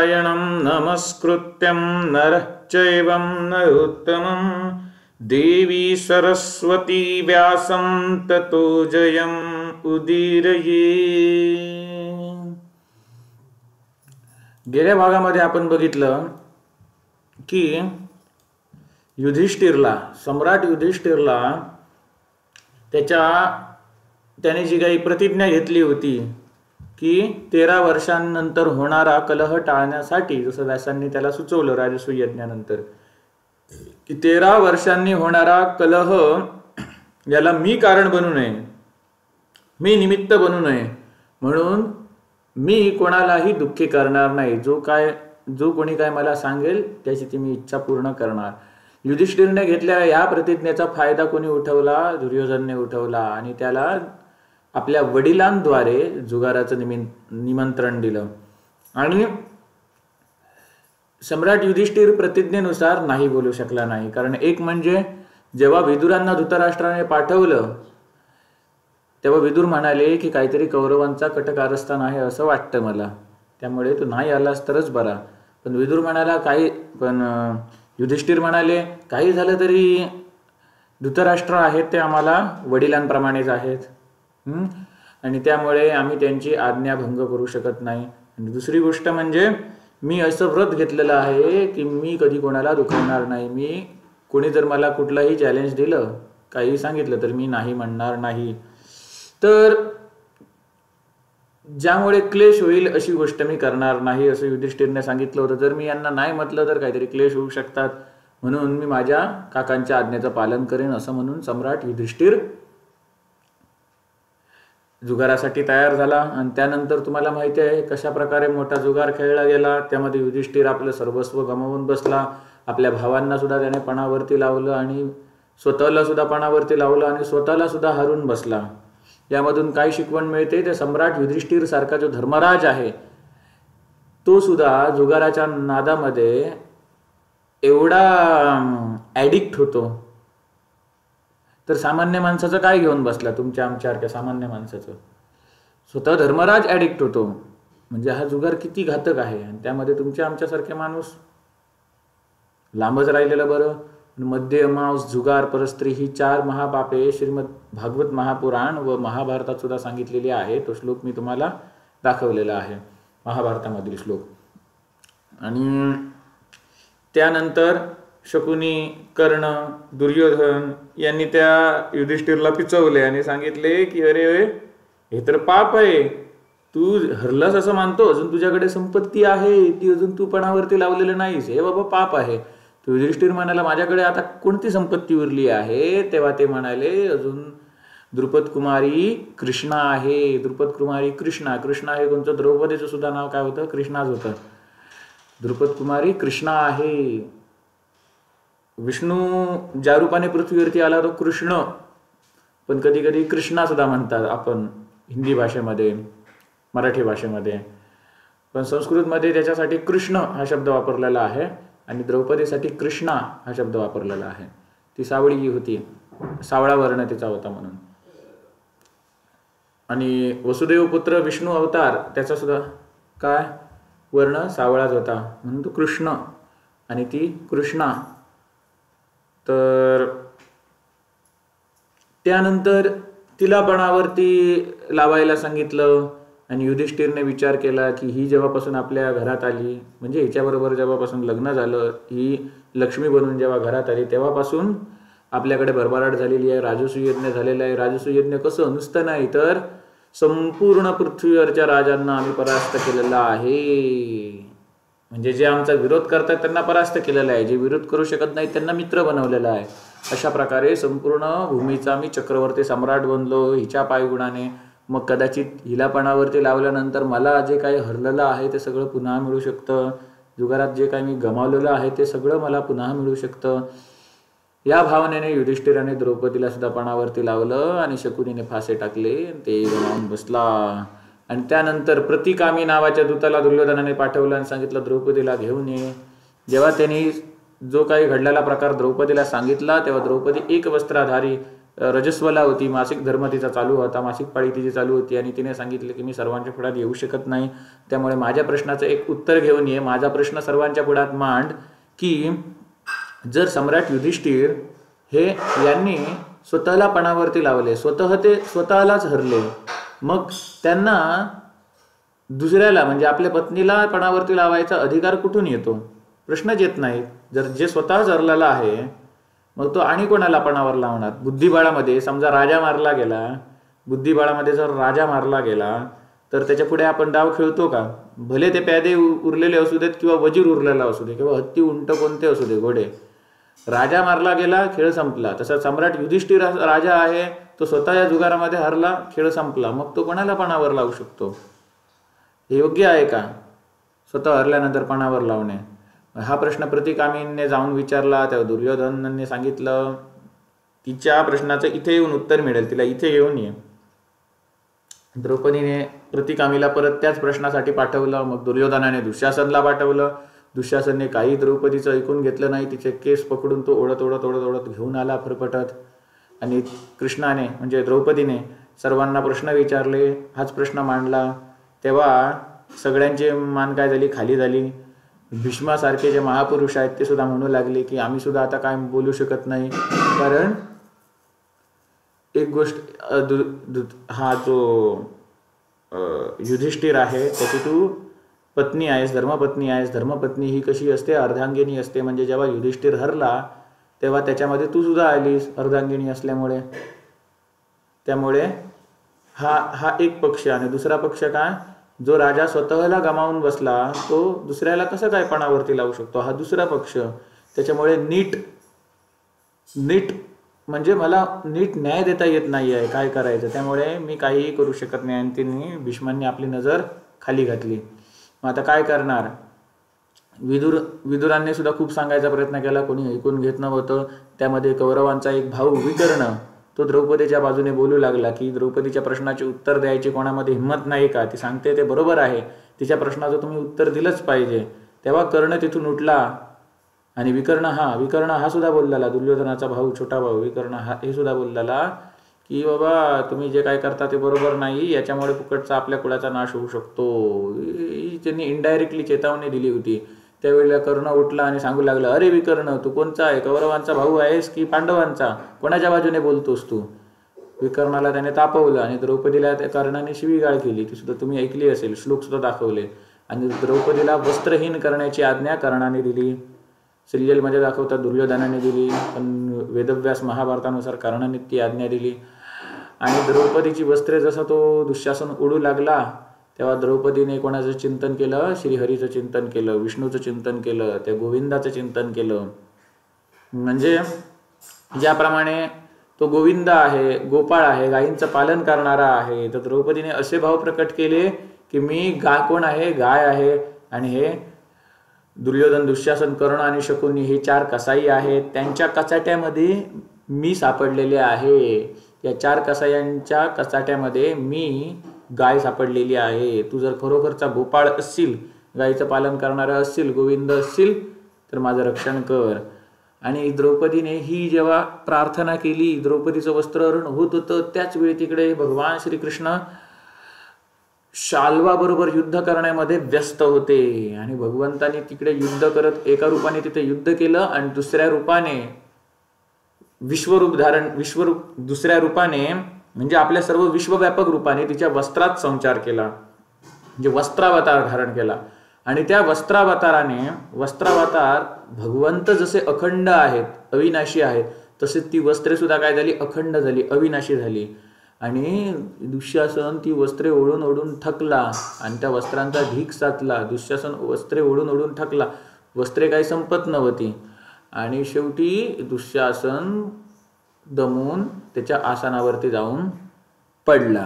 नारायणं नमस्कृत्यं नरः चैवं नरोत्तमं देवी सरस्वती व्यासं ततो जयम् उदीरये. गेल्या भागामध्ये आपण बघितलं की युधिष्ठिरला, सम्राट युधिष्ठिरला त्याने जी काही प्रतिज्ञा घेतली होती की 13 वर्षांनंतर होणारा कलह टाळण्यासाठी, जसं व्यासांनी त्याला सुचवलं राजसूय यज्ञानंतर, की 13 वर्षांनी होणारा कलह याला मी कारण बनू नये, मी निमित्त बनू नये, म्हणून मी कोणालाही दुःखी करणार नाही. जो कोणी काय मला सांगेल त्याची ती मी इच्छा पूर्ण करणार. युधिष्ठिरने घेतलेल्या या प्रतिज्ञेचा फायदा कोणी उठवला? दुर्योधनने उठवला आणि त्याला आपल्या वडिलांद्वारे जुगाराचं निमंत्रण दिलं. आणि सम्राट युधिष्ठिर प्रतिज्ञेनुसार नाही बोलू शकला नाही. कारण एक म्हणजे जेव्हा विदुरांना धृतराष्ट्राने पाठवलं तेव्हा विदुर म्हणाले की काहीतरी कौरवांचा कटकारस्थान आहे असं वाटतं मला, त्यामुळे तू नाही आलास तरच बरा. पण विदुर म्हणाला युधिष्ठिर म्हणाले काही झालं तरी धृतराष्ट्र आहेत ते आम्हाला वडिलांप्रमाणेच आहेत, आणि त्यामुळे आम्ही त्यांची आज्ञाभंग करू शकत नाही. आणि दुसरी गोष्ट म्हणजे मी असं व्रत घेतलेलं आहे की मी कधी कोणाला दुखवणार नाही. कोणी जर मला कुठलंही चॅलेंज दिलं, काही सांगितलं तर मी नाही म्हणणार नाही. तर ज्यामुळे क्लेश होईल अशी गोष्ट मी करणार नाही असं युधिष्ठिरने सांगितलं होतं. जर मी यांना नाही म्हटलं तर काहीतरी क्लेश होऊ शकतात, म्हणून मी माझ्या काकांच्या आज्ञेचं पालन करेन असं म्हणून सम्राट युधिष्ठिर जुगारासाठी तयार झाला. आणि त्यानंतर तुम्हाला माहिती आहे कशा प्रकारे मोठा जुगार खेळला गेला. त्यामध्ये युधिष्ठिर आपलं सर्वस्व गमावून बसला. आपल्या भावांना सुद्धा त्याने पणावरती लावलं आणि स्वतःला सुद्धा पणावरती लावलं आणि स्वतःला सुद्धा हरून बसला. यामधून काय शिकवण मिळते? ते सम्राट युधिष्ठिर सारखा जो धर्मराज आहे तो सुद्धा जुगाराच्या नादामध्ये एवढा ॲडिक्ट होतो. तर सामान्य माणसाचं काय घेऊन बसला? तुमच्या आमच्यासारख्या सामान्य माणसाचं. स्वतः धर्मराज ॲडिक्ट होतो म्हणजे हा जुगार किती घातक आहे. आणि त्यामध्ये तुमच्या आमच्यासारखे माणूस लांबच राहिलेलं बरं. मद्य, मांस, जुगार, परस्त्री ही 4 महापापे श्रीमद भागवत महापुराण व महाभारतात सुद्धा सांगितलेली आहे. तो श्लोक मी तुम्हाला दाखवलेला आहे, महाभारतामधील श्लोक. आणि त्यानंतर शकुनी, कर्ण, दुर्योधन यांनी त्या युधिष्ठिरला पिचवले आणि सांगितले की अरे हे तर पाप आहे, तू हरलास असं मानतो, अजून तुझ्याकडे संपत्ती आहे ती अजून तू पणावरती लावलेलं नाहीस, हे बाबा पाप आहे. तो युधिष्ठिर म्हणाला माझ्याकडे आता कोणती संपत्ती उरली आहे? तेव्हा ते म्हणाले अजून द्रुपद कुमारी कृष्णा आहे. द्रुपद कुमारी कृष्णा हे कोणतं? द्रौपदीचं सुद्धा नाव काय होतं? कृष्णाच होतं. द्रुपद कुमारी कृष्णा आहे. विष्णू ज्या रूपाने पृथ्वीवरती आला तो कृष्ण, पण कधी कधी कृष्णा सुद्धा म्हणतात आपण हिंदी भाषेमध्ये, मराठी भाषेमध्ये. पण संस्कृतमध्ये त्याच्यासाठी कृष्ण हा शब्द वापरलेला आहे आणि द्रौपदीसाठी कृष्णा हा शब्द वापरलेला आहे. ती सावळी होती, सावळा वर्ण तिचा होता म्हणून. आणि वसुदेव पुत्र विष्णू अवतार त्याचा सुद्धा काय वर्ण? सावळाच होता, म्हणून तो कृष्ण आणि ती कृष्णा. तर त्यानंतर तिला पणावरती लावायला सांगितलं आणि युधिष्ठिरने विचार केला की ही जेव्हापासून आपल्या घरात आली, म्हणजे हिच्याबरोबर जेव्हापासून लग्न झालं, ही लक्ष्मी बनून जेव्हा घरात आली तेव्हापासून आपल्याकडे भरभराट झालेली आहे, राजसूय यज्ञ झालेला आहे. राजसूय यज्ञ कसं? नुसतं नाही तर संपूर्ण पृथ्वीवरच्या राजांना आम्ही परास्त केलेला आहे. म्हणजे जे आमचा विरोध करतात त्यांना परास्त केलेला आहे, जे विरोध करू शकत नाही त्यांना मित्र बनवलेला आहे. अशा प्रकारे संपूर्ण भूमीचा मी चक्रवर्ती सम्राट बनलो हिच्या पायगुणाने. मग कदाचित हिला पणावरती लावल्यानंतर मला जे काही हरलेलं आहे ते सगळं पुन्हा मिळू शकतं. जुगारात जे काही मी गमावलेलं आहे ते सगळं मला पुन्हा मिळू शकतं. या भावनेने युधिष्ठिराने द्रौपदीला सुद्धा पणावरती लावलं आणि शकुनीने फासे टाकले, ते गमावून बसला. आणि त्यानंतर प्रतिकामी नावाच्या दूताला दुर्योधनाने पाठवलं आणि सांगितलं द्रौपदीला घेऊन ये. जेव्हा त्यांनी जो काही घडलेला प्रकार द्रौपदीला सांगितला तेव्हा द्रौपदी एक वस्त्राधारी रजस्वला होती, मासिक धर्म तिचा चालू होता, मासिक पाळी तिची चालू होती आणि तिने सांगितलं की मी सर्वांच्या पुढ्यात येऊ शकत नाही, त्यामुळे माझ्या प्रश्नाचं एक उत्तर घेऊन ये, माझा प्रश्न सर्वांच्या पुढ्यात मांड की जर सम्राट युधिष्ठिर हे यांनी स्वतःला पणावरती लावले, ते स्वतःलाच हरले, मग त्यांना दुसऱ्याला म्हणजे आपल्या पत्नीला पणावरती लावायचा अधिकार कुठून येतो? प्रश्नच येत नाही. जर जे स्वतःच हरलेला आहे मग तो आणि कोणाला पणावर लावणार? बुद्धिबळामध्ये समजा राजा मारला गेला, बुद्धिबळामध्ये जर राजा मारला गेला तर त्याच्या पुढे आपण डाव खेळतो का? भले ते प्यादे उरलेले असू देत किंवा वजीर उरलेला असू दे किंवा हत्ती उंट कोणते असू दे, घोडे, राजा मारला गेला, खेळ संपला. तसा सम्राट युधिष्ठिर राजा आहे, तो स्वतः या जुगारामध्ये हरला, खेळ संपला, मग तो कोणाला पणावर लावू शकतो? हे योग्य आहे का स्वतः हरल्यानंतर पणावर लावणे? हा प्रश्न प्रतिकामीने जाऊन विचारला, तेव्हा दुर्योधनाने सांगितलं तिच्या प्रश्नाचं इथे येऊन उत्तर मिळेल, तिला इथे येऊन ये. द्रौपदीने प्रतिकामीला परत त्याच प्रश्नासाठी पाठवलं. मग दुर्योधनाने दुःशासनला पाठवलं. दुःशासनने काही द्रौपदीचं ऐकून घेतलं नाही, तिचे केस पकडून तो ओढत ओढत ओढत ओढत घेऊन आला फरफटत. आणि कृष्णाने म्हणजे द्रौपदीने सर्वांना प्रश्न विचारले, हाच प्रश्न मांडला. तेव्हा सगळ्यांची मान काय झाली, खाली झाली. भीष्मासारखे जे महापुरुष आहेत ते सुद्धा म्हणू लागले की आम्ही सुद्धा आता काय बोलू शकत नाही, कारण एक गोष्ट, हा जो युधिष्ठिर आहे त्याची तू पत्नी आहेस, धर्मपत्नी आहेस. धर्मपत्नी ही कशी असते? अर्धांगिनी असते. म्हणजे जेव्हा युधिष्ठिर हरला तेव्हा त्याच्यामध्ये तू सुद्धा आलीस अर्धांगिनी असल्यामुळे. त्यामुळे हा एक पक्ष. आणि दुसरा पक्ष काय? जो राजा स्वतःला गमावून बसला तो दुसऱ्याला कसं काय पणावरती लावू शकतो? हा दुसरा पक्ष. त्याच्यामुळे नीट म्हणजे मला नीट न्याय देता येत नाही आहे, काय करायचं? त्यामुळे मी काहीही करू शकत नाही. आणि तिने भीष्मांनी आपली नजर खाली घातली. मग आता काय करणार? विदुरांनी सुद्धा खूप सांगायचा प्रयत्न केला, कोणी ऐकून घेत नव्हतं. त्यामध्ये कौरवांचा एक भाऊ विकर्ण, तो द्रौपदीच्या बाजूने बोलू लागला की द्रौपदीच्या प्रश्नाचे उत्तर द्यायची कोणामध्ये हिंमत नाही का? ती सांगते ते बरोबर आहे, तिच्या प्रश्नाचं तुम्ही उत्तर दिलंच पाहिजे. तेव्हा कर्ण तिथून उठला आणि विकर्ण हा सुद्धा बोललेला, दुर्योधनाचा भाऊ, छोटा भाऊ विकर्ण हे सुद्धा बोललेला की बाबा तुम्ही जे काय करता ते बरोबर नाही, याच्यामुळे फुकटचा आपल्या कुळाचा नाश होऊ शकतो. त्यांनी इनडायरेक्टली चेतावणी दिली होती. त्यावेळेला कर्ण उठला आणि सांगू लागला, अरे विकर्ण, तू कोणचा आहे? कौरवांचा भाऊ आहेस की पांडवांचा? कोणाच्या बाजूने बोलतोस तू? विकर्णाला त्याने तापवलं आणि द्रौपदीला त्या कर्णाने शिवीगाळ केली, ती सुद्धा तुम्ही ऐकली असेल, श्लोक सुद्धा दाखवले. आणि द्रौपदीला वस्त्रहीन करण्याची आज्ञा कर्णाने दिली. सिरियलमध्ये दाखवतात दुर्योधनाने दिली, पण वेदव्यास महाभारतानुसार कर्णाने ती आज्ञा दिली. आणि द्रौपदीची वस्त्रे जसं तो दुःशासन उडू लागला तेव्हा द्रौपदीने कोणाचं चिंतन केलं? श्रीहरीचं चिंतन केलं, विष्णूचं चिंतन केलं, त्या गोविंदाचं चिंतन केलं. म्हणजे ज्याप्रमाणे तो गोविंद आहे, गोपाळ आहे, गायींचं पालन करणारा आहे, तर द्रौपदीने असे भाव प्रकट केले की मी कोण आहे? गाय आहे. आणि हे दुर्योधन, दुःशासन, कर्ण आणि शकुनी हे 4 कसाई आहेत, त्यांच्या कचाट्यामध्ये मी सापडलेले आहे. या 4 कसायांच्या कचाट्यामध्ये मी गाय सापडलेली आहे. तू जर खरोखरचा गोपाळ असशील, गायीचं पालन करणारा असशील, गोविंद असशील, तर माझं रक्षण कर. आणि द्रौपदीने ही जेव्हा प्रार्थना केली, द्रौपदीचं वस्त्रहरण होत होतं, त्याच वेळी तिकडे भगवान श्रीकृष्ण शाल्वाबरोबर युद्ध करण्यामध्ये व्यस्त होते. आणि भगवंतानी तिकडे युद्ध करत एका रूपाने तिथे युद्ध केलं आणि दुसऱ्या रूपाने दुसऱ्या रूपाने म्हणजे आपल्या सर्व विश्वव्यापक रूपाने तिच्या वस्त्रात संचार केला, म्हणजे वस्त्रावतार धारण केला. आणि त्या वस्त्रावतार भगवंत जसे अखंड आहेत, अविनाशी आहेत, तसेच ती वस्त्रे सुद्धा काय झाली? अखंड झाली, अविनाशी झाली. आणि दुःशासन ती वस्त्रे ओढून ओढून थकला आणि त्या वस्त्रांचा ढीक साचला. दुःशासन वस्त्रे ओढून ओढून थकला, वस्त्रे काही संपत नव्हती. आणि शेवटी दुःशासन दमून त्याच्या आसनावरती जाऊन पडला.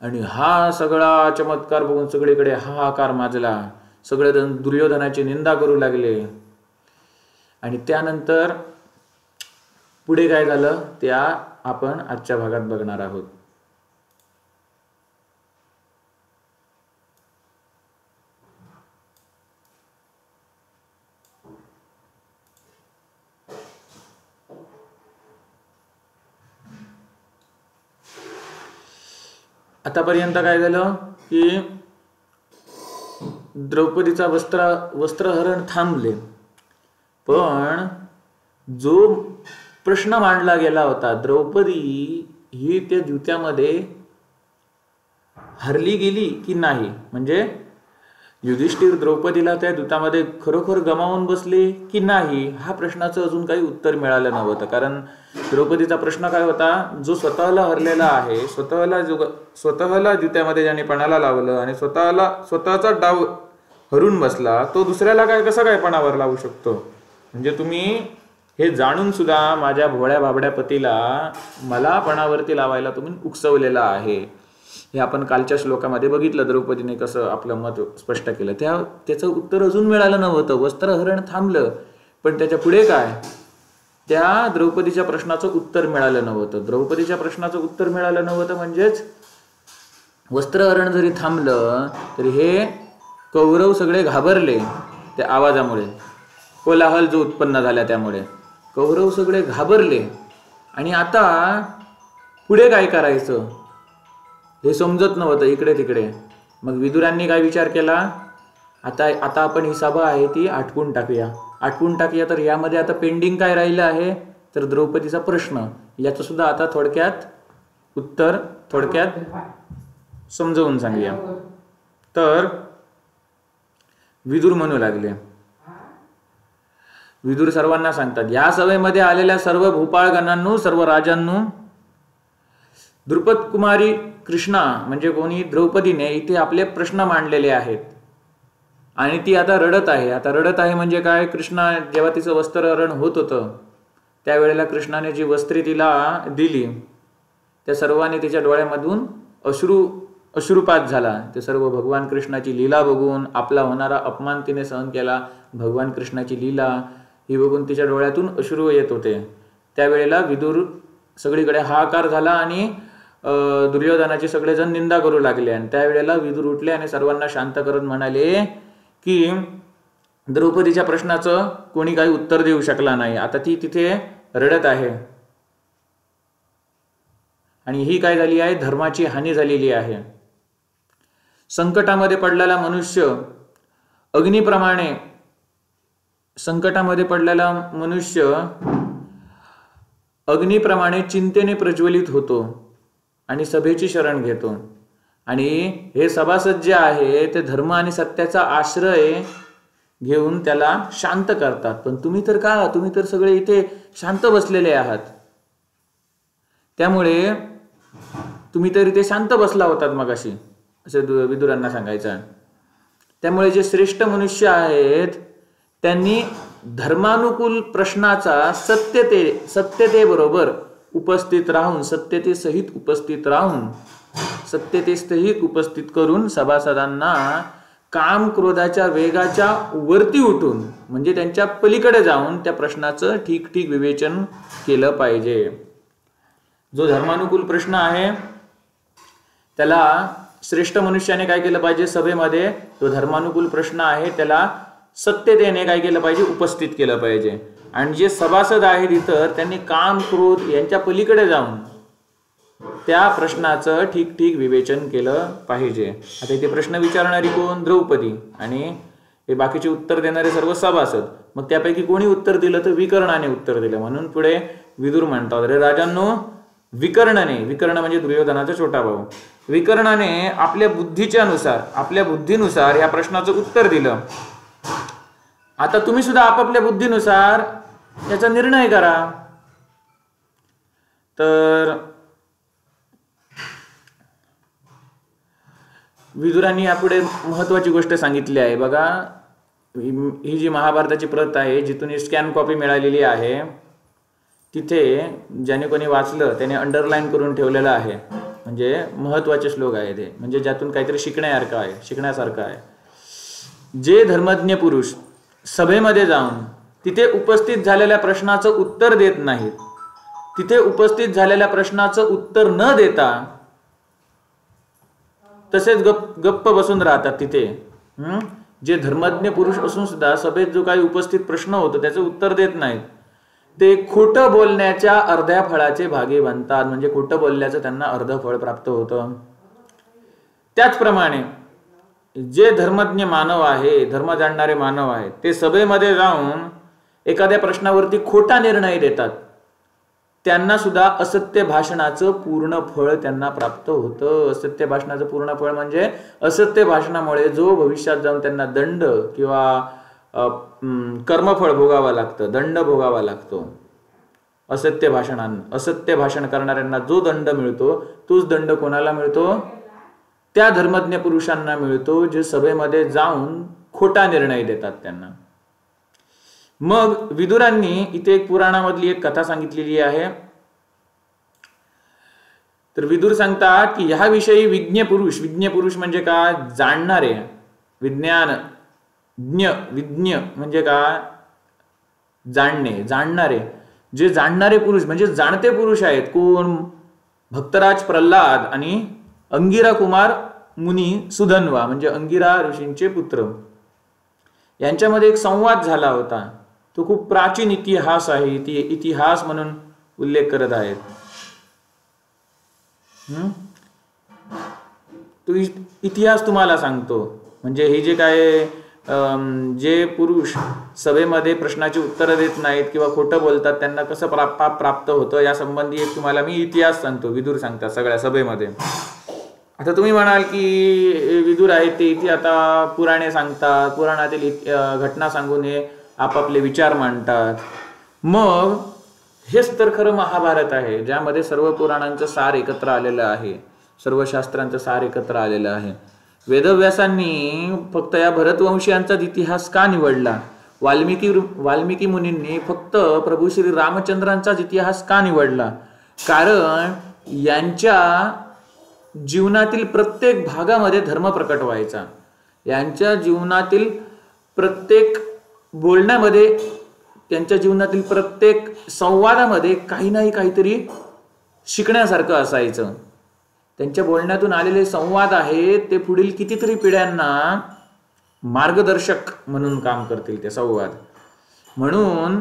आणि हा सगळा चमत्कार बघून सगळीकडे हाहाकार माजला. सगळेजण दुर्योधनाची निंदा करू लागले. आणि त्यानंतर पुढे काय झालं त्या आपण आजच्या भागात बघणार आहोत. आतापर्यंत काय झालं की द्रौपदीचा वस्त्रहरण थांबले, पण जो प्रश्न मांडला गेला होता, द्रौपदी ही त्या द्यूतामध्ये हरली गेली की नाही, म्हणजे युधिष्ठिर द्रौपदीला त्या द्यूतामध्ये खरोखर गमावून बसले की नाही, हा प्रश्नाचं अजून काही उत्तर मिळालं नव्हतं. कारण द्रौपदीचा प्रश्न काय होता, जो स्वतःला हरलेला आहे, स्वतःला द्यूतामध्ये ज्याने पणाला लावलं आणि स्वतःचा डाव हरून बसला, तो दुसऱ्याला कसा काय पणावर लावू शकतो. म्हणजे तुम्ही हे जाणून सुद्धा माझ्या भोळ्या बाबड्या पतीला मला पणावरती लावायला तुम्ही उकसवलेला आहे. हे आपण कालच्या श्लोकामध्ये बघितलं, द्रौपदीने कसं आपलं मत स्पष्ट केलं. त्याचं उत्तर अजून मिळालं नव्हतं. वस्त्रहरण थांबलं, पण त्याच्या पुढे काय, त्या द्रौपदीच्या प्रश्नाचं उत्तर मिळालं नव्हतं. द्रौपदीच्या प्रश्नाचं उत्तर मिळालं नव्हतं म्हणजेच वस्त्रहरण जरी थांबलं तरी हे कौरव सगळे घाबरले त्या आवाजामुळे, कोलाहल जो उत्पन्न झाला त्यामुळे कौरव सगळे घाबरले. आणि आता पुढे काय करायचं हे समजत नव्हतं इकडे तिकडे. मग विदुरांनी काय विचार केला, आता आपण ही सभा आहे ती आटपून टाकूया. तर यामध्ये आता पेंडिंग काय राहिलं आहे, तर द्रौपदीचा प्रश्न. याचं सुद्धा आता उत्तर थोडक्यात समजावून सांगूया. तर विदुर म्हणू लागले, विदुर सर्वांना सांगतात, या सभेमध्ये आलेल्या सर्व भूपाळगणांनो, सर्व राजांनो, द्रुपद कुमारी कृष्णा म्हणजे कोणी, द्रौपदीने इथे आपले प्रश्न मांडलेले आहेत आणि ती आता रडत आहे. आता रडत आहे म्हणजे काय, कृष्णा जेव्हा तिचं वस्त्रहरण होत होतं त्यावेळेला कृष्णाने जी वस्त्रे तिला दिली त्या सर्वांनी तिच्या डोळ्यामधून अश्रुपात झाला. ते सर्व भगवान कृष्णाची लीला बघून, आपला होणारा अपमान तिने सहन केला, भगवान कृष्णाची लीला ही बघून तिच्या डोळ्यातून अश्रू येत होते. त्यावेळेला विदुर सगळीकडे हाहाकार झाला आणि दुर्योधनाची सगळेजण निंदा करू लागले. आणि त्यावेळेला विदुर उठले आणि सर्वांना शांत करत म्हणाले की द्रौपदीच्या प्रश्नाचं कोणी काही उत्तर देऊ शकला नाही. आता ती तिथे रडत आहे आणि ही काय झाली आहे, धर्माची हानी झालेली आहे. संकटामध्ये पडलेला मनुष्य अग्निप्रमाणे चिंतेने प्रज्वलित होतो आणि सभेची शरण घेतो. आणि हे सभासद जे आहे ते धर्म आणि सत्याचा आश्रय घेऊन त्याला शांत करतात. पण तुम्ही तर सगळे इथे शांत बसलेले आहात, त्यामुळे तुम्ही तर इथे शांत बसला होतात मगाशी, असं विदुरांना सांगायचं. त्यामुळे जे मनुष्य आहेत त्यांनी धर्मानुकूल प्रश्नाचा सत्यतेबरोबर उपस्थित राहून, सत्यतेसहित उपस्थित करून सभासदांना काम क्रोधाच्या वेगाच्या वरती उठून म्हणजे त्यांच्या पलीकडे जाऊन त्या प्रश्नाचं ठीक विवेचन केलं पाहिजे. जो धर्मानुकूल प्रश्न आहे त्याला श्रेष्ठ मनुष्याने काय केलं पाहिजे, सभेमध्ये जो धर्मानुकूल प्रश्न आहे त्याला सत्यतेने काय केलं पाहिजे, उपस्थित केलं पाहिजे. आणि जे सभासद आहेत इतर त्यांनी काम क्रोध यांच्या पलीकडे जाऊन त्या प्रश्नाचं ठीक विवेचन केलं पाहिजे. आता इथे प्रश्न विचारणारी कोण, द्रौपदी, आणि हे बाकीचे उत्तर देणारे सर्व सभासद. मग त्यापैकी कोणी उत्तर दिलं तर विकर्णाने उत्तर दिलं. म्हणून पुढे विदुर म्हणतात, अरे राजांनो, विकर्ण म्हणजे दुर्योधनाचा छोटा भाऊ, विकर्णाने आपल्या बुद्धीनुसार या प्रश्नाचं उत्तर दिलं. आता तुम्ही सुद्धा आपापल्या बुद्धीनुसार याचा निर्णय करा. तर विदुरांनी यापुढे महत्वाची गोष्ट सांगितली आहे बघा. ही जी महाभारताची प्रत आहे, जिथून स्कॅन कॉपी मिळालेली आहे, तिथे ज्याने कोणी वाचलं त्याने अंडरलाईन करून ठेवलेलं आहे. म्हणजे महत्वाचे श्लोक आहे ते, म्हणजे ज्यातून काहीतरी शिकण्यासारखं आहे. जे धर्मज्ञ पुरुष सभेमध्ये जाऊन तिथे उपस्थित झालेल्या प्रश्नाचं उत्तर देत नाहीत, तिथे उपस्थित झालेल्या प्रश्नाचं उत्तर न देता तसेच गप्प बसून राहतात तिथे, जे धर्मज्ञ पुरुष असून सुद्धा सभेत जो काही उपस्थित प्रश्न होतो त्याचं उत्तर देत नाहीत, ते खोटं बोलण्याच्या अर्ध्या फळाचे भागी बनतात. म्हणजे खोटं बोलल्याचं त्यांना अर्ध फळ प्राप्त होतं. त्याचप्रमाणे जे धर्मज्ञ मानव आहे, धर्म जाणणारे मानव आहेत, ते सभेमध्ये जाऊन एखाद्या प्रश्नावरती खोटा निर्णय देतात, त्यांना सुद्धा असत्य भाषणाचं पूर्ण फळ त्यांना प्राप्त होतं. असत्य भाषणाचं पूर्ण फळ म्हणजे असत्य भाषणामुळे जो भविष्यात जाऊन त्यांना दंड किंवा कर्मफळ भोगावा लागतं, दंड भोगावा लागतो. असत्य भाषण करणाऱ्यांना जो दंड मिळतो तोच दंड कोणाला मिळतो? त्या धर्मज्ञ पुरुषांना मिळतो जे सभेमध्ये जाऊन खोटा निर्णय देतात त्यांना. मग विदुरांनी इथे एक पुराणामधली एक कथा सांगितलेली आहे. तर विदुर सांगतात की ह्याविषयी विज्ञ पुरुष म्हणजे काय? जाणणारे, विज्ञ म्हणजे काय? जाणणारे. जे जाणणारे पुरुष म्हणजे जाणते पुरुष आहेत. कोण? भक्तराज प्रल्हाद आणि अंगिरा कुमार मुनी सुधन्वा म्हणजे अंगिरा ऋषींचे पुत्र, यांच्यामध्ये एक संवाद झाला होता. तो खूप प्राचीन इतिहास आहे, इतिहास म्हणून उल्लेख करत आहेत. तो इतिहास तुम्हाला सांगतो. म्हणजे हे जे काय जे पुरुष सभेमध्ये प्रश्नाची उत्तरं देत नाहीत किंवा खोटं बोलतात त्यांना कसं पाप प्राप्त होतं या संबंधी एक तुम्हाला मी इतिहास सांगतो. विदुर सांगतात सगळ्या सभेमध्ये. आता तुम्ही म्हणाल की विदुर आहेत ते इथे आता पुराणे सांगतात, पुराणातील घटना सांगून हे आपापले विचार मांडतात. मग हेच तर खरं महाभारत आहे, ज्यामध्ये सर्व पुराणांचं सार एकत्र आलेलं आहे, सर्व शास्त्रांचं सार एकत्र आलेलं आहे. वेदव्यासांनी फक्त या भरतवंशीयांचाच इतिहास का निवडला? वाल्मिकी मुनींनी फक्त प्रभू श्री रामचंद्रांचाच इतिहास का निवडला? कारण यांच्या जीवनातील प्रत्येक भागामध्ये धर्म प्रकट व्हायचा. यांच्या जीवनातील प्रत्येक बोलण्यामध्ये, त्यांच्या जीवनातील प्रत्येक संवादामध्ये काही नाही काहीतरी शिकण्यासारखं असायचं. त्यांच्या बोलण्यातून आलेले संवाद आहेत ते पुढील कितीतरी पिढ्यांना मार्गदर्शक म्हणून काम करतील ते संवाद. म्हणून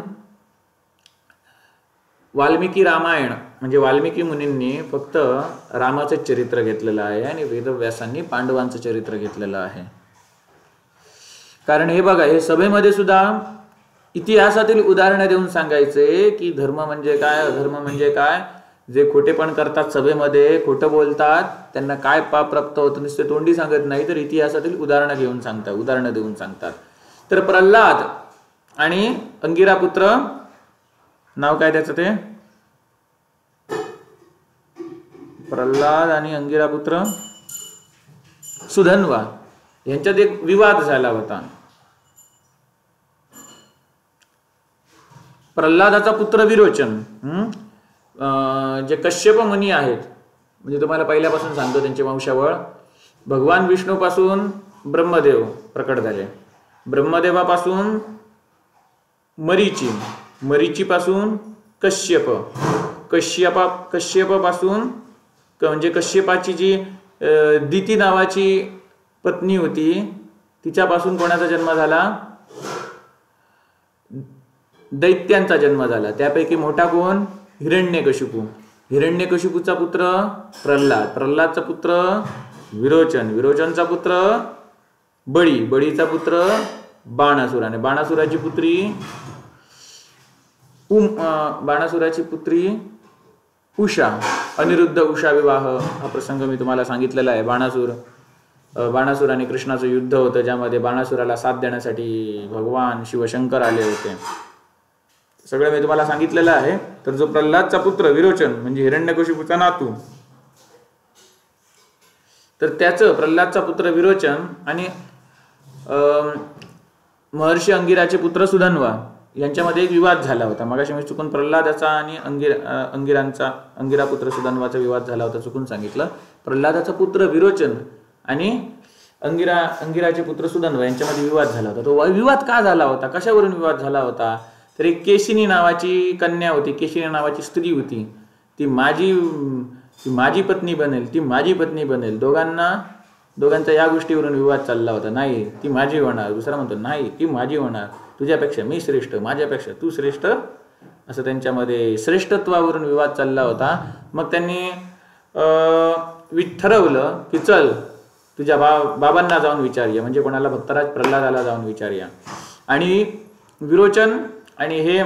वाल्मिकी रामायण म्हणजे वाल्मिकी मुनींनी फक्त रामाचं चरित्र घेतलेलं आहे आणि वेदव्यासांनी पांडवांचं चरित्र घेतलेलं आहे. कारण हे बघा, हे सभेमध्ये सुद्धा इतिहासातील उदाहरणं देऊन सांगायचे की धर्म म्हणजे काय. जे खोटेपण करतात, सभेमध्ये खोटं बोलतात, त्यांना काय पाप प्राप्त होतं नुसते तोंडी सांगत नाही तर इतिहासातील उदाहरणं देऊन सांगतात. तर प्रल्हाद आणि अंगिरा पुत्र, नाव काय त्याचं ते? प्रल्हाद आणि अंगिरा पुत्र सुधन्वा यांच्यात एक विवाद झाला होता. प्रल्हादाचा पुत्र विरोचन, जे कश्यप मुनी आहेत, म्हणजे तुम्हाला पहिल्यापासून सांगतो त्यांची वंशावळ. भगवान विष्णूपासून ब्रह्मदेव प्रकट झाले, ब्रह्मदेवापासून मरीचीपासून कश्यपापासून म्हणजे कश्यपाची जी दिती नावाची पत्नी होती तिच्यापासून कोणाचा जन्म झाला? दैत्यांचा जन्म झाला. त्यापैकी मोठा कोण? हिरण्यकशिपूचा पुत्र प्रल्हादचा पुत्र विरोचनचा पुत्र बळीचा पुत्र बाणासुर आणि बाणासुराची पुत्री उषा. अनिरुद्ध उषा विवाह हा प्रसंग मी तुम्हाला सांगितलेला आहे. बाणासुर आणि कृष्णाचं युद्ध होतं, ज्यामध्ये बाणासुराला साथ देण्यासाठी भगवान शिवशंकर आले होते. सगळं मी तुम्हाला सांगितलेलं आहे. तर जो प्रल्हादचा पुत्र विरोचन म्हणजे हिरण्यकशिपूचा नातू, तर त्याचं प्रल्हादचा पुत्र विरोचन आणि महर्षी अंगिराचे पुत्र सुधन्वा यांच्यामध्ये एक विवाद झाला होता. मगाशी मी चुकून प्रल्हादाचा आणि अंगिरा पुत्र सुधन्वाचा विवाद झाला होता, चुकून सांगितलं. प्रल्हादाचा पुत्र विरोचन आणि अंगिराचे पुत्र सुधन्वा यांच्यामध्ये विवाद झाला होता. तो विवाद का झाला होता? कशावरून विवाद झाला होता? तर एक केशिनी नावाची कन्या होती, केशिनी नावाची स्त्री होती. ती माझी पत्नी बनेल. दोघांचा या गोष्टीवरून विवाद चालला होता. नाही, ती माझी होणार. दुसरा म्हणतो नाही, ती माझी होणार. तुझ्यापेक्षा मी श्रेष्ठ, माझ्यापेक्षा तू श्रेष्ठ, असं त्यांच्यामध्ये श्रेष्ठत्वावरून विवाद चालला होता. मग त्यांनी ठरवलं की चल तुझ्या बाबांना जाऊन विचारूया, म्हणजे कोणाला भक्तराज प्रल्हादाला जाऊन विचारूया. आणि विरोचन आणि हे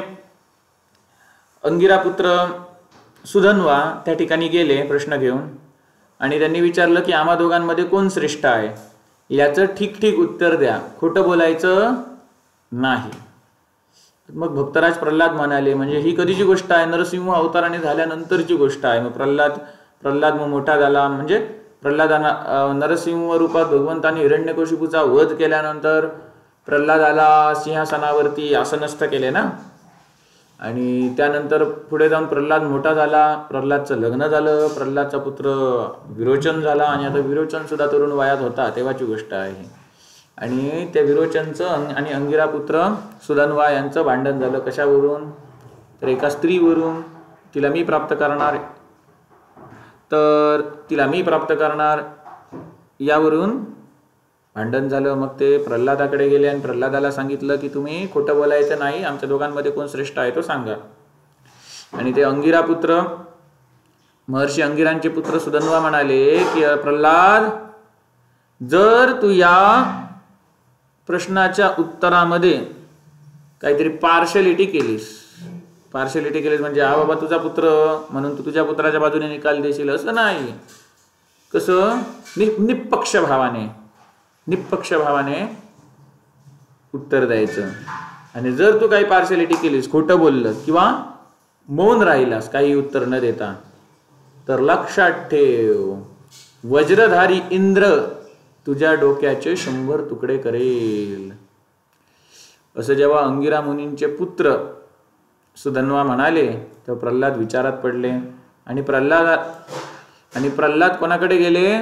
अंगिरापुत्र सुधन्वा त्या ठिकाणी गेले प्रश्न घेऊन, आणि त्यांनी विचारलं की आम्हा दोघांमध्ये कोण श्रेष्ठ आहे, याचं ठीक ठीक उत्तर द्या, खोटं बोलायचं नाही. मग भक्तराज प्रल्हाद म्हणाले, म्हणजे ही कधीची गोष्ट आहे, नरसिंह अवताराने झाल्यानंतरची गोष्ट आहे. मग प्रल्हाद मग मोठा झाला, म्हणजे प्रल्हादाना नरसिंह रूपात भगवंतांनी हिरण्यकशिपूचा वध केल्यानंतर प्रल्हादाला सिंहासनावरती आसनस्थ केले ना, आणि त्यानंतर पुढे जाऊन प्रल्हाद मोठा झाला, प्रल्हादचं लग्न झालं, प्रल्हादचा पुत्र विरोचन झाला, आणि आता विरोचन सुद्धा तरुण वयात होता तेव्हाची गोष्ट आहे. आणि त्या विरोचनचं आणि अंगिरापुत्र सुधन्वा यांचं भांडण झालं. कशावरून? तर एका स्त्रीवरून, तिला मी प्राप्त करणार यावरून भांडण झालं. मग ते प्रल्हादाकडे गेले आणि प्रल्हादाला सांगितलं की तुम्ही खोटं बोलायचं नाही, आमच्या दोघांमध्ये कोण श्रेष्ठ आहे तो सांगा. आणि ते अंगिरापुत्र महर्षी अंगिरांचे पुत्र सुधन्वा म्हणाले की प्रल्हाद, जर तू या प्रश्नाच्या उत्तरामध्ये काहीतरी पार्शलिटी केलीस म्हणजे हा बाबा तुझा पुत्र म्हणून तू तुझ्या पुत्राच्या बाजूने निकाल देशील असं नाही. कसं? निष्पक्ष भावाने उत्तर द्यायचं. आणि जर तू काही पार्शलिटी केलीस, खोटं बोललं किंवा मौन राहिलास काही उत्तर न देता, तर लक्षात ठेव, वज्रधारी इंद्र तुझ्या डोक्याचे 100 तुकडे करेल. असं जेव्हा अंगिरा मुनींचे पुत्र सुधन्वा म्हणाले तेव्हा प्रल्हाद विचारात पडले. आणि प्रल्हाद कोणाकडे गेले?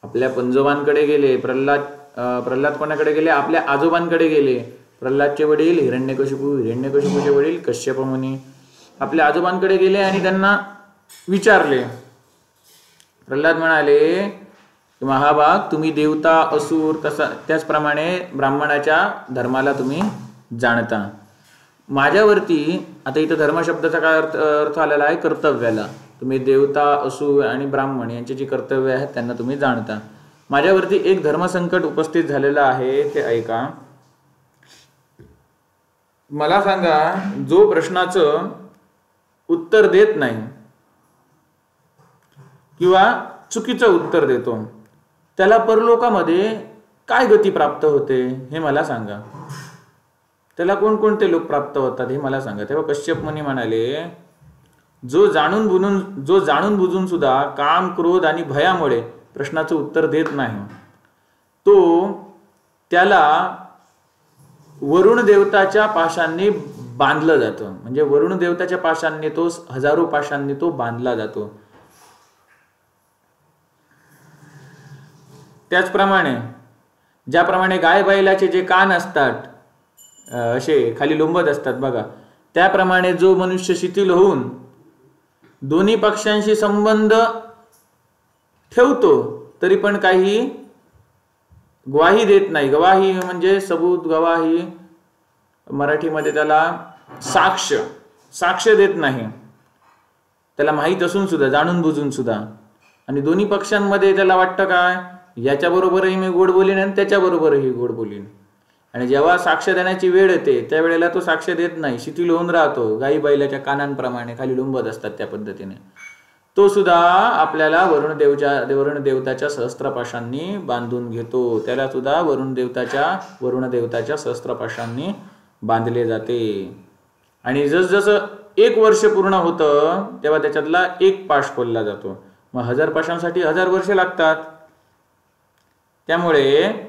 आपल्या पंजोबांकडे गेले. प्रल्हाद कोणाकडे गेले? आपल्या आजोबांकडे गेले. प्रल्हादचे वडील हिरण्यकशिपूचे वडील कश्यप मुनी आपल्या आजोबांकडे गेले आणि त्यांना विचारले. प्रल्हाद म्हणाले की महाभाग, तुम्ही देवता असुर त्याचप्रमाणे ब्राह्मणाच्या धर्माला तुम्ही जाणता. माझ्यावरती आता इथं धर्म शब्दाचा काय अर्थ आलेला आहे? कर्तव्याला. तुम्ही देवता असुर आणि ब्राह्मण यांची जी कर्तव्य आहेत त्यांना तुम्ही जाणता. माझ्यावरती एक धर्मसंकट उपस्थित झालेलं आहे, ते ऐका. मला सांगा, जो प्रश्नाचं उत्तर देत नाही किंवा चुकीचं उत्तर देतो त्याला परलोकामध्ये काय गती प्राप्त होते हे मला सांगा. त्याला कोणकोणते लोक प्राप्त होतात हे मला सांगा. तेव्हा कश्यप मुनी म्हणाले, जो जाणून बुजून सुद्धा काम, क्रोध आणि भयामुळे प्रश्नाचं उत्तर देत नाही, त्याला वरुण देवताच्या पाशांनी बांधलं जातं. म्हणजे वरुण देवताच्या पाशांनी हजारो पाशांनी बांधला जातो. त्याचप्रमाणे ज्याप्रमाणे गाय बैलाचे जे कान असतात असे खाली लोंबत असतात बघा, त्याप्रमाणे जो मनुष्य शिथिल होऊन दोन्ही पक्षांशी संबंध ठेवतो तरी पण काही ग्वाही देत नाही. गवाही म्हणजे सबूत, गवाही मराठीमध्ये त्याला साक्ष देत नाही. त्याला माहीत असून सुद्धा, जाणून बुजून सुद्धा. आणि दोन्ही पक्षांमध्ये त्याला वाटतं काय, याच्याबरोबरही मी गोड बोलीन आणि त्याच्याबरोबरही गोड बोलीन. आणि जेव्हा साक्ष देण्याची वेळ येते त्यावेळेला तो साक्ष देत नाही, शिथिल होऊन राहतो. गाई बैलाच्या कानांप्रमाणे खाली लुंबत असतात त्या पद्धतीने. तो सुद्धा आपल्याला वरुण देवताच्या सहस्त्रपाशांनी बांधून घेतो. त्याला सुद्धा वरुण देवताच्या सहस्त्रपाशांनी बांधले जाते. आणि जसजसं 1 वर्ष पूर्ण होतं तेव्हा त्याच्यातला एक पाश खोलला जातो. मग 1000 पाशांसाठी 1000 वर्षे लागतात. त्यामुळे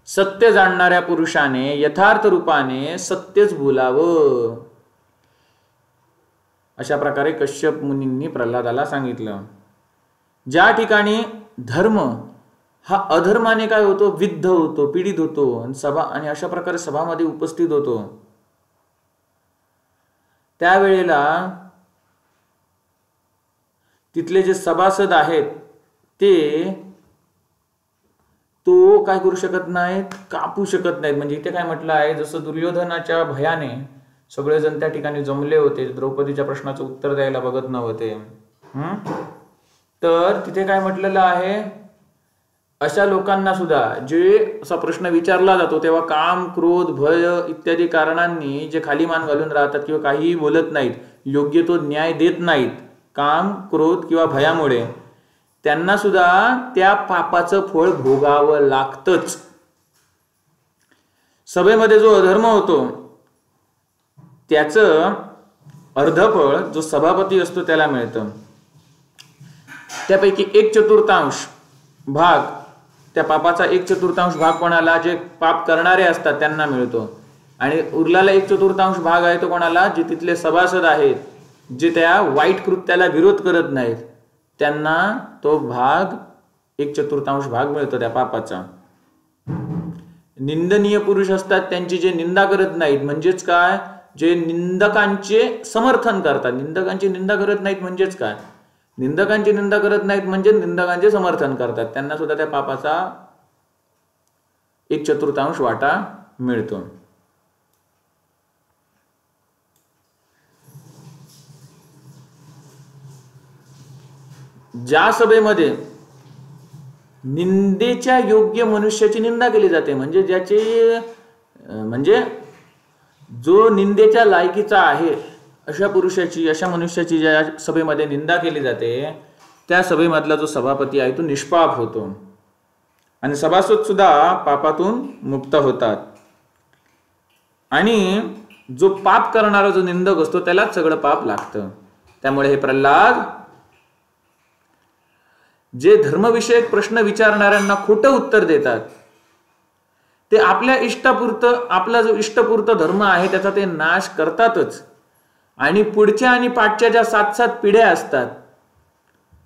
सत्य जाणणाऱ्या पुरुषाने यथार्थ रूपाने सत्यच बोलावं, अशा प्रकारे कश्यप मुनींनी प्रल्हादाला सांगितलं. ज्या ठिकाणी धर्म हा अधर्माने काय होतो, विद्ध होतो, पीडित होतो आणि अशा प्रकारे सभामध्ये उपस्थित होतो, त्यावेळेला तिथले जे सभासद आहेत तो काय करू शकत नाहीत, कापू शकत नाहीत. म्हणजे इथे काय म्हटलं आहे, जसं दुर्योधनाच्या भयाने सगळेजण त्या ठिकाणी जमले होते, द्रौपदीच्या प्रश्नाचं उत्तर द्यायला बघत नव्हते. तर तिथे काय म्हटलेलं आहे, अशा लोकांना सुद्धा जे असा प्रश्न विचारला जातो तेव्हा काम, क्रोध, भय इत्यादी कारणांनी जे खाली मान घालून राहतात किंवा काहीही बोलत नाहीत, योग्य तो न्याय देत नाहीत, काम, क्रोध किंवा भयामुळे, त्यांना सुद्धा त्या पापाचं फळ भोगावं लागतंच. सभेमध्ये जो अधर्म होतो त्याचं अर्धफळ जो सभापती असतो त्याला मिळतं. त्यापैकी 1/4 भाग, त्या पापाचा 1/4 भाग कोणाला, जे पाप करणारे असतात त्यांना मिळतो. आणि उरलेला 1/4 भाग आहे तो कोणाला, जे तिथले सभासद आहेत, जे त्या वाईट कृत्याला विरोध करत नाहीत, त्यांना तो भाग 1/4 भाग मिळतो त्या पापाचा. निंदनीय पुरुष असतात त्यांची जे निंदा करत नाहीत, म्हणजेच काय, जे निंदकांचे समर्थन करतात. निंदकांची निंदा करत नाहीत म्हणजेच काय, निंदकांची निंदा करत नाहीत म्हणजे निंदकांचे समर्थन करतात, त्यांना सुद्धा त्या पापाचा 1/4 वाटा मिळतो. ज्या सभेमध्ये निंदेच्या योग्य मनुष्याची निंदा केली जाते, म्हणजे जो निंदेच्या लायकीचा आहे अशा पुरुषाची, अशा मनुष्याची ज्या सभेमध्ये निंदा केली जाते, त्या सभेमधला जो सभापती आहे तो निष्पाप होतो आणि सभासद सुद्धा पापातून मुक्त होतात. आणि जो पाप करणारा जो निंदक असतो त्यालाच सगळं पाप लागतं. त्यामुळे हे प्रल्हाद जे धर्मविषयक प्रश्न विचारणाऱ्यांना खोटं उत्तर देतात, ते आपल्या इष्टापुरतं, आपला जो इष्टपूर्त धर्म आहे त्याचा ते नाश करतातच. आणि पुढच्या आणि पाठच्या ज्या 7-7 पिढ्या असतात,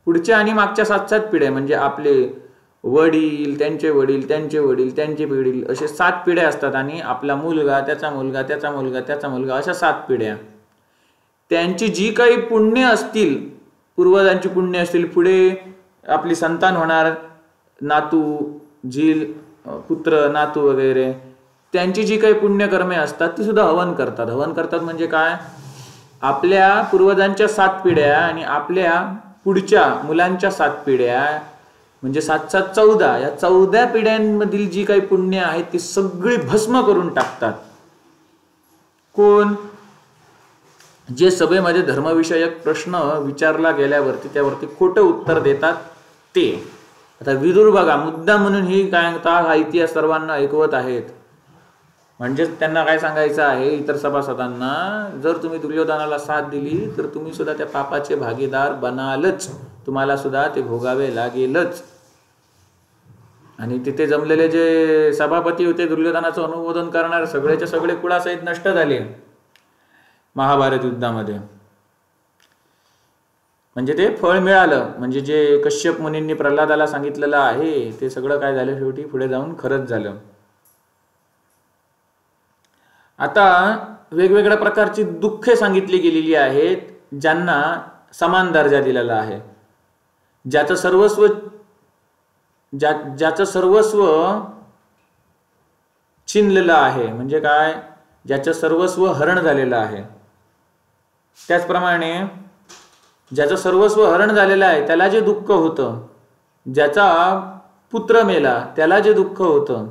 पुढच्या आणि मागच्या 7-7 पिढ्या म्हणजे आपले वडील, त्यांचे वडील, त्यांचे वडील, त्यांचे वडील, असे 7 पिढ्या असतात. आणि आपला मुलगा, त्याचा मुलगा, त्याचा मुलगा, त्याचा मुलगा, अशा 7 पिढ्या. त्यांची जी काही पुण्य असतील, पूर्वजांची पुण्य असतील, पुढे आपली संतान होणार, नातू, झील, पुत्र, नातू वगैरे, त्यांची जी काही पुण्यकर्मे असतात ती सुद्धा हवन करतात. हवन करतात म्हणजे काय, आपल्या पूर्वजांच्या 7 पिढ्या आणि आपल्या पुढच्या मुलांच्या 7 पिढ्या, म्हणजे 7-7 14, या 14 पिढ्यांमधील जी काही पुण्य आहेत ती सगळी भस्म करून टाकतात. कोण, जे सभेमध्ये धर्मविषयक प्रश्न विचारला गेल्यावरती त्यावरती खोटं उत्तर देतात ते. आता विदुर बघा, मुद्दा म्हणून ही काय हा इतिहास सर्वांना ऐकवत आहेत. म्हणजेच त्यांना काय सांगायचं आहे इतर सभासदांना, जर तुम्ही दुर्योधनाला साथ दिली तर तुम्ही सुद्धा त्या पापाचे भागीदार बनालच, तुम्हाला सुद्धा ते भोगावे लागेलच. आणि तिथे जमलेले जे सभापती होते दुर्योधनाचं अनुमोदन करणारे, सगळेचे सगळे कुळासहित नष्ट झाले महाभारत युद्धामध्ये. म्हणजे ते फळ मिळालं, म्हणजे जे कश्यप मुनींनी प्रल्हादाला सांगितलेलं आहे ते सगळं काय झालं, शेवटी पुढे जाऊन खरंच झालं. आता वेगवेगळ्या प्रकारची दुःखे सांगितली गेलेली आहेत, ज्यांना समान दर्जा दिलेला आहे. ज्याचं सर्वस्व छिनलेलं आहे, म्हणजे काय, ज्याचं सर्वस्व हरण झालेलं आहे. त्याचप्रमाणे ज्याचं सर्वस्व हरण झालेलं आहे त्याला जे दुःख होतं, ज्याचा पुत्र मेला त्याला जे दुःख होतं,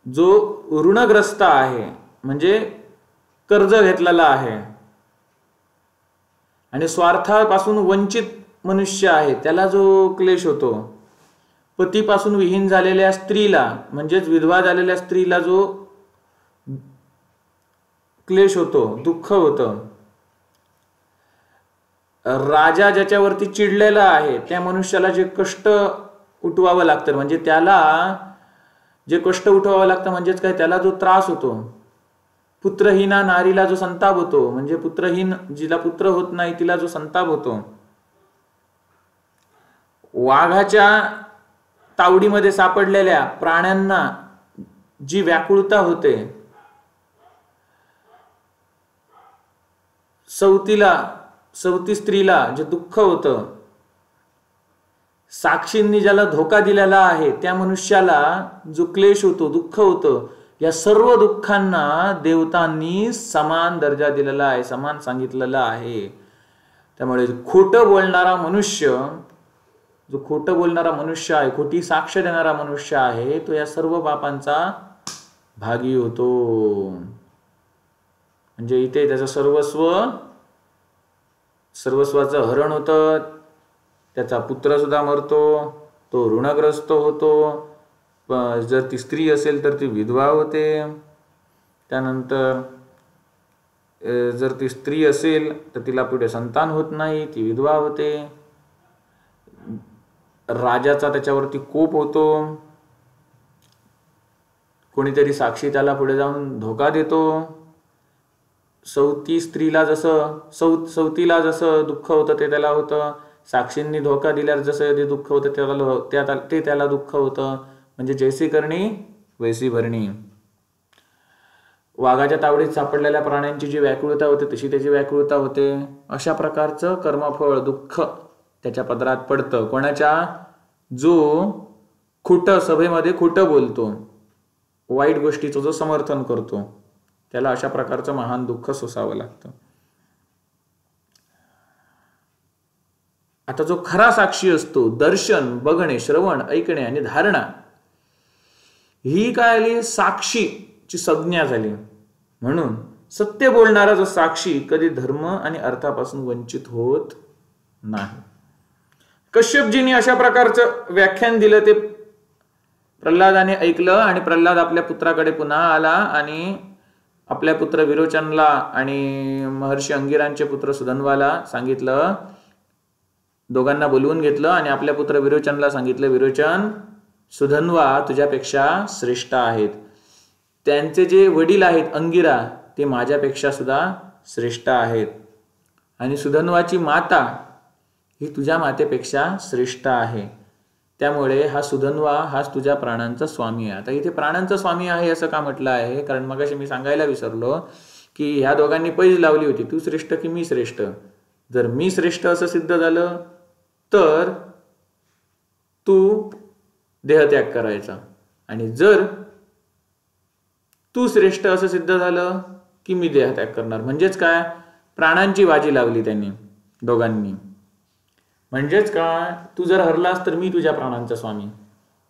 जो ऋणग्रस्त आहे म्हणजे कर्ज घेतलेला आहे आणि स्वार्थापासून वंचित मनुष्य आहे त्याला जो क्लेश होतो, पतीपासून विहीन झालेल्या स्त्रीला म्हणजेच विधवा झालेल्या स्त्रीला जो क्लेश होतो, दुःख होतं, राजा ज्याच्यावरती चिडलेला आहे त्या मनुष्याला जे कष्ट उठवावं लागतं, म्हणजे त्याला जे कष्ट उठवावं लागतं म्हणजेच काय, त्याला जो त्रास होतो, पुत्रहीना नारीला जो संताप होतो, म्हणजे पुत्रहीन जिला पुत्र होत नाही तिला जो संताप होतो, वाघाच्या तावडीमध्ये सापडलेल्या प्राण्यांना जी व्याकुळता होते, सवती स्त्रीला जे दुःख होतं, साक्षींनी ज्याला धोका दिलेला आहे त्या मनुष्याला जो क्लेश होतो, दुःख होतं, या सर्व दुःखांना देवतांनी समान दर्जा दिलेला आहे, समान सांगितलेला आहे. त्यामुळे खोटं बोलणारा मनुष्य, जो खोटं बोलणारा मनुष्य आहे, खोटी साक्ष देणारा मनुष्य आहे, तो या सर्व पापांचा भागी होतो. म्हणजे इथे त्याचं सर्वस्वाचं हरण होतं, त्याचा पुत्र सुद्धा मरतो, तो ऋणग्रस्त होतो, जर ती स्त्री असेल तर ती विधवा होते. त्यानंतर जर ती स्त्री असेल तर तिला पुढे संतान होत नाही, ती विधवा होते. राजाचा त्याच्यावरती कोप होतो, कोणीतरी साक्षी त्याला पुढे जाऊन धोका देतो. सवतीला जसं दुःख होतं ते त्याला होतं, साक्षींनी धोका दिल्यावर जसं ते दुःख होतं ते त्याला दुःख होतं. म्हणजे जैसी करणी वैसी भरणी. वाघाच्या तावडीत सापडलेल्या प्राण्यांची जी व्याकुळता होते तशी त्याची व्याकुळता होते. अशा प्रकारचं कर्मफळ दुःख त्याच्या पदरात पडतं. कोणाच्या? जो सभेमध्ये खोटं बोलतो, वाईट गोष्टीचं जो समर्थन करतो, त्याला अशा प्रकारचं महान दुःख सोसावं लागतं. आता जो खरा साक्षी असतो, दर्शन, बघणे, श्रवण, ऐकणे आणि धारणा, ही काय आली? साक्षीची संज्ञा झाली. म्हणून सत्य बोलणारा जो साक्षी कधी धर्म आणि अर्थापासून वंचित होत नाही. कश्यपजींनी अशा प्रकारचं व्याख्यान दिलं, ते प्रल्हादाने ऐकलं आणि प्रल्हाद आपल्या पुत्राकडे पुन्हा आला आणि आपल्या पुत्र विरोचनला आणि महर्षी अंगिरांचे पुत्र सुधन्वाला सांगितलं, दोघांना बोलवून घेतलं आणि आपल्या पुत्र विरोचनला सांगितलं, विरोचन, सुधन्वा तुझ्यापेक्षा श्रेष्ठ आहेत. त्यांचे जे वडील आहेत अंगिरा, ते माझ्यापेक्षा सुद्धा श्रेष्ठ आहेत. आणि सुधन्वाची माता ही तुझ्या मातेपेक्षा श्रेष्ठ आहे. त्यामुळे हा सुधन्वा हाच तुझ्या प्राणांचा स्वामी आहे. आता इथे प्राणांचा स्वामी आहे असं का म्हटलं आहे? कारण मगाशी मी सांगायला विसरलो की ह्या दोघांनी पैज लावली होती, तू श्रेष्ठ की मी श्रेष्ठ. जर मी श्रेष्ठ असं सिद्ध झालं तर तू देहत्याग करायचा, आणि जर तू श्रेष्ठ असं सिद्ध झालं की मी देहत्याग करणार. म्हणजेच काय? प्राणांची बाजी लावली त्यांनी दोघांनी. म्हणजेच काय? तू जर हरलास तर मी तुझ्या प्राणांचा स्वामी,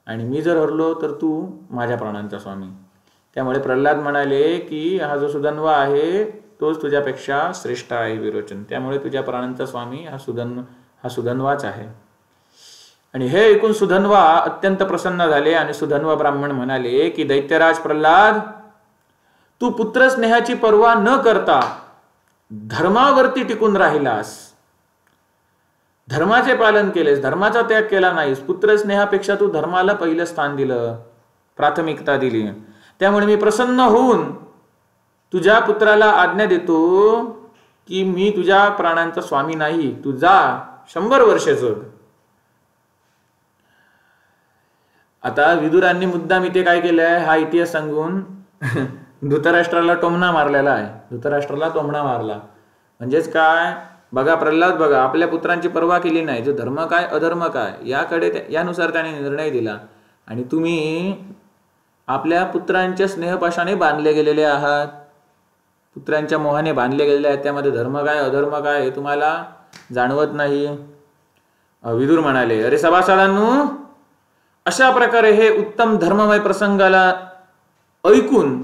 आणि मी जर हरलो तर तू माझ्या प्राणांचा स्वामी. त्यामुळे प्रल्हाद म्हणाले की हा जो सुधन्वा आहे तोच तुझ्यापेक्षा श्रेष्ठ आहे विरोचन. त्यामुळे तुझ्या प्राणांचा स्वामी हा सुधन्वाच आहे. आणि हे ऐकून सुधन्वा अत्यंत प्रसन्न झाले आणि सुधन्वा ब्राह्मण म्हणाले की दैत्यराज प्रल्हाद, तू पुत्रस्नेहाची पर्वा न करता धर्मावरती टिकून राहिलास, धर्माचे पालन केलेस, धर्माचा त्याग केला नाहीस. पुत्रस्नेहापेक्षा तू धर्माला पहिलं स्थान दिलं, प्राथमिकता दिली. त्यामुळे मी प्रसन्न होऊन तुझ्या पुत्राला आज्ञा देतो की मी तुझ्या प्राणांचा स्वामी नाही, तू जा 100 वर्ष जग. आता विदुरांनी मुद्दाम इथे काय केलंय हा इतिहास सांगून धृतराष्ट्राला टोमणा मारलेला आहे. धृतराष्ट्राला टोमणा मारला म्हणजेच काय? बघा प्रल्हाद, बघा आपल्या पुत्रांची पर्वा केली नाही, जो धर्म काय अधर्म काय यानुसार त्याने निर्णय दिला, आणि तुम्ही आपल्या पुत्रांच्या स्नेहपाशाने बांधले गेलेले आहात, पुत्रांच्या मोहाने बांधले गेलेले आहेत. त्यामध्ये धर्म काय अधर्म काय हे तुम्हाला जाणवत नाही. विदुर म्हणाले, अरे सभासदांनो, अशा प्रकारे हे उत्तम धर्ममय प्रसंगाला ऐकून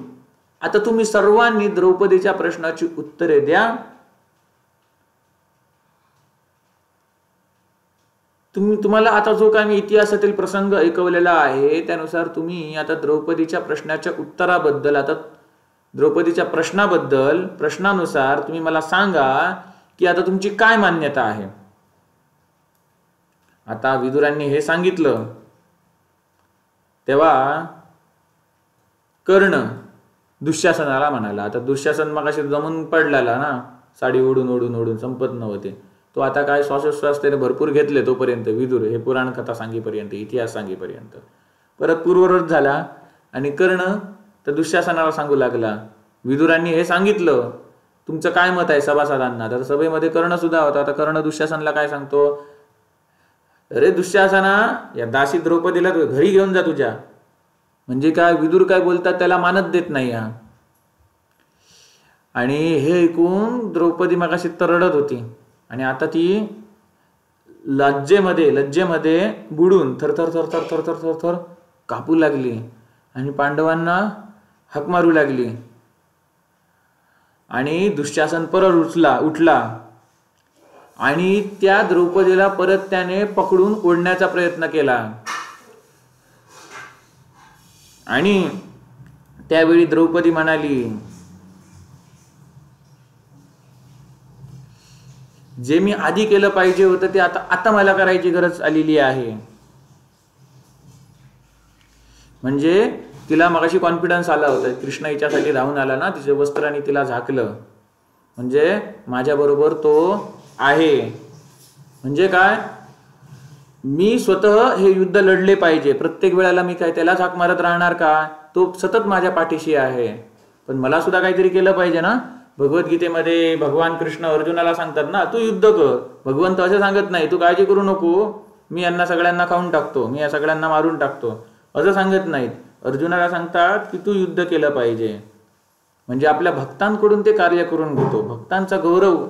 आता तुम्ही सर्वांनी द्रौपदीच्या प्रश्नाची उत्तरे द्या. तुम्हाला आता जो काय मी इतिहासातील प्रसंग ऐकवलेला आहे त्यानुसार तुम्ही आता द्रौपदीच्या प्रश्नाच्या उत्तराबद्दल, आता द्रौपदीच्या प्रश्नानुसार तुम्ही मला सांगा की आता तुमची काय मान्यता आहे. आता विदुरांनी हे सांगितलं तेव्हा कर्ण दुःशासनाला म्हणाला. आता दुःशासन मगाशी जमून पडलेला ना, साडी ओढून ओढून ओढून संपत नव्हते. तो आता काय श्वासोश्वास त्याने भरपूर घेतले तोपर्यंत, विदुर हे पुराण कथा सांगेपर्यंत, इतिहास सांगेपर्यंत. परत पूर्ववत झाला आणि कर्ण तर दुःशासनाला सांगू लागला. विदुरांनी हे सांगितलं तुमचं काय मत आहे सभासदांना. तर सभेमध्ये कर्ण सुद्धा होता. आता कर्ण दुःशासनला काय सांगतो, अरे दुःशासना, या दासी द्रौपदीला घरी घेऊन जा तुझ्या. म्हणजे काय? विदुर काय बोलतात त्याला मानत देत नाही हा. आणि हे ऐकून द्रौपदी मगाशी तर रडत होती आणि आता ती लज्जेमध्ये बुडून थरथर थरथर थरथर थरथर कापू लागली आणि पांडवांना हाक मारू लागली. आणि दुःशासन परत उठला आणि त्या द्रौपदीला परत त्याने पकडून ओढण्याचा प्रयत्न केला. आणि त्यावेळी द्रौपदी म्हणाली, जे मी आधी केलं पाहिजे होतं ते आता मला करायची गरज आलेली आहे. म्हणजे तिला मगाशी कॉन्फिडन्स आला होता. कृष्ण हिच्यासाठी धावून आला ना, तिचे वस्त्राने तिला झाकलं, म्हणजे माझ्या बरोबर तो आहे. म्हणजे काय, मी स्वतः हे युद्ध लढले पाहिजे. प्रत्येक वेळेला मी काय त्याला हाक मारत राहणार का? तो सतत माझ्या पाठीशी आहे. पण मला सुद्धा काहीतरी केलं पाहिजे ना. भगवद्गीतेमध्ये भगवान कृष्ण अर्जुनाला सांगतात ना, तू युद्ध कर. भगवंत असं सांगत नाही, तू काळजी करू नको, मी यांना सगळ्यांना खाऊन टाकतो, मी या सगळ्यांना मारून टाकतो, असं सांगत नाहीत. अर्जुनाला सांगतात की तू युद्ध केलं पाहिजे. म्हणजे आपल्या भक्तांकडून ते कार्य करून घेतो. भक्तांचा गौरव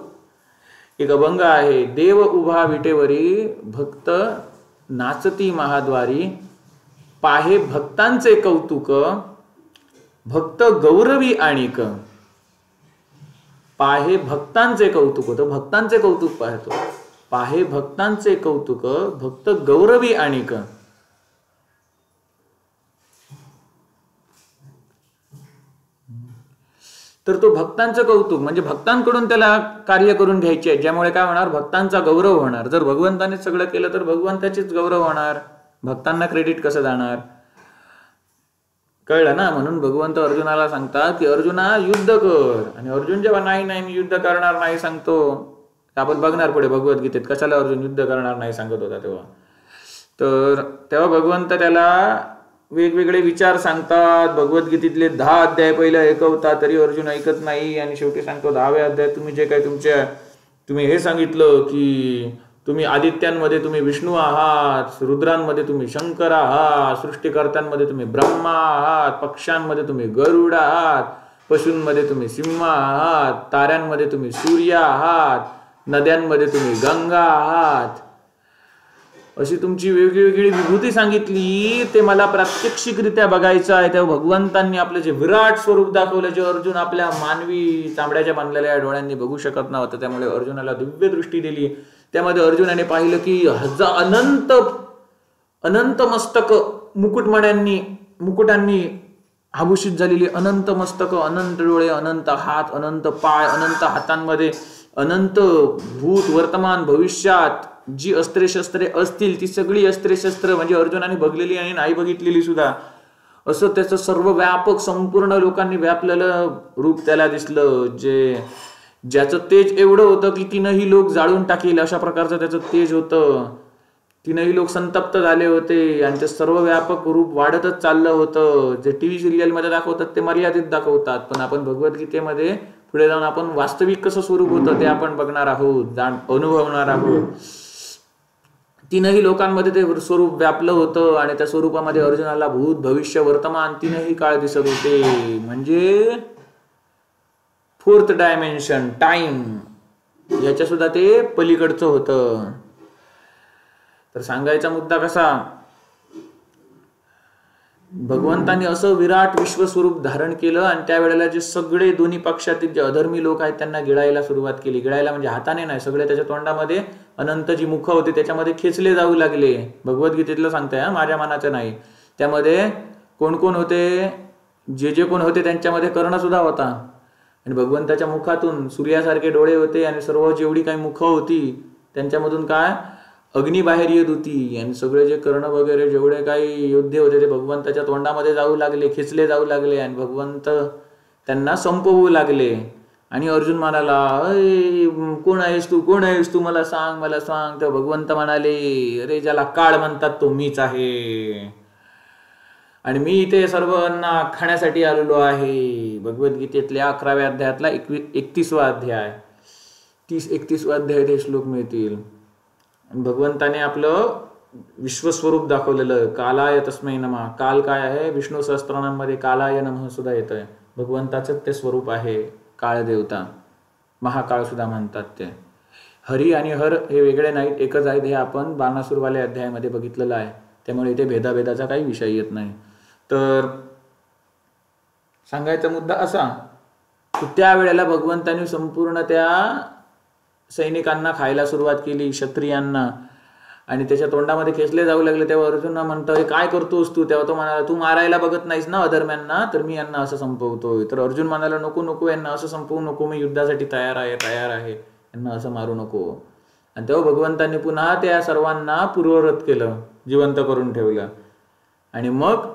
एक अभंग आहे. देव उभा विटेवरी, भक्त नाचती महाद्वारी, पाहे भक्तांचे कौतुक, भक्त गौरवी आणिक. पाहे भक्तांचे कौतुक होतं, भक्तांचे कौतुक पाहतो. पाहे भक्तांचे कौतुक, भक्त गौरवी आणिक. तर तो भक्तांचं कौतुक म्हणजे भक्तांकडून त्याला कार्य करून घ्यायचे आहे, ज्यामुळे काय होणार, भक्तांचा गौरव होणार. जर भगवंताने सगळं केलं तर भगवंताचीच गौरव होणार, भक्तांना क्रेडिट कसं जाणार. कळलं ना. म्हणून भगवंत अर्जुनाला सांगतात की अर्जुना युद्ध कर. आणि अर्जुन जेव्हा नाही मी युद्ध करणार नाही सांगतो, आपण बघणार पुढे भगवद्गीतेत कशाला अर्जुन युद्ध करणार नाही सांगत होता तेव्हा. तर तेव्हा भगवंत त्याला वेगवेगळे विचार सांगतात. भगवद्गीतेतले 10 अध्याय पहिला ऐकवतात तरी अर्जुन ऐकत नाही. आणि शेवटी सांगतो 10व्या अध्यायात तुम्ही जे काही तुम्ही हे सांगितलं की तुम्ही आदित्यांमध्ये तुम्ही विष्णू आहात, रुद्रांमध्ये तुम्ही शंकर आहात, सृष्टीकर्त्यांमध्ये तुम्ही ब्रह्मा आहात, पक्ष्यांमध्ये तुम्ही गरुड आहात, पशूंमध्ये तुम्ही सिंह आहात, ताऱ्यांमध्ये तुम्ही सूर्य आहात, नद्यांमध्ये तुम्ही गंगा आहात, अशी तुमची वेगवेगळी विभूती सांगितली. ते मला प्रात्यक्षिकरित्या बघायचं आहे. तेव्हा भगवंतांनी आपलं जे विराट स्वरूप दाखवलं, जे अर्जुन आपल्या मानवी चामड्याच्या बांधलेल्या डोळ्यांनी बघू शकत नव्हतं, त्यामुळे अर्जुनाला दिव्य दृष्टी दिली. त्यामध्ये अर्जुनाने पाहिलं की अनंत मस्तक मुकुटांनी आभूषित झालेली अनंत मस्तक, अनंत डोळे, अनंत हात, अनंत पाय, अनंत हातांमध्ये अनंत भूत वर्तमान भविष्यात जी अस्त्रे शस्त्रे असतील ती सगळी अस्त्रे शस्त्र म्हणजे अर्जुनाने बघलेली आणि नाही बघितलेली सुद्धा, असं त्याचं सर्व व्यापक संपूर्ण लोकांनी व्यापलेलं रूप त्याला दिसलं. ज्याचं तेज एवढं होतं की तीनही लोक जाळून टाकील अशा प्रकारचं त्याचं तेज होतं. तीनही लोक संतप्त झाले होते आणि ते सर्व व्यापक रूप वाढतच चाललं होतं. जे टीव्ही सिरियल मध्ये दाखवतात ते मर्यादित दाखवतात, पण आपण भगवद्गीतेमध्ये पुढे जाऊन आपण वास्तविक कसं स्वरूप होतं ते आपण बघणार आहोत, अनुभवणार आहोत. तीनही लोकांमध्ये ते स्वरूप व्यापलं होतं आणि त्या स्वरूपामध्ये अर्जुनाला भूत भविष्य वर्तमान तीनही काळ दिसत होते. म्हणजे 4th डायमेन्शन टाइम याच्या सुद्धा ते पलीकडचं होतं. तर सांगायचा मुद्दा कसा, भगवंतांनी असं विराट विश्वस्वरूप धारण केलं आणि त्यावेळेला जे सगळे दोन्ही पक्षातील जे अधर्मी लोक आहेत त्यांना गिळायला सुरुवात केली. गिळायला म्हणजे हाताने नाही, सगळे त्याच्या तोंडामध्ये अनंत जी मुख होती त्याच्यामध्ये खेचले जाऊ लागले. भगवद्गीतेतलं सांगताय, माझ्या मनाचं नाही. त्यामध्ये कोण कोण होते, जे कोण होते त्यांच्यामध्ये कर्ण सुद्धा होता. आणि भगवंताच्या मुखातून सूर्यासारखे डोळे होते आणि सर्व जेवढी काही मुख होती त्यांच्यामधून काय अग्नी बाहेर येत होती. आणि सगळे जे कर्ण वगैरे जेवढे काही योद्धे होते ते भगवंताच्या तोंडामध्ये जाऊ लागले, खेचले जाऊ लागले आणि भगवंत त्यांना संपवू लागले. आणि अर्जुन म्हणाला, कोण आहेस तू, मला सांग. तर भगवंत म्हणाले, अरे ज्याला काळ म्हणतात तो मीच आहे आणि मी इथे सर्वांना खाण्यासाठी आलेलो आहे. भगवद्गीतेतल्या 11व्या अध्यायातला 31वा अध्याय, 30-31वा अध्याय ते श्लोक मिळतील. भगवंताने आपलं विश्वस्वरूप दाखवलेलं. कालाय तस्मै नमः. काल काय आहे, विष्णू सहस्त्रनामामध्ये कालाय नमः सुद्धा येतंय. भगवंताचं ते स्वरूप आहे. काळ देवता, महाकाळ सुद्धा म्हणतात ते. हरी आणि हर हे वेगळे नाहीत, एकच आहेत, हे आपण बाणासूरवाल्या अध्यायामध्ये बघितलेलं आहे. त्यामुळे इथे भेदाभेदाचा काही विषय येत नाही. तर सांगायचा मुद्दा असा की त्यावेळेला भगवंतांनी संपूर्ण त्या सैनिकांना खायला सुरुवात केली, क्षत्रियांना, आणि त्याच्या तोंडामध्ये खेचले जाऊ लागले. तेव्हा अर्जुनना म्हणतो, हे काय करतोस तू? तेव्हा तो म्हणाला, तू मारायला बघत नाहीस ना अधर्म्यांना, तर मी यांना असं संपवतोय. तर अर्जुन म्हणाला, नको नको, यांना असं संपवू नको, मी युद्धासाठी तयार आहे, यांना असं मारू नको. आणि तेव्हा भगवंतांनी पुन्हा त्या सर्वांना पूर्ववत केलं, जिवंत करून ठेवलं. आणि मग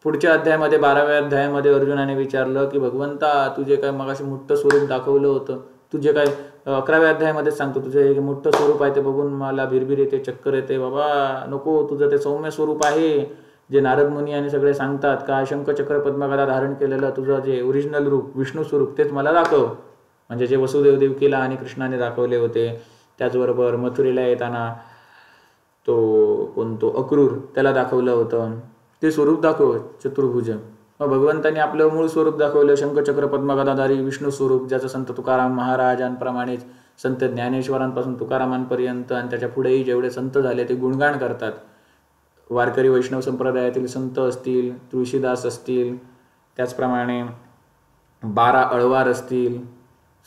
पुढच्या अध्यायामध्ये 12व्या अध्यायामध्ये अर्जुनाने विचारलं की भगवंता, तुझे काय मगाशी मोठं स्वरूप दाखवलं होतं, तुझे काय 11व्या अध्यायामध्ये सांगतो, तुझे मोठं स्वरूप आहे ते बघून मला भिरभिर येते, चक्कर येते. बाबा नको, तुझं ते सौम्य स्वरूप आहे जे नारद मुनी आणि सगळे सांगतात का, शंख चक्र पद्मगदा धारण केलेलं तुझं जे ओरिजिनल रूप विष्णू स्वरूप तेच मला दाखव. म्हणजे जे वसुदेव देवकीला आणि कृष्णाने दाखवले होते. त्याचबरोबर मथुरेला येताना तो अक्रूर त्याला दाखवलं होतं, ते स्वरूप दाखव चतुर्भुज. मग भगवंतांनी आपलं मूळ स्वरूप दाखवलं, शंखचक्र पद्मगदाधारी विष्णू स्वरूप, ज्याचं संत तुकाराम महाराजांप्रमाणेच संत ज्ञानेश्वरांपासून तुकारामांपर्यंत आणि त्याच्या पुढेही जेवढे संत झाले ते गुणगान करतात. वारकरी वैष्णव संप्रदायातील संत असतील, तुळशीदास असतील, त्याचप्रमाणे 12 अळवार असतील,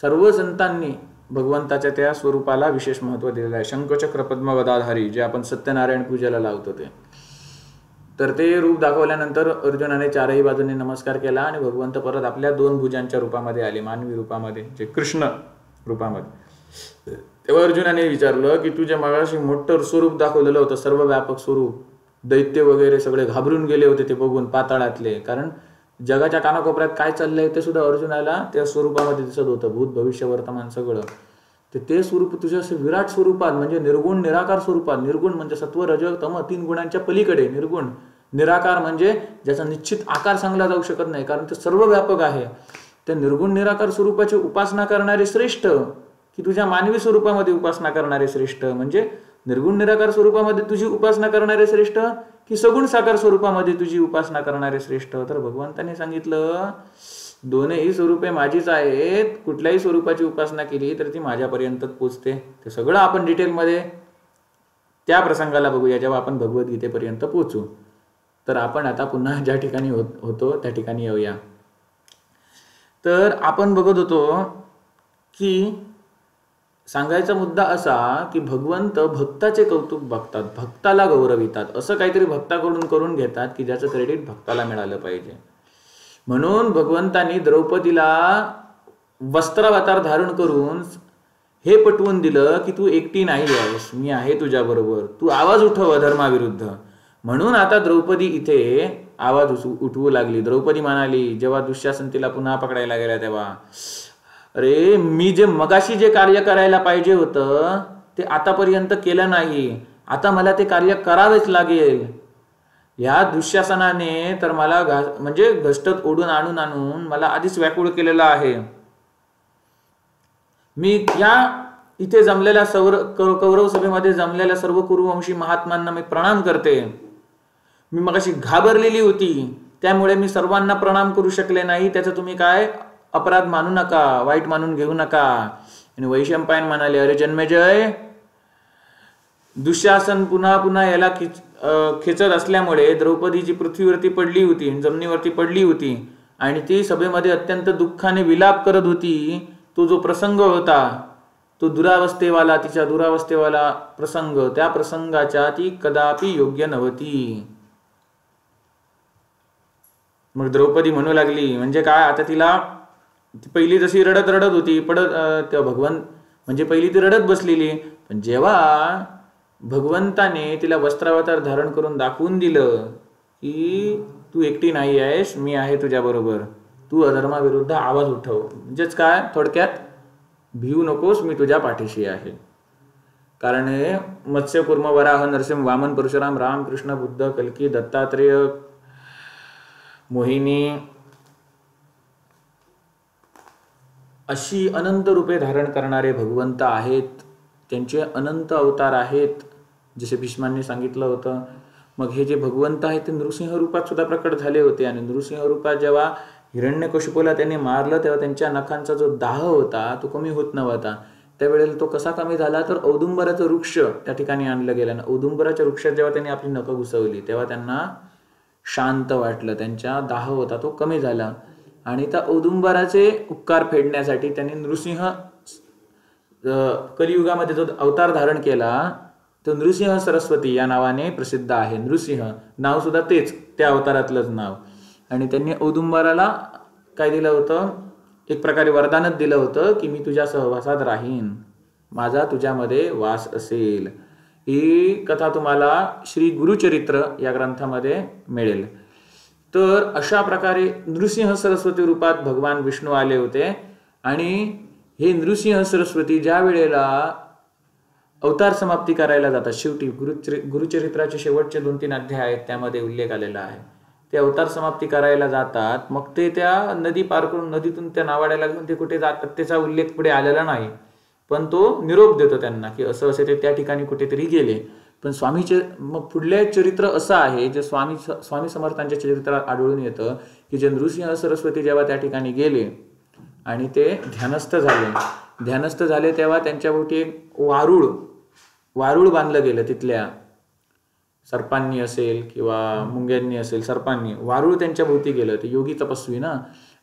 सर्व संतांनी भगवंताच्या त्या स्वरूपाला विशेष महत्त्व दिलेलं आहे. शंखचक्र पद्मगदाधारी जे आपण सत्यनारायण पूजेला लावतो ते. तर ते रूप दाखवल्यानंतर अर्जुनाने चारही बाजूंनी नमस्कार केला आणि भगवंत परत आपल्या 2 भुजांच्या रूपामध्ये आले, मानवी रूपामध्ये, जे कृष्ण रूपामध्ये. तेव्हा अर्जुनाने विचारलं की तुझ्या मागाशी मोठं स्वरूप दाखवलेलं होतं, सर्व व्यापक स्वरूप, दैत्य वगैरे सगळे घाबरून गेले होते ते बघून, पाताळातले. कारण जगाच्या कानाकोपऱ्यात काय चाललंय ते सुद्धा अर्जुनाला त्या स्वरूपामध्ये दिसत होतं, भूत भविष्य वर्तमान सगळं. ते स्वरूप तुझ्या असं विराट स्वरूपात, म्हणजे निर्गुण निराकार स्वरूपात. निर्गुण म्हणजे सत्व रज तम 3 गुणांच्या पलीकडे निर्गुण. निराकार म्हणजे ज्याचा निश्चित आकार सांगला जाऊ शकत नाही, कारण ते सर्व व्यापक आहे. त्या निर्गुण निराकार स्वरूपाची उपासना करणारे श्रेष्ठ की तुझ्या मानवी स्वरूपामध्ये उपासना करणारे श्रेष्ठ? म्हणजे निर्गुण निराकार स्वरूपामध्ये तुझी उपासना करणारे श्रेष्ठ की सगुण साकार स्वरूपामध्ये तुझी उपासना करणारे श्रेष्ठ? तर भगवंतांनी सांगितलं, दोनही स्वरूपे माझीच आहेत. कुठल्याही स्वरूपाची उपासना केली तर ती माझ्यापर्यंतच पोचते. ते सगळं आपण डिटेलमध्ये त्या प्रसंगाला बघूया जेव्हा आपण भगवद्गीतेपर्यंत पोचू. तर आपण आता पुन्हा ज्या ठिकाणी होतो त्या ठिकाणी येऊया. तर आपण बघत होतो की सांगायचा मुद्दा असा की भगवंत भक्ताचे कौतुक बघतात, भक्ताला गौरवितात, असं काहीतरी भक्ताकडून करून घेतात की ज्याचं क्रेडिट भक्ताला मिळालं पाहिजे. म्हणून भगवंतांनी द्रौपदीला वस्त्रावतार धारण करून हे पटवून दिलं की तू एकटी नाही आहेस, मी आहे तुझ्या बरोबर, तू आवाज उठव अधर्माविरुद्ध. म्हणून आता द्रौपदी इथे आवाज उठवू लागली. द्रौपदी म्हणाली जेव्हा दुःशासन तिला पुन्हा पकडायला गेला तेव्हा, अरे मी जे मगाशी जे कार्य करायला पाहिजे होतं ते आतापर्यंत केलं नाही, आता मला ते कार्य करावेच लागेल. या दुःशासनाने तर मला म्हणजे घष्टत ओढून आणून मला आधीच व्याकुळ केलेला आहे. मी या इथे जमलेल्या कौरव सभेमध्ये जमलेल्या सर्व कुरुवंशी महात्मांना मी प्रणाम करते. मी मगाशी घाबरलेली होती, त्यामुळे मी सर्वांना प्रणाम करू शकले नाही. त्याचं तुम्ही काय अपराध मानू नका, वाईट मानून घेऊ नका. आणि वैशंपायन म्हणाले, अरे जन्मेजय, दुःशासन पुन्हा पुन्हा याला खेचत असल्यामुळे द्रौपदीची पृथ्वीवरती पडली होती, जमिनीवरती पडली होती आणि ती सभेमध्ये अत्यंत दुःखाने विलाप करत होती. तो जो प्रसंग होता तो दुरावस्थेवाला, तिच्या दुरावस्थेवाला प्रसंग, त्या प्रसंगाच्या ती कदापि योग्य नव्हती. मग द्रौपदी म्हणू लागली, म्हणजे काय, आता तिला पहिली जशी रडत होती तेव्हा भगवंत म्हणजे पहिली ती रडत बसलेली, पण जेव्हा भगवंताने तिला वस्त्रावतार धारण करून दाखवून दिलं की तू एकटी नाही आहेस, मी आहे तुझ्या बरोबर, तू अधर्माविरुद्ध आवाज उठव. म्हणजेच काय, थोडक्यात भिवू नकोस, मी तुझ्या पाठीशी आहे. कारण मत्स्य कुर्म वराह नरसिंह वामन परशुराम राम कृष्ण बुद्ध कल्की दत्तात्रेय मोहिनी अशी अनंत रूपे धारण करणारे भगवंत आहेत. त्यांचे अनंत अवतार आहेत, जसे भीष्मांनी सांगितलं होतं. मग हे जे भगवंत आहेत ते नृसिंह रूपात सुद्धा प्रकट झाले होते. आणि नृसिंह रूपात जेव्हा हिरण्यकशिपूला त्यांनी मारलं तेव्हा त्यांच्या नखांचा जो दाह होता तो कमी होत नव्हता. त्यावेळेला तो कसा कमी झाला तर औदुंबराचं वृक्ष त्या ठिकाणी आणलं गेलं. औदुंबराच्या वृक्षात जेव्हा त्यांनी आपली नखं घुसवली तेव्हा त्यांना शांत वाटलं, त्यांच्या दाह होता तो कमी झाला. आणि त्या औदुंबराचे उपकार फेडण्यासाठी त्यांनी नृसिंह कलियुगामध्ये जो अवतार धारण केला तो नृसिंह सरस्वती या नावाने प्रसिद्ध आहे. नृसिंह नाव सुद्धा तेच त्या अवतारातलंच नाव. आणि त्यांनी औदुंबराला काय दिलं होतं, एक प्रकारे वरदानच दिलं होतं की मी तुझ्या सहवासात राहीन, माझा तुझ्यामध्ये वास असेल. ही कथा तुम्हाला श्री गुरुचरित्र या ग्रंथामध्ये मिळेल. तर अशा प्रकारे नृसिंह सरस्वती रूपात भगवान विष्णू आले होते. आणि हे नृसिंह सरस्वती ज्या वेळेला अवतार समाप्ती करायला जातात, शेवटी गुरुचरित्राचे शेवटचे 2-3 अध्याय आहेत त्यामध्ये उल्लेख आलेला आहे, ते अवतार समाप्ती करायला जातात. मग ते त्या नदी पार करून नदीतून त्या नावाड्याला घेऊन ते कुठे जातात त्याचा उल्लेख पुढे आलेला नाही, पण तो निरोप देतो त्यांना की असं असे ते त्या ठिकाणी कुठेतरी गेले. पण स्वामीचे मग पुढले चरित्र असं आहे जे स्वामी समर्थांच्या चरित्रात आढळून येतं की जे नृसिंह सरस्वती जेव्हा त्या ठिकाणी गेले आणि ते ध्यानस्थ झाले तेव्हा त्यांच्याभोवती एक वारुळ बांधलं गेलं. तिथल्या सर्पांनी असेल किंवा मुंग्यांनी असेल, सर्पांनी वारुळ त्यांच्या भोवती गेलं. ते योगी तपस्वी ना.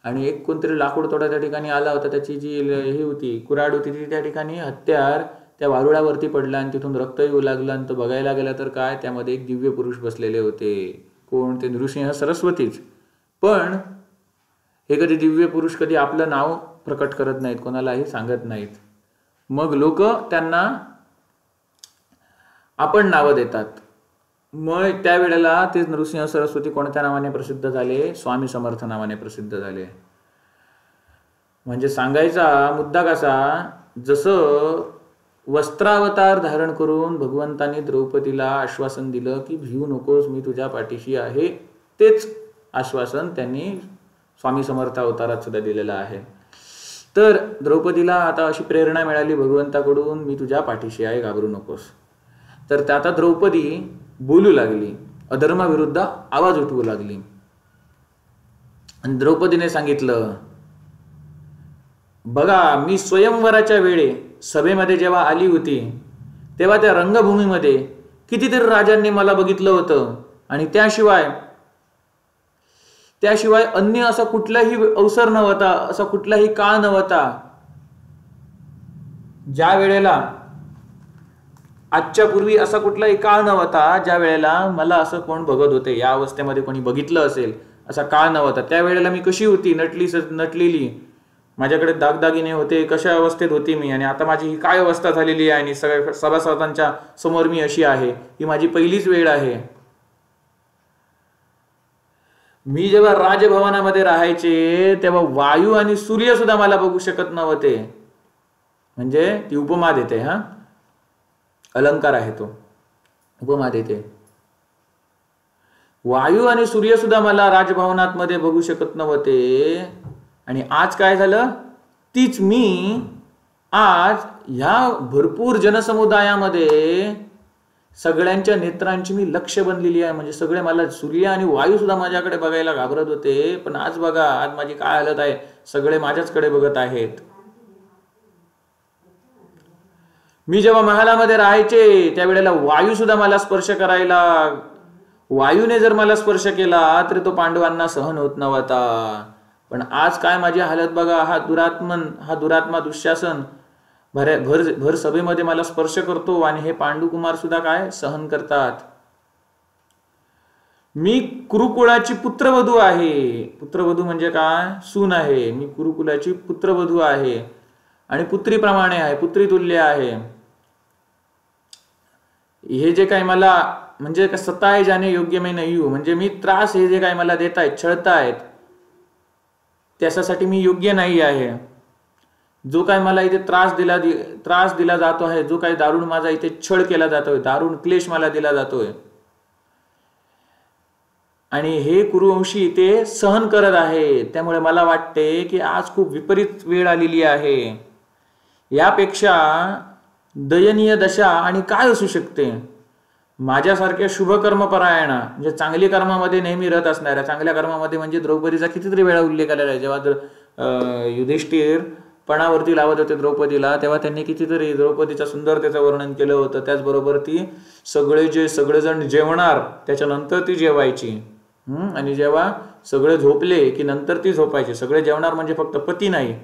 आणि एक कोणतरी लाकूड तोडा त्या ठिकाणी आला होता, त्याची जी ही होती कुऱ्हाड होती ती त्या ठिकाणी हत्यार त्या वारुळावरती पडला आणि तिथून रक्त येऊ लागलं. आणि तो बघायला गेला तर काय, त्यामध्ये एक दिव्य पुरुष बसलेले होते. कोण? ते नृसिंह सरस्वतीच. पण हे कधी दिव्य पुरुष कधी आपलं नाव प्रकट करत नाहीत, कोणालाही सांगत नाहीत. मग लोक त्यांना आपण नावं देतात. मग त्यावेळेला ते नृसिंह सरस्वती कोणत्या नावाने प्रसिद्ध झाले? स्वामी समर्थ नावाने प्रसिद्ध झाले. म्हणजे सांगायचा मुद्दा कसा, जसं वस्त्रावतार धारण करून भगवंतांनी द्रौपदीला आश्वासन दिलं की भिवू नकोस, मी तुझ्या पाठीशी आहे, तेच आश्वासन त्यांनी स्वामी समर्थ अवतारात सुद्धा दिलेलं आहे. तर द्रौपदीला आता अशी प्रेरणा मिळाली भगवंताकडून, मी तुझ्या पाठीशी आहे, घाबरू नकोस. तर आता द्रौपदी बोलू लागली, अधर्माविरुद्ध आवाज उठवू लागली. आणि द्रौपदीने सांगितलं, बघा मी स्वयंवराच्या वेळी सभेमध्ये जेव्हा आली होती तेव्हा त्या रंगभूमीमध्ये कितीतरी राजांनी मला बघितलं होतं. आणि त्याशिवाय अन्य असा कुठलाही अवसर नव्हता, असा कुठलाही काळ नव्हता ज्या वेळेला, आजच्या पूर्वी असा कुठलाही काळ नव्हता ज्या वेळेला मला असं कोण बघत होते, या अवस्थेमध्ये कोणी बघितलं असेल असा काळ नव्हता. त्यावेळेला मी कशी होती, नटलेली, माझ्याकडे दागदागिने होते, कशा अवस्थेत होती मी, आणि आता माझी ही काय अवस्था झालेली आहे आणि सगळ्या सभासदांच्या समोर मी अशी आहे. ही माझी पहिलीच वेळ आहे. मी जेव्हा राजभवनामध्ये राहायचे तेव्हा वायू आणि सूर्य सुद्धा मला बघू शकत नव्हते. म्हणजे ती उपमा देते, हा अलंकार आहे तो, उपमा देते. वायू आणि सूर्य सुद्धा मला राजभवनात मध्ये बघू शकत नव्हते. आणि आज काय झालं, तीच मी आज ह्या भरपूर जनसमुदायामध्ये सगळ्यांच्या नेत्रांची मी लक्ष बनलेली आहे. म्हणजे सगळे मला, सूर्य आणि वायू सुद्धा माझ्याकडे बघायला घाबरत होते, पण आज बघा, आज माझी काय हालत आहे, सगळे माझ्याचकडे बघत आहेत. मी जेव्हा महालामध्ये राहायचे त्यावेळेला वायू सुद्धा मला स्पर्श करायला, वायूने जर मला स्पर्श केला तर तो पांडवांना सहन होत नव्हता. पण आज काय माझी हालत बघा, हा दुरात्मा दुःशासन भर सभेमध्ये मला स्पर्श करतो आणि हे पांडुकुमार सुद्धा काय सहन करतात. मी कुरुकुळाची पुत्रवधू आहे. पुत्रवधू म्हणजे काय, सून आहे. मी कुरुकुलाची पुत्रवधू आहे आणि पुत्रीप्रमाणे आहे, पुत्रीतुल्य आहे. हे जे काही मला म्हणजे सताय जाणे योग्य मी नाही, म्हणजे मी त्रास हे जे काही मला देत आहेत, छळतायत, त्याच्यासाठी मी योग्य नाही आहे. जो काय मला इथे त्रास दिला जातो आहे, जो काही दारुण माझा इथे छळ केला जातोय, दारुण क्लेश मला दिला जातोय, आणि हे कुरुवंशी इथे सहन करत आहे. त्यामुळे मला वाटते की आज खूप विपरीत वेळ आलेली आहे. यापेक्षा दयनीय दशा आणि काय असू शकते. माझ्यासारख्या शुभकर्मपरायणा, म्हणजे चांगली कर्मामध्ये नेहमी रत असणाऱ्या, चांगल्या कर्मामध्ये म्हणजे द्रौपदीचा कितीतरी वेळा उल्लेख आलेला आहे. जेव्हा युधिष्ठिर पणावरती लावत होते द्रौपदीला, तेव्हा त्यांनी कितीतरी द्रौपदीच्या सुंदरतेचं वर्णन केलं होतं. त्याचबरोबर ती सगळेजण जेवणार त्याच्यानंतर ती जेवायची. आणि जेव्हा सगळे झोपले की नंतर ती झोपायची. सगळे जेवणार म्हणजे फक्त पती नाही,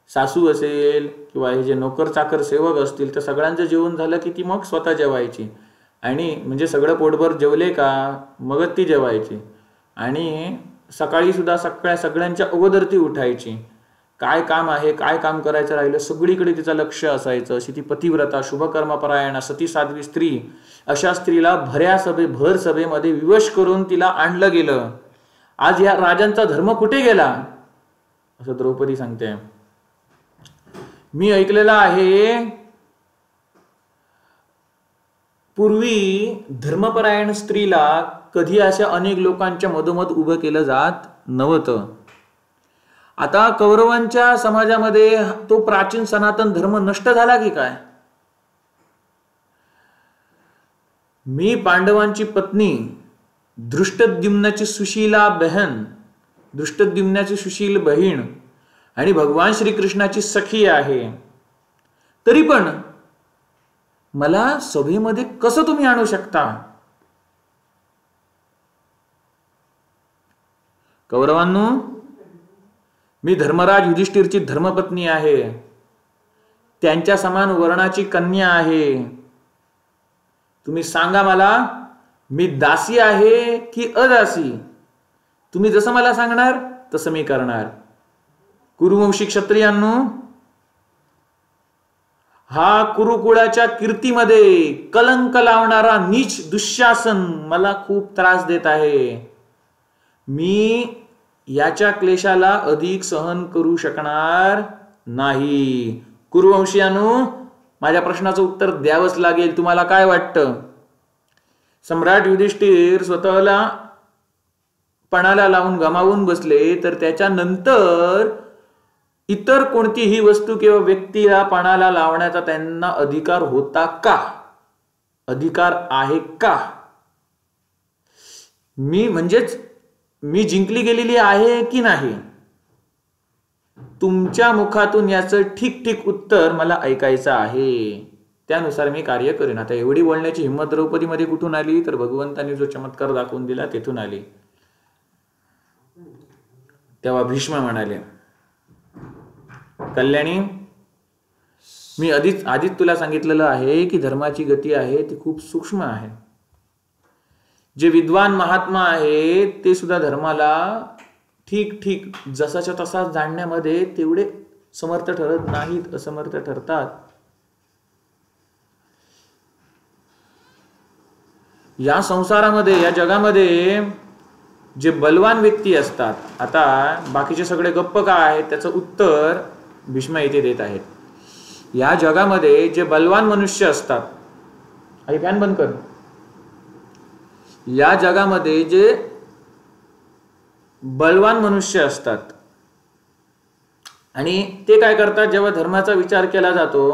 सासू असेल किंवा हे जे नोकर चाकर सेवक असतील, तर सगळ्यांचं जेवण झालं की ती मग स्वतः जेवायची. आणि म्हणजे सगळं पोटभर जेवले का मगच ती जेवायची. आणि सकाळी सुद्धा सगळ्यांच्या अगोदर ती उठायची. काय काम आहे, काय काम करायचं राहिलं, सगळीकडे तिचं लक्ष असायचं. अशी ती पतिव्रता, शुभकर्मपरायणा, सती साध्वी स्त्री. अशा स्त्रीला भर सभेमध्ये विवश करून तिला आणलं गेलं. आज या राजांचा धर्म कुठे गेला असं द्रौपदी सांगते. मी ऐकलेलं आहे पूर्वी धर्मपरायण स्त्रीला कधी अशा अनेक लोकांच्या मधोमध उभं केलं जात नव्हतं. आता कौरवांच्या समाजामध्ये तो प्राचीन सनातन धर्म नष्ट झाला की काय? मी पांडवांची पत्नी, धृष्टद्युम्नाची सुशीला बहन, धृष्टद्युम्नाची सुशील बहीण आणि भगवान श्रीकृष्णाची सखी आहे. तरी पण मला सभेमध्ये कसं तुम्ही आणू शकता? कौरवांनो, मी धर्मराज युधिष्ठिरची धर्मपत्नी आहे, त्यांच्या समान वर्णाची कन्या आहे. तुम्ही सांगा मला, मी दासी आहे की अदासी? तुम्ही जसं मला सांगणार तसं मी करणार. कुरुवंशी क्षत्रियांनो, हा कुरुकुळाच्या कीर्तीमध्ये कलंक लावणारा नीच दुःशासन मला खूप त्रास देत आहे. मी याच्या क्लेशाला अधिक सहन करू शकणार नाही. कुरुवंशीयांनो, माझ्या प्रश्नाचं उत्तर द्यावंच लागेल. तुम्हाला काय वाटतं? सम्राट युधिष्ठिर स्वतःला पणाला लावून गमावून बसले, तर त्याच्यानंतर इतर कोणतीही वस्तू किंवा व्यक्तीला पणाला लावण्याचा त्यांना अधिकार होता का? अधिकार आहे का? मी जिंकली गेलेली आहे की नाही? तुमच्या मुखातून याचं ठीक उत्तर मला ऐकायचं आहे. त्यानुसार मी कार्य करेन. आता एवढी बोलण्याची हिंमत द्रौपदीमध्ये कुठून आली? तर भगवंतांनी जो चमत्कार दाखवून दिला तेथून आली. तेव्हा भीष्म म्हणाले, कल्याणी, मी आधीच तुला सांगितलेलं आहे की धर्माची गती आहे ती खूप सूक्ष्म आहे. जे विद्वान महात्मा आहेत ते सुद्धा धर्माला ठीक जसाच्या तसा जाणण्यामध्ये तेवढे समर्थ ठरत नाहीत, असमर्थ ठरतात. या संसारामध्ये, या जगामध्ये जे बलवान व्यक्ती असतात, आता बाकीचे सगळे गप्प का आहेत त्याचं उत्तर भीष्म इथे देत आहेत. या जगामध्ये जे बलवान मनुष्य असतात, आई फॅन बंद कर. या जगामध्ये जे बलवान मनुष्य असतात आणि ते काय करतात, जेव्हा धर्माचा विचार केला जातो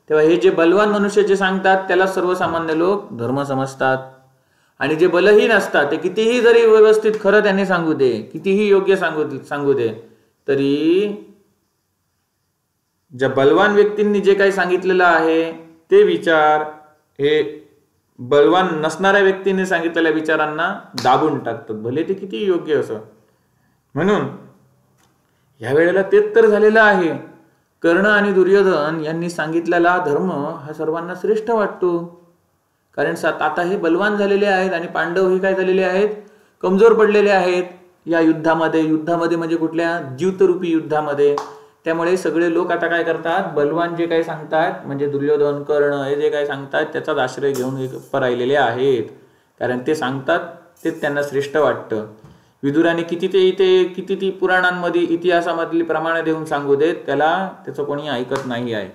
तेव्हा हे जे बलवान मनुष्य जे सांगतात त्याला सर्वसामान्य लोक धर्म समजतात. आणि जे बलहीन असतात ते कितीही जरी व्यवस्थित खरं त्यांनी सांगू दे, कितीही योग्य सांगू दे, तरी ज्या बलवान व्यक्तींनी जे काही सांगितलेलं आहे ते विचार हे बलवान नसणाऱ्या व्यक्तींनी सांगितलेल्या विचारांना दाबून टाकतात, भले ते किती योग्य असं. म्हणून या वेळेला तेच तर झालेलं आहे. कर्ण आणि दुर्योधन यांनी सांगितलेला धर्म हा सर्वांना श्रेष्ठ वाटतो. कारण आता हे बलवान झालेले आहेत आणि पांडव हे काय झालेले आहेत, कमजोर पडलेले आहेत या युद्धामध्ये म्हणजे कुठल्या द्यूतरूपी युद्धामध्ये. त्यामुळे सगळे लोक आता काय करतात, बलवान जे काही सांगतात म्हणजे दुर्योधन, कर्ण हे जे काही सांगतात त्याचाच आश्रय घेऊन राहिलेले आहेत. कारण ते सांगतात तेच त्यांना श्रेष्ठ वाटतं. विदुराने किती ती पुराणांमध्ये, इतिहासामधली प्रमाणे देऊन सांगू देत, त्याचं कोणी ऐकत नाही आहे.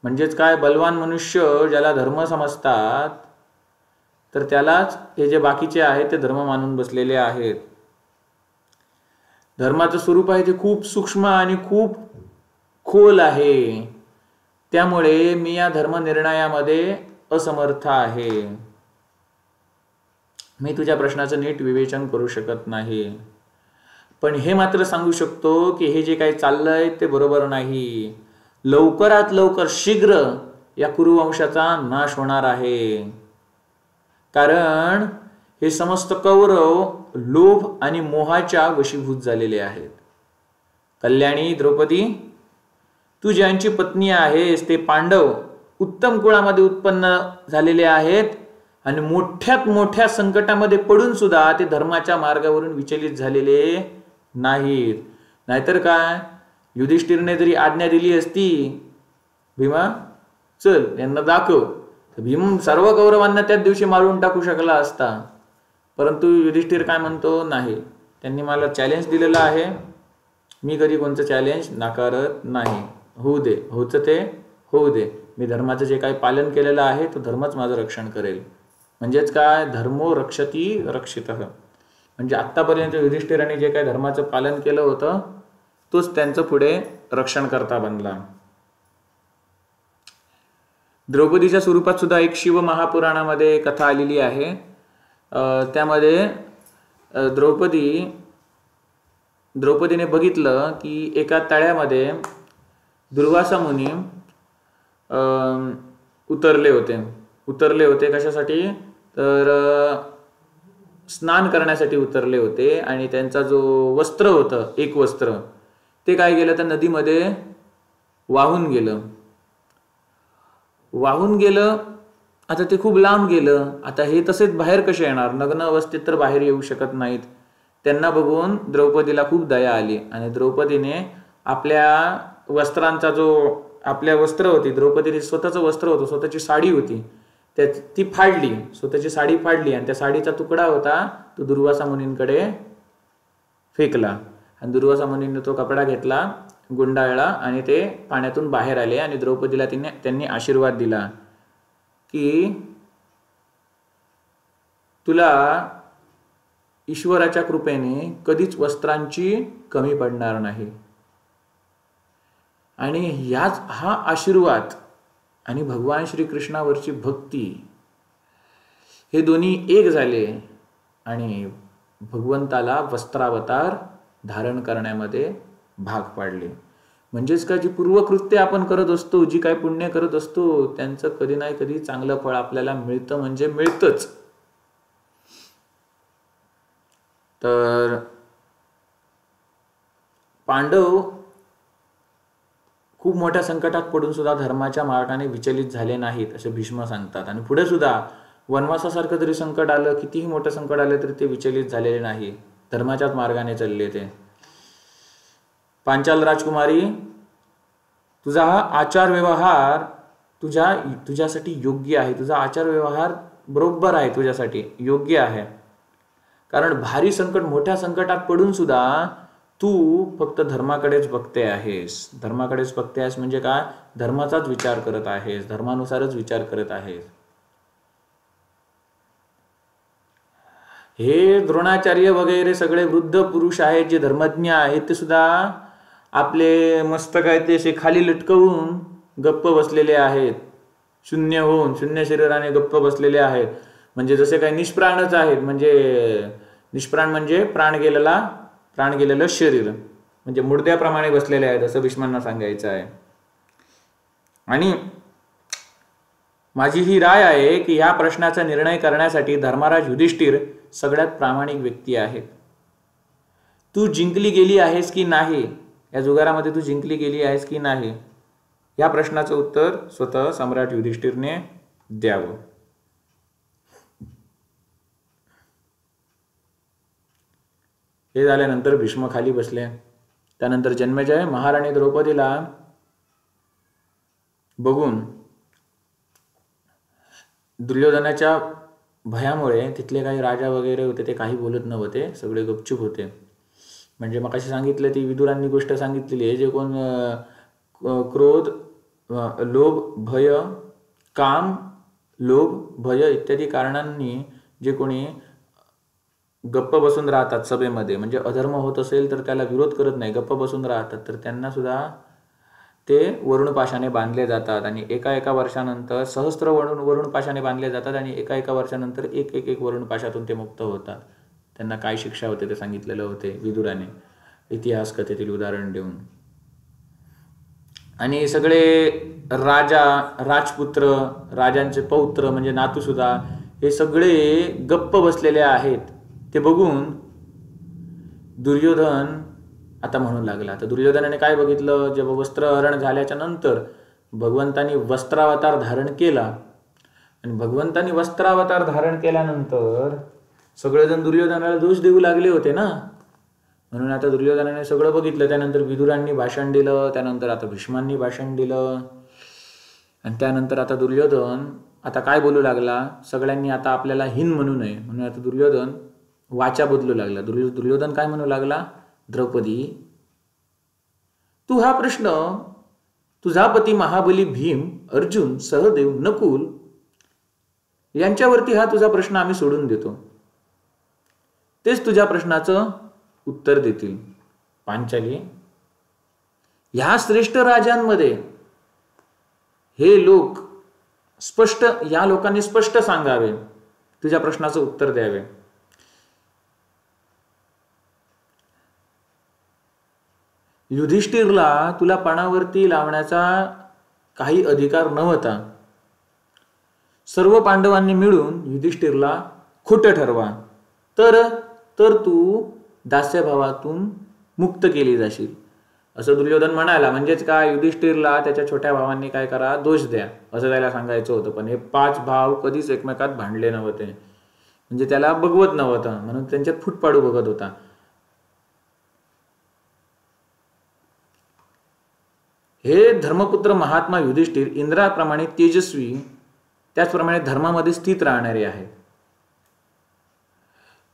म्हणजेच काय, बलवान मनुष्य ज्याला धर्म समजतात तर त्यालाच हे जे बाकीचे आहेत ते धर्म मानून बसलेले आहेत. धर्माचं स्वरूप आहे ते खूप सूक्ष्म आणि खूप खोल आहे. त्यामुळे मी या धर्मनिर्णयामध्ये असमर्थ आहे. मी तुझ्या प्रश्नाचं नीट विवेचन करू शकत नाही. पण हे मात्र सांगू शकतो की हे जे काही चाललंय ते बरोबर नाही. लवकरात लवकर शीघ्र या कुरुवंशाचा नाश होणार आहे. कारण हे समस्त कौरव लोभ आणि मोहाच्या वशीभूत झालेले आहेत. कल्याणी, द्रौपदी, तू ज्यांची पत्नी आहेस ते पांडव उत्तम कुळामध्ये उत्पन्न झालेले आहेत आणि मोठ्यात मोठ्या संकटामध्ये पडून सुद्धा ते धर्माच्या मार्गावरून विचलित झालेले नाहीत. नाहीतर काय, युधिष्ठिरने जरी आज्ञा दिली असती, भीमा चल यांना दाखव, तर भीम सर्व कौरवांना त्याच दिवशी मारून टाकू शकला असता. परंतु युधिष्ठिर काय म्हणतो, नाही, त्यांनी मला चॅलेंज दिलेलं आहे, मी कधी कोणतं चॅलेंज नाकारत नाही. होऊ दे, होतं ते होऊ दे. मी धर्माचं जे काही पालन केलेलं आहे तो धर्मच माझं रक्षण करेल. म्हणजेच काय, धर्मो रक्षती रक्षितः. म्हणजे आत्तापर्यंत युधिष्ठिराने जे काही धर्माचं पालन केलं होतं तोच त्यांचं पुढे रक्षण करता बनला. द्रौपदीच्या स्वरूपात सुद्धा एक शिव महापुराणामध्ये कथा आलेली आहे. त्यामध्ये द्रौपदीने बघितलं की एका तळ्यामध्ये दुर्वासा मुनी उतरले होते. कशासाठी, तर स्नान करण्यासाठी उतरले होते. आणि त्यांचा जो वस्त्र होतं, एक वस्त्र, ते काय गेलं तर नदीमध्ये वाहून गेलं. आता ते खूप लांब गेलं. आता हे तसेच बाहेर कसे येणार, नग्न अवस्थेत तर बाहेर येऊ शकत नाहीत. त्यांना बघून द्रौपदीला खूप दया आली आणि द्रौपदीने आपल्या वस्त्रांचा आपल्या वस्त्र होती, द्रौपदीने स्वतःचं वस्त्र होतं, स्वतःची साडी होती, ती फाडली, स्वतःची साडी फाडली आणि त्या साडीचा तुकडा होता तो दुर्वासा मुनींकडे फेकला. आणि दुर्वासा मुनींनी तो कपडा घेतला, गुंडाळला आणि ते पाण्यातून बाहेर आले. आणि द्रौपदीला त्यांनी आशीर्वाद दिला की तुला ईश्वराच्या कृपेने कधीच वस्त्रांची कमी पडणार नाही. आणि हा आशीर्वाद आणि भगवान श्रीकृष्णावरची भक्ती हे दोन्ही एक झाले आणि भगवंताला वस्त्रावतार धारण करण्यामध्ये भाग पाडले. म्हणजेच का, जी पूर्वकृत्य आपण करत असतो, जी काय पुण्य करत असतो, त्यांचं कधी नाही कधी चांगलं फळ आपल्याला मिळतं, म्हणजे मिळतंच. तर पांडव खूप मोठ्या संकटात पडून सुद्धा धर्माच्या मार्गाने विचलित झाले नाहीत असे भीष्म सांगतात. आणि पुढे सुद्धा वनवासासारखं जरी संकट आलं, कितीही मोठं संकट आलं तरी ते विचलित झालेले नाही, धर्माच्याच मार्गाने चालले ते. पांचाल राजकुमारी, तुझा हा आचार व्यवहार तुझ्यासाठी योग्य आहे, तुझा आचार व्यवहार बरोबर आहे, तुझ्यासाठी योग्य आहे. कारण भारी संकट, मोठ्या संकटात पडून सुद्धा तू फक्त धर्माकडेच बघते आहेस. धर्माकडेच बघते आहेस म्हणजे काय, धर्माचाच विचार करत आहेस, धर्मानुसारच विचार करत आहेस. हे द्रोणाचार्य वगैरे सगळे वृद्ध पुरुष आहेत जे धर्मज्ञ आहेत, ते सुद्धा आपले मस्तक आहे ते असे खाली लटकवून गप्प बसलेले आहेत, शून्य शरीराने गप्प बसलेले आहेत. म्हणजे जसे काही निष्प्राणच आहेत. म्हणजे निष्प्राण म्हणजे प्राण गेलेलं शरीर, म्हणजे मुर्द्याप्रमाणे बसलेले आहेत असं भीष्मांना सांगायचं आहे. आणि माझी ही राय आहे की या प्रश्नाचा निर्णय करण्यासाठी धर्मराज युधिष्ठिर सगळ्यात प्रामाणिक व्यक्ती आहेत. तू जिंकली गेली आहेस की नाही, या जुगारामध्ये तू जिंकली गेली आहेस की नाही, या प्रश्नाचं उत्तर स्वतः सम्राट युधिष्ठिरने द्यावं. हे झाल्यानंतर भीष्म खाली बसले. त्यानंतर जन्मेजय महाराणी द्रौपदीला बघून दुर्योधनाच्या भयामुळे तिथले काही राजा वगैरे होते ते काही बोलत नव्हते, सगळे गपचूप होते. म्हणजे मग कशी सांगितलं, ती विदुरांनी गोष्ट सांगितलेली आहे, जे कोण क्रोध, लोभ, भय, काम, लोभ, भय इत्यादी कारणांनी जे कोणी गप्प बसून राहतात सभेमध्ये, म्हणजे अधर्म होत असेल तर त्याला विरोध करत नाही, गप्प बसून राहतात, तर त्यांना सुद्धा ते वरुणपाशाने बांधले जातात. आणि एका वर्षानंतर सहस्त्र वरुणपाशाने बांधले जातात आणि एका वर्षानंतर एक वरुणपाशातून ते मुक्त होतात. त्यांना काय शिक्षा होते ते सांगितलेलं होते विदुराने. इतिहास कथेतील उदाहरण देऊन. आणि सगळे राजा, राजपुत्र, राजांचे पौत्र म्हणजे नातूसुद्धा हे सगळे गप्प बसलेले आहेत. ते बघून दुर्योधन आता म्हणू लागला. तर दुर्योधनाने काय बघितलं, जेव्हा वस्त्रहरण झाल्याच्या नंतर भगवंतानी वस्त्रावतार धारण केला आणि भगवंतानी वस्त्रावतार धारण केल्यानंतर सगळेजण दुर्योधनाला दोष देऊ लागले होते ना. म्हणून आता दुर्योधनाने सगळं बघितलं. त्यानंतर विदुरांनी भाषण दिलं, त्यानंतर आता भीष्मांनी भाषण दिलं आणि त्यानंतर आता दुर्योधन आता काय बोलू लागला, सगळ्यांनी आता आपल्याला हीन म्हणू नये म्हणून आता दुर्योधन वाचा बदलू लागला. दुर्योधन काय म्हणू लागला, द्रौपदी तू हा प्रश्न तुझा पती महाबली भीम, अर्जुन, सहदेव, नकुल यांच्यावरती हा तुझा प्रश्न आम्ही सोडून देतो. तेच तुझ्या प्रश्नाचं उत्तर देतील. पांचाली ह्या श्रेष्ठ राजांमध्ये हे लोक स्पष्ट, या लोकांनी स्पष्ट सांगावे, तुझ्या प्रश्नाचं उत्तर द्यावे. युधिष्ठिरला तुला पणावरती लावण्याचा काही अधिकार नव्हता. सर्व पांडवांनी मिळून युधिष्ठिरला खोटं ठरवा, तर तू दास्यभावातून मुक्त केली जाशील असं दुर्योधन म्हणाला. म्हणजेच काय, युधिष्ठिरला त्याच्या छोट्या भावांनी काय करा, दोष द्या असं त्याला सांगायचं होतं. पण हे 5 भाव कधीच एकमेकात भांडले नव्हते, म्हणजे त्याला बघवत नव्हतं, म्हणून त्यांच्यात फूटपाडू बघत होता. हे धर्मपुत्र महात्मा युधिष्ठिर इंद्राप्रमाणे तेजस्वी, त्याचप्रमाणे धर्मामध्ये स्थित राहणारे आहे.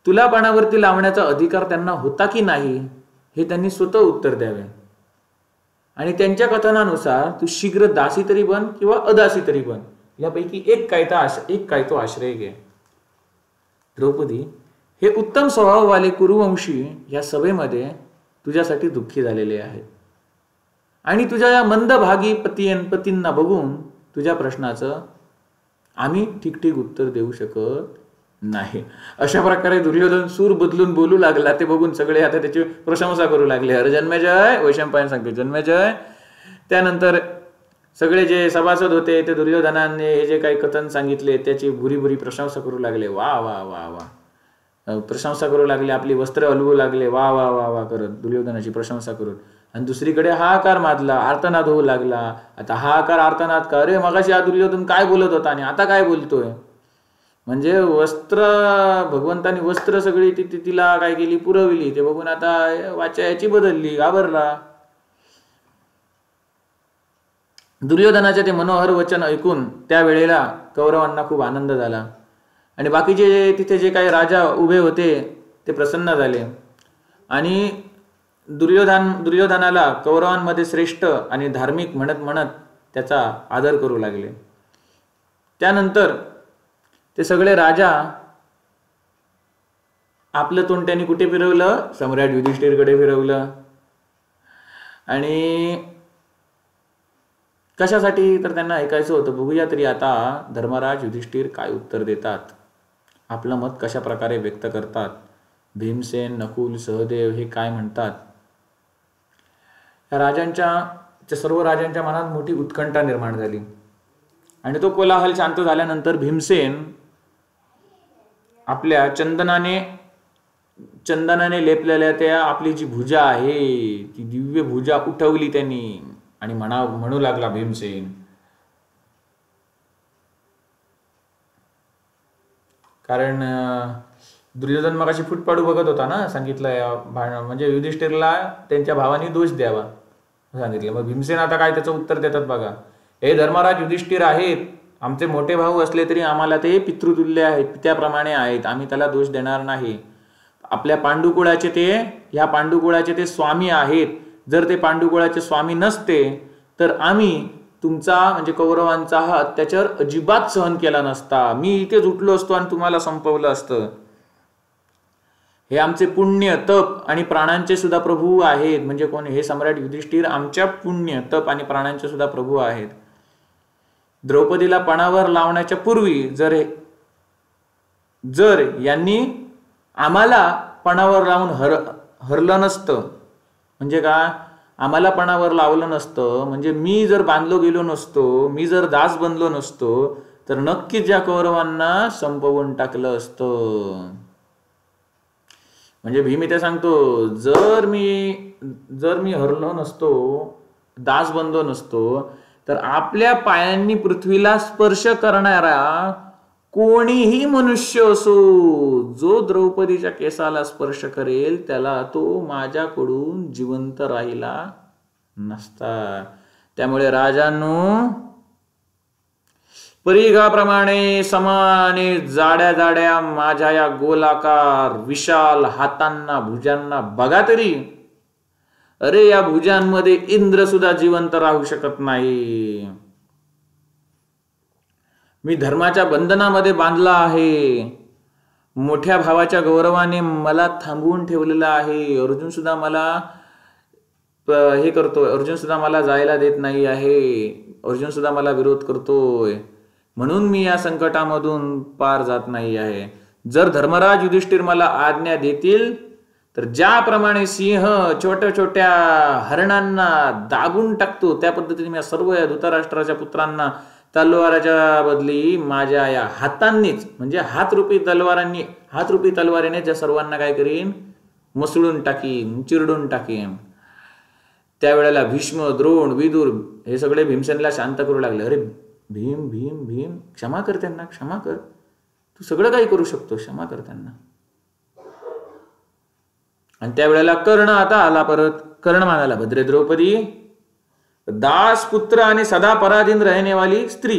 तुला बाणावरती लावण्याचा अधिकार त्यांना होता की नाही हे त्यांनी स्वतः उत्तर द्यावे. आणि त्यांच्या कथनानुसार तू शीघ्र दासी तरी बन किंवा अदासी तरी बन, यापैकी एक काय तो आश्रय घे. द्रौपदी हे उत्तम स्वभाववाले कुरुवंशी या सभेमध्ये तुझ्यासाठी दुःखी झालेले आहेत आणि तुझ्या या मंदभागी पतींना बघून तुझ्या प्रश्नाचं आम्ही ठीक उत्तर देऊ शकत नाही. अशा प्रकारे दुर्योधन सूर बदलून बोलू लागला. ते बघून सगळे आता त्याची प्रशंसा करू लागले. अरे जन्मेजय, वैशंपायन सांगते जन्मेजय. त्यानंतर सगळे जे सभासद होते ते दुर्योधनाने हे जे काही कथन सांगितले त्याची भुरी प्रशंसा करू लागले. वा वा वा वा प्रशंसा करू लागले, आपली वस्त्र हलवू लागले. वा वा वा वा करत दुर्योधनाची प्रशंसा करून. आणि दुसरीकडे हाहाकार माजला, आर्तनाद होऊ लागला. आता हाहाकार आर्तनाद का, अरे मगाशी हा दुर्योधन काय बोलत होता आणि आता काय बोलतोय. म्हणजे भगवंतानी वस्त्र सगळी तिला काय केली, पुरवली. ते बघून आता वाचा याची बदलली, घाबरला. दुर्योधनाचे ते मनोहर वचन ऐकून त्यावेळेला कौरवांना खूप आनंद झाला आणि बाकीचे तिथे जे काही राजा उभे होते ते प्रसन्न झाले आणि दुर्योधनाला कौरवांमध्ये श्रेष्ठ आणि धार्मिक म्हणत त्याचा आदर करू लागले. त्यानंतर ते सगळे राजा आपलं तोंड त्यांनी कुठे फिरवलं, सम्राट युधिष्ठिरकडे फिरवलं. आणि कशासाठी, तर त्यांना ऐकायचं होतं, बघूया तरी आता धर्मराज युधिष्ठिर काय उत्तर देतात, आपलं मत कशा प्रकारे व्यक्त करतात, भीमसेन, नकुल, सहदेव हे काय म्हणतात. या सर्व राजांच्या मनात मोठी उत्कंठा निर्माण झाली. आणि तो कोलाहल शांत झाल्यानंतर भीमसेन आपल्या चंदनाने लेपलेल्या त्या आपली जी भुजा आहे ती दिव्य भुजा उठवली त्यांनी आणि म्हणू लागला भीमसेन, कारण दुर्योधन मगाशी फुटपाडू बघत होता ना, सांगितलं म्हणजे युधिष्ठिरला त्यांच्या भावानी दोष द्यावा सांगितलं. मग भीमसेन आता काय त्याचं उत्तर देतात बघा. हे धर्मराज युधिष्ठिर आहेत, आमचे मोठे भाऊ असले तरी आम्हाला ते पितृतुल्य आहेत, पित्याप्रमाणे आहेत, आम्ही त्याला दोष देणार नाही. आपल्या ह्या पांडुकुळाचे ते स्वामी आहेत. जर ते पांडुकुळाचे स्वामी नसते तर आम्ही तुमचा म्हणजे कौरवांचा हा अत्याचार अजिबात सहन केला नसता. मी इथेच उठलो असतो आणि तुम्हाला संपवलं असतं. हे आमचे पुण्य, तप आणि प्राणांचे सुद्धा प्रभू आहेत. म्हणजे कोण, हे सम्राट युधिष्ठिर आमच्या पुण्य, तप आणि प्राणांचे सुद्धा प्रभू आहेत. द्रौपदीला पणावर लावण्याच्या पूर्वी जर यांनी आम्हाला पणावर लावून हरलं नसतं म्हणजे काय, आम्हाला पणावर लावलं नसतं, म्हणजे मी जर बांधलो गेलो नसतो, मी जर दास बनलो नसतो, तर नक्कीच या कौरवांना संपवून टाकलं असतं. म्हणजे भीम इथे सांगतो, जर मी हरलो नसतो, दास बनलो नसतो, तर आपल्या पायांनी पृथ्वीला स्पर्श करणारा कोणीही मनुष्य असो, जो द्रौपदीच्या केसाला स्पर्श करेल त्याला तो माझ्याकडून जिवंत राहिला नसता. त्यामुळे राजांनो, परिघाप्रमाणे समाने जाड्या जाड्या माझ्या या गोलाकार विशाल हातांना, भुजांना बघा तरी. अरे या भुजांमध्ये इंद्र सुद्धा जिवंत राहू शकत नाही. मी धर्माच्या बंधनामध्ये बांधला आहे. मोठ्या भावाच्या गौरवाने मला थांबवून ठेवलेला आहे. अर्जुन सुद्धा मला हे करतोय, अर्जुन सुद्धा मला जायला देत नाही आहे, अर्जुन सुद्धा मला विरोध करतोय, म्हणून मी या संकटामधून पार जात नाही आहे. जर धर्मराज युधिष्ठिर मला आज्ञा देतील तर ज्याप्रमाणे सिंह छोट्या छोट्या हरणांना दाबून टाकतो, त्या पद्धतीने मी सर्व या धृतराष्ट्राच्या पुत्रांना तलवाराच्या बदली माझ्या या हातांनीच, म्हणजे हातरूपी तलवारीने त्या सर्वांना काय करीन, मसळून टाकीन, चिरडून टाकीन. त्यावेळेला भीष्म, द्रोण, विदुर हे सगळे भीमसेनला शांत करू लागले. अरे भीम भीम भीम, क्षमा कर त्यांना, क्षमा कर, तू सगळं काही करू शकतो, क्षमा कर त्यांना. आणि त्यावेळेला कर्ण आता आला परत. कर्ण म्हणाला, भद्रे द्रौपदी, दास, पुत्र आणि सदा पराधीन रहने वाली स्त्री,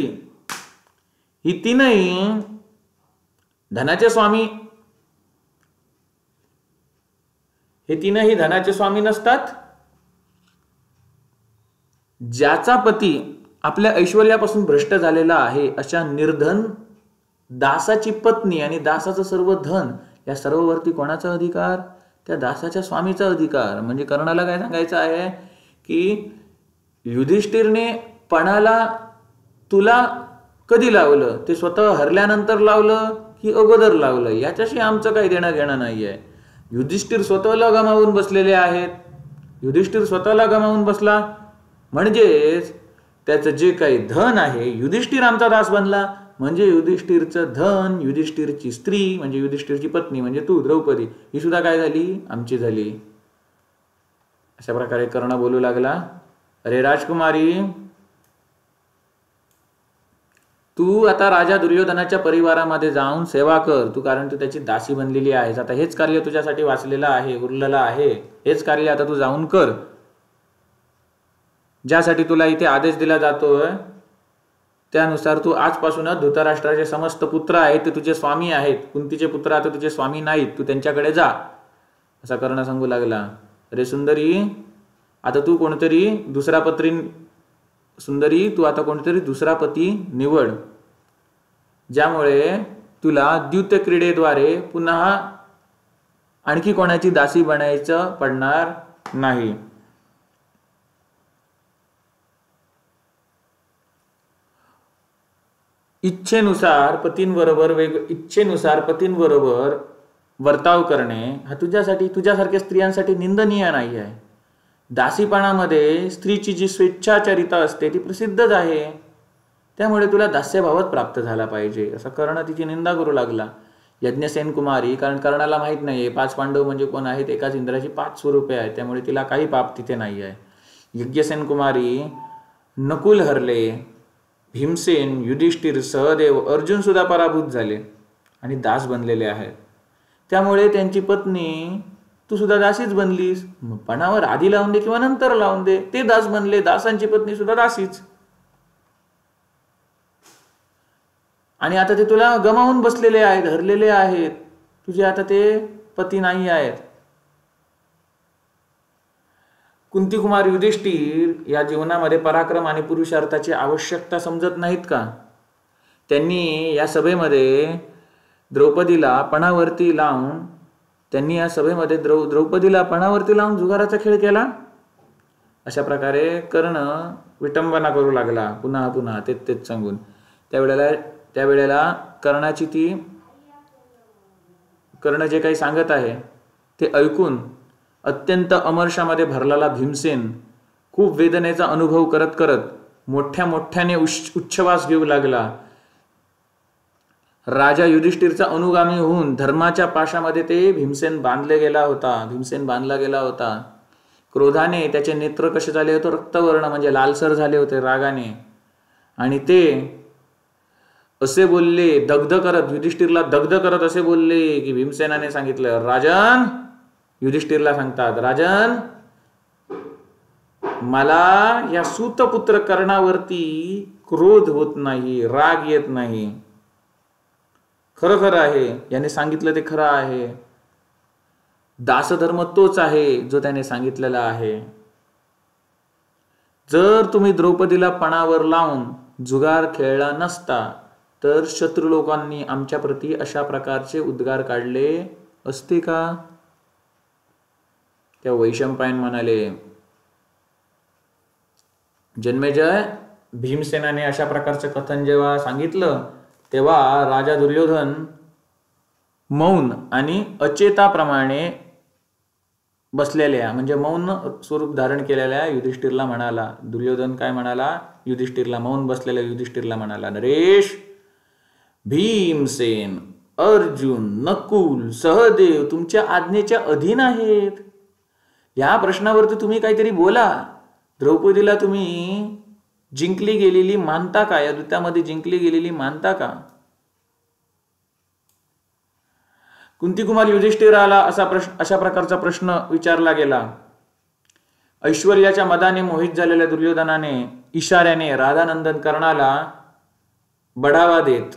ही तीनही धनाचे स्वामी, हे तीनही धनाचे स्वामी नसतात. ज्याचा पती आपल्या ऐश्वर्यापासून भ्रष्ट झालेला आहे, अशा निर्धन दासाची पत्नी आणि दासाचं सर्व धन, या सर्ववरती कोणाचा अधिकार, त्या दासाच्या स्वामीचा अधिकार. म्हणजे कर्णाला काय सांगायचं आहे की युधिष्ठिरने पणाला तुला कधी लावलं, ते स्वतः हरल्यानंतर लावलं की अगोदर लावलं, याच्याशी आमचं काही देणं घेणं नाही आहे. युधिष्ठिर स्वतःला गमावून बसलेले आहेत. युधिष्ठिर स्वतःला गमावून बसला म्हणजेच त्याचं जे काही धन आहे, युधिष्ठिर आमचा दास बनला म्हणजे युधिष्ठिरचं धन, युधिष्ठिरची स्त्री म्हणजे युधिष्ठिरची पत्नी म्हणजे तू द्रौपदी, ही सुद्धा काय झाली, आमची झाली. अशा प्रकारे कर्ण बोलू लागला, अरे राजकुमारी, तू आता राजा दुर्योधनाच्या परिवारामध्ये जाऊन सेवा कर, तू कारण तू त्याची दासी बनलेली आहेस. आता हेच कार्य तुझ्यासाठी वाचलेलं आहे, उरलेलं आहे, हेच कार्य आता तू जाऊन कर, ज्यासाठी तुला इथे आदेश दिला जातोय. त्यानुसार तू आजपासूनच धृतराष्ट्राचे समस्त पुत्र आहेत ते तुझे स्वामी आहेत, कुंतीचे पुत्र आता तुझे स्वामी नाहीत, तू त्यांच्याकडे जा, असा कर्ण सांगू लागला. अरे सुंदरी, आता तू कोणतरी दुसरा दुसरा पती निवड, ज्यामुळे तुला द्यूत क्रीडेद्वारे पुन्हा आणखी कोणाची दासी बनायचं पडणार नाही. इच्छेनुसार पतींबरोबर वर्ताव करणे हा तुझ्यासारख्या स्त्रियांसाठी निंदनीय नाही आहे. दासीपणामध्ये स्त्रीची जी स्वेच्छाचारिता असते ती प्रसिद्धच आहे, त्यामुळे तुला दास्यभावच प्राप्त झाला पाहिजे, असं कर्ण तिची निंदा करू लागला. यज्ञसेन कुमारी, कारण कर्णाला माहित नाहीये 5 पांडव म्हणजे कोण आहेत, एकाच इंद्राची 5 स्वरूपे आहेत, त्यामुळे तिला काही पाप तिथे नाही आहे. यज्ञसेन कुमारी, नकुल हरले, भीमसेन, युधिष्ठिर, सहदेव, अर्जुन सुद्धा पराभूत झाले आणि दास बनलेले आहेत. त्यामुळे त्यांची पत्नी तू सुद्धा दासीच बनलीस. पणावर आधी लावून दे किंवा नंतर लावून दे, ते दास बनले, दासांची पत्नी सुद्धा दासीच. आणि आता ते तुला गमावून बसलेले आहेत, हरलेले आहेत, तुझे आता ते पती नाही आहेत. कुंती कुमार युधिष्ठिर या जीवनामध्ये पराक्रम आणि पुरुषार्थाची आवश्यकता समजत नाहीत का? त्यांनी या सभेमध्ये द्रौपदीला पणावरती लावून जुगाराचा खेळ केला. अशा प्रकारे कर्ण विटंबना करू लागला पुन्हा पुन्हा तेच सांगून. त्यावेळेला कर्ण जे काही सांगत आहे ते ऐकून अत्यंत अमर्षामध्ये भरलेला भीमसेन खूप वेदनेचा अनुभव करत करत मोठ्या मोठ्याने उच्छ्वास घेऊ लागला. राजा युधिष्ठिरचा अनुगामी होऊन धर्माच्या पाशामध्ये ते भीमसेन बांधला गेला होता. क्रोधाने त्याचे नेत्र कसे झाले होते, रक्तवर्ण म्हणजे लालसर झाले होते रागाने. आणि ते असे बोलले, युधिष्ठिरला दग्ध करत असे बोलले की भीमसेनाने सांगितलं, राजन, युधिष्ठिरला सांगतात, राजन, मला या सूतपुत्र कर्णावरती क्रोध होत नाही, राग येत नाही. खरं आहे, याने सांगितलं ते खरं आहे. दासधर्म तोच आहे जो त्याने सांगितलेला आहे. जर तुम्ही द्रौपदीला पणावर लावून जुगार खेळला नसता तर शत्रू लोकांनी आमच्या प्रती अशा प्रकारचे उद्गार काढले असते का? त्या वैशंपायन म्हणाले, जन्मेजय, भीमसेनाने अशा प्रकारचं कथन जेव्हा सांगितलं तेव्हा राजा दुर्योधन मौन आणि अचेताप्रमाणे बसलेल्या म्हणजे मौन स्वरूप धारण केलेल्या युधिष्ठिरला म्हणाला. दुर्योधन काय म्हणाला? युधिष्ठिरला, मौन बसलेल्या युधिष्ठिरला म्हणाला, नरेश, भीमसेन, अर्जुन, नकुल, सहदेव तुमच्या आज्ञेच्या अधीन आहेत. या प्रश्नावरती तुम्ही काहीतरी बोला. द्रौपदीला तुम्ही जिंकली गेलेली मानता का? या युद्धामध्ये जिंकली गेलेली मानता का? कुंतीकुमार युधिष्ठिराला अशा प्रकारचा प्रश्न विचारला गेला. ऐश्वर्याच्या मदाने मोहित झालेल्या दुर्योधनाने इशाऱ्याने राधानंदन कर्णाला बढावा देत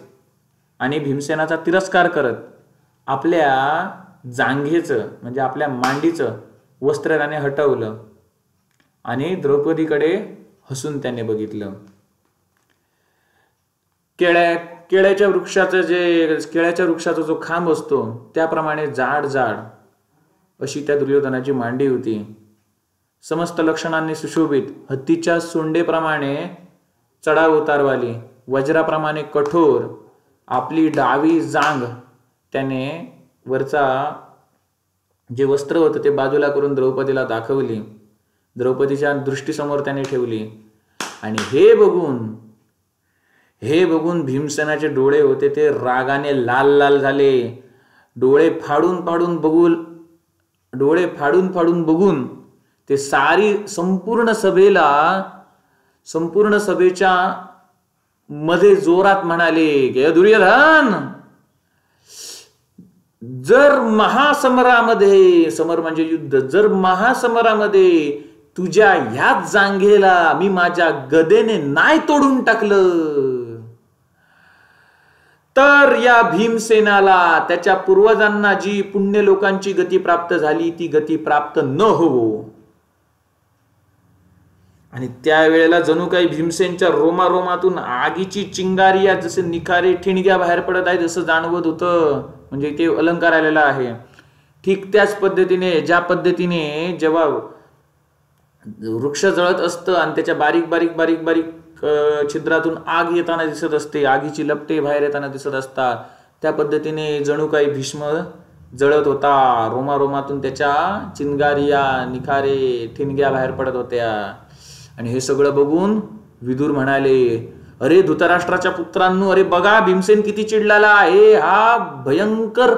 आणि भीमसेनाचा तिरस्कार करत आपल्या जांघेचं म्हणजे आपल्या मांडीचं वस्त्र त्याने हटवलं आणि द्रौपदीकडे हसून त्याने बघितलं. केळ्याच्या वृक्षाचा जो खांब असतो त्याप्रमाणे जाड जाड अशी त्या दुर्योधनाची मांडी होती. समस्त लक्षणांनी सुशोभित, हत्तीच्या सोंडेप्रमाणे चढाव उतारवाली, वज्राप्रमाणे कठोर आपली डावी जांघ त्याने वरचा जे वस्त्र होतं ते बाजूला करून द्रौपदीला दाखवली. द्रौपदीच्या दृष्टीसमोर त्याने ठेवली आणि हे बघून भीमसेनाचे डोळे होते ते रागाने लाल लाल झाले. डोळे फाडून फाडून बघून ते संपूर्ण सभेच्या मध्ये जोरात म्हणाले की दुर्योधन, जर महासमरामध्ये, समर म्हणजे युद्ध, जर महासमरामध्ये तुझ्या ह्याच जांघेला मी माझ्या गदेने नाही तोडून टाकलं तर या भीमसेनाला त्याच्या पूर्वजांना जी पुण्य लोकांची गती प्राप्त झाली ती गती प्राप्त न होवो. आणि त्यावेळेला जणू काही भीमसेनच्या रोमारोमातून आगीची चिंगारी या जसे निखारे ठिणग्या बाहेर पडत आहे जसं जाणवत होतं. म्हणजे ते अलंकार आलेला आहे. ठीक त्याच पद्धतीने ज्या पद्धतीने जेव्हा वृक्ष जळत असतं आणि त्याच्या बारीक बारीक बारीक बारीक छिद्रातून आग येताना दिसत असते, आगीची लपटे बाहेर येताना दिसत असतात, त्या पद्धतीने जणू काही भीष्म जळत होता. रोमारोमातून त्याच्या चिंगारिया निखारे ठिणग्या बाहेर पडत होत्या. आणि हे सगळं बघून विदुर म्हणाले, अरे धृतराष्ट्राच्या पुत्रांनो, अरे बघा भीमसेन किती चिडलेला आहे. हा भयंकर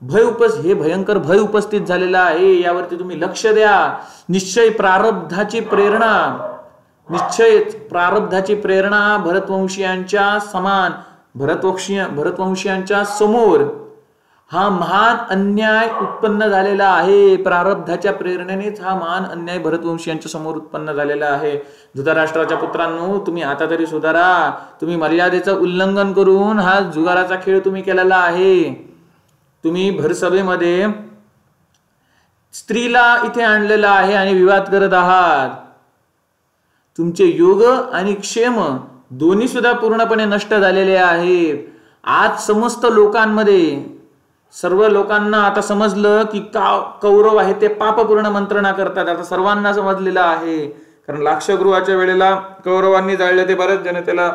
भय उपस्थित झालेला आहे. यावरती तुम्ही लक्ष द्या. निश्चय प्रारब्धाची प्रेरणा भरतवंशीयांच्या समान भरतवंशीयांच्या समोर हा महान अन्याय उत्पन्न झालेला आहे. प्रारब्धाच्या प्रेरणेनेच हा महान अन्याय भरतवंशीयांच्या समोर उत्पन्न झालेला आहे. धृतराष्ट्राच्या पुत्रांनो, तुम्ही आता तरी सुधारा. तुम्ही मर्यादेचं उल्लंघन करून हा जुगाराचा खेळ तुम्ही केलेला आहे. तुम्ही भरसभेमध्ये स्त्रीला इथे आणलेला आहे आणि विवाद करत आहात. तुमचे योग आणि क्षेम दोन्ही सुद्धा पूर्णपणे नष्ट झालेले आहेत. आज सर्व लोकांना आता समजलं की कौरव आहे ते पापपूर्ण मंत्रणा करतात. आता सर्वांना समजलेलं आहे. कारण लाक्षगृहाच्या वेळेला कौरवांनी जाळले ते बऱ्याच जनतेला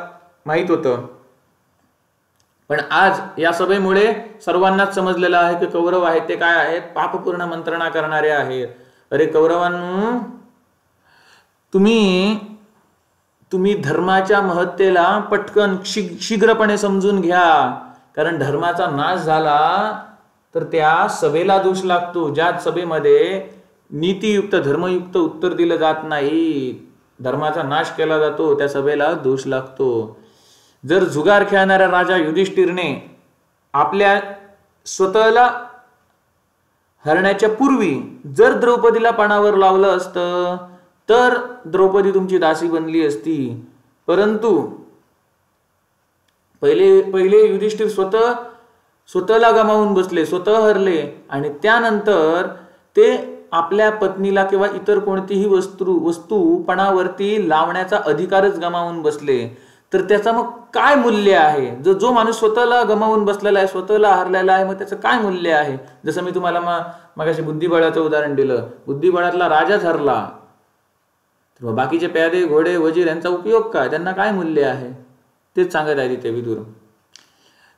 माहित होतं. पण आज या सभेमुळे सर्वांनाच समजलेलं आहे की कौरव आहेत ते काय आहेत, पापपूर्ण मंत्रणा करणारे आहेत. अरे कौरवांनो, तुम्ही धर्माच्या महत्तेला पटकन शीघ्रपणे समजून घ्या. कारण धर्माचा नाश झाला तर त्या सभेला दोष लागतो. ज्या सभेमध्ये नीतियुक्त धर्मयुक्त उत्तर दिलं जात नाही, धर्माचा नाश केला जातो, त्या सभेला दोष लागतो. जर जुगार खेळणाऱ्या राजा युधिष्ठिरने आपल्या स्वतःला हरण्याच्या पूर्वी जर द्रौपदीला पणावर लावलं असतं तर द्रौपदी तुमची दासी बनली असती. परंतु पहिले युधिष्ठिर स्वतःला गमावून बसले, स्वतः हरले, आणि त्यानंतर ते आपल्या पत्नीला किंवा इतर कोणतीही वस्तू पणावरती लावण्याचा अधिकारच गमावून बसले. तर त्याचा मग काय मूल्य आहे? जो माणूस स्वतःला गमावून बसलेला आहे, स्वतःला हरलेला आहे, मग त्याचं काय मूल्य आहे? जसं मी तुम्हाला मगाशी बुद्धिबळाचं उदाहरण दिलं. बुद्धिबळातला राजाच हरला, तर बाकीचे प्यादे, घोडे, वजीर यांचा उपयोग काय? त्यांना काय मूल्य आहे? तेच सांगत आहे तिथे विदुर.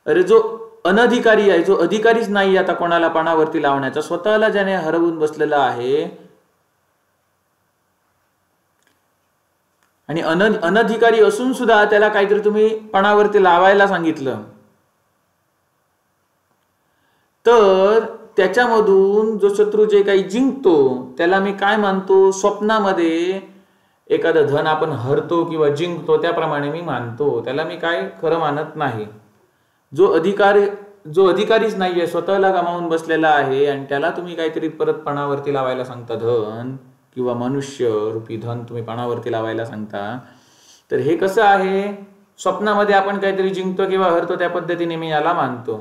अरे जो अनधिकारी आहे, जो अधिकारीच नाही आता कोणाला पणावरती लावण्याचा, स्वतःला ज्याने हरवून बसलेला आहे, आणि अनधिकारी असून सुद्धा त्याला काहीतरी तुम्ही पणावरती लावायला सांगितलं, तर त्याच्यामधून जो शत्रू जे काही जिंकतो त्याला मी काय मानतो? स्वप्नामध्ये एखादं धन आपण हरतो किंवा जिंकतो त्याप्रमाणे मी मानतो, त्याला मी काय खरं मानत नाही. जो अधिकारीच नाहीये, स्वतःला गमावून बसलेला आहे, आणि त्याला तुम्ही काहीतरी परत पणावरती लावायला सांगता, धन किंवा मनुष्य रूपी धन तुम्ही पणावरती लावायला सांगता, तर हे कसं आहे? स्वप्नामध्ये आपण काहीतरी जिंकतो किंवा हरतो त्या पद्धतीने मी याला मानतो.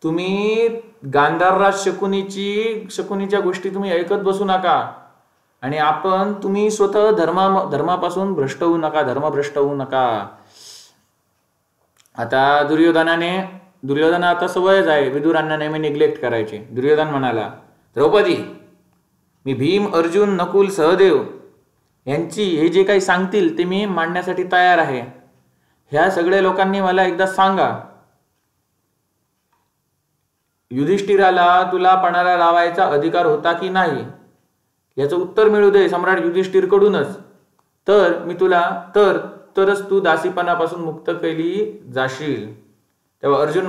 तुम्ही गांधारराज शकुनीच्या गोष्टी तुम्ही ऐकत बसू नका, आणि तुम्ही स्वतः धर्मापासून भ्रष्ट होऊ नका, धर्मभ्रष्ट होऊ नका. आता दुर्योधना आता सवयच आहे विदुरांना नेहमी निग्लेक्ट करायची. दुर्योधन म्हणाला, द्रौपदी, मी भीम, अर्जुन, नकुल, सहदेव यांची हे जे काही सांगतील ते मी मांडण्यासाठी तयार आहे. ह्या सगळ्या लोकांनी मला एकदा सांगा, युधिष्ठिराला तुला पणाला लावायचा अधिकार होता की नाही? याचं उत्तर मिळू दे सम्राट युधिष्ठिर कडूनच. तर मी तुला तरच तू दासीपणापासून मुक्त केली जाशील. तेव्हा अर्जुन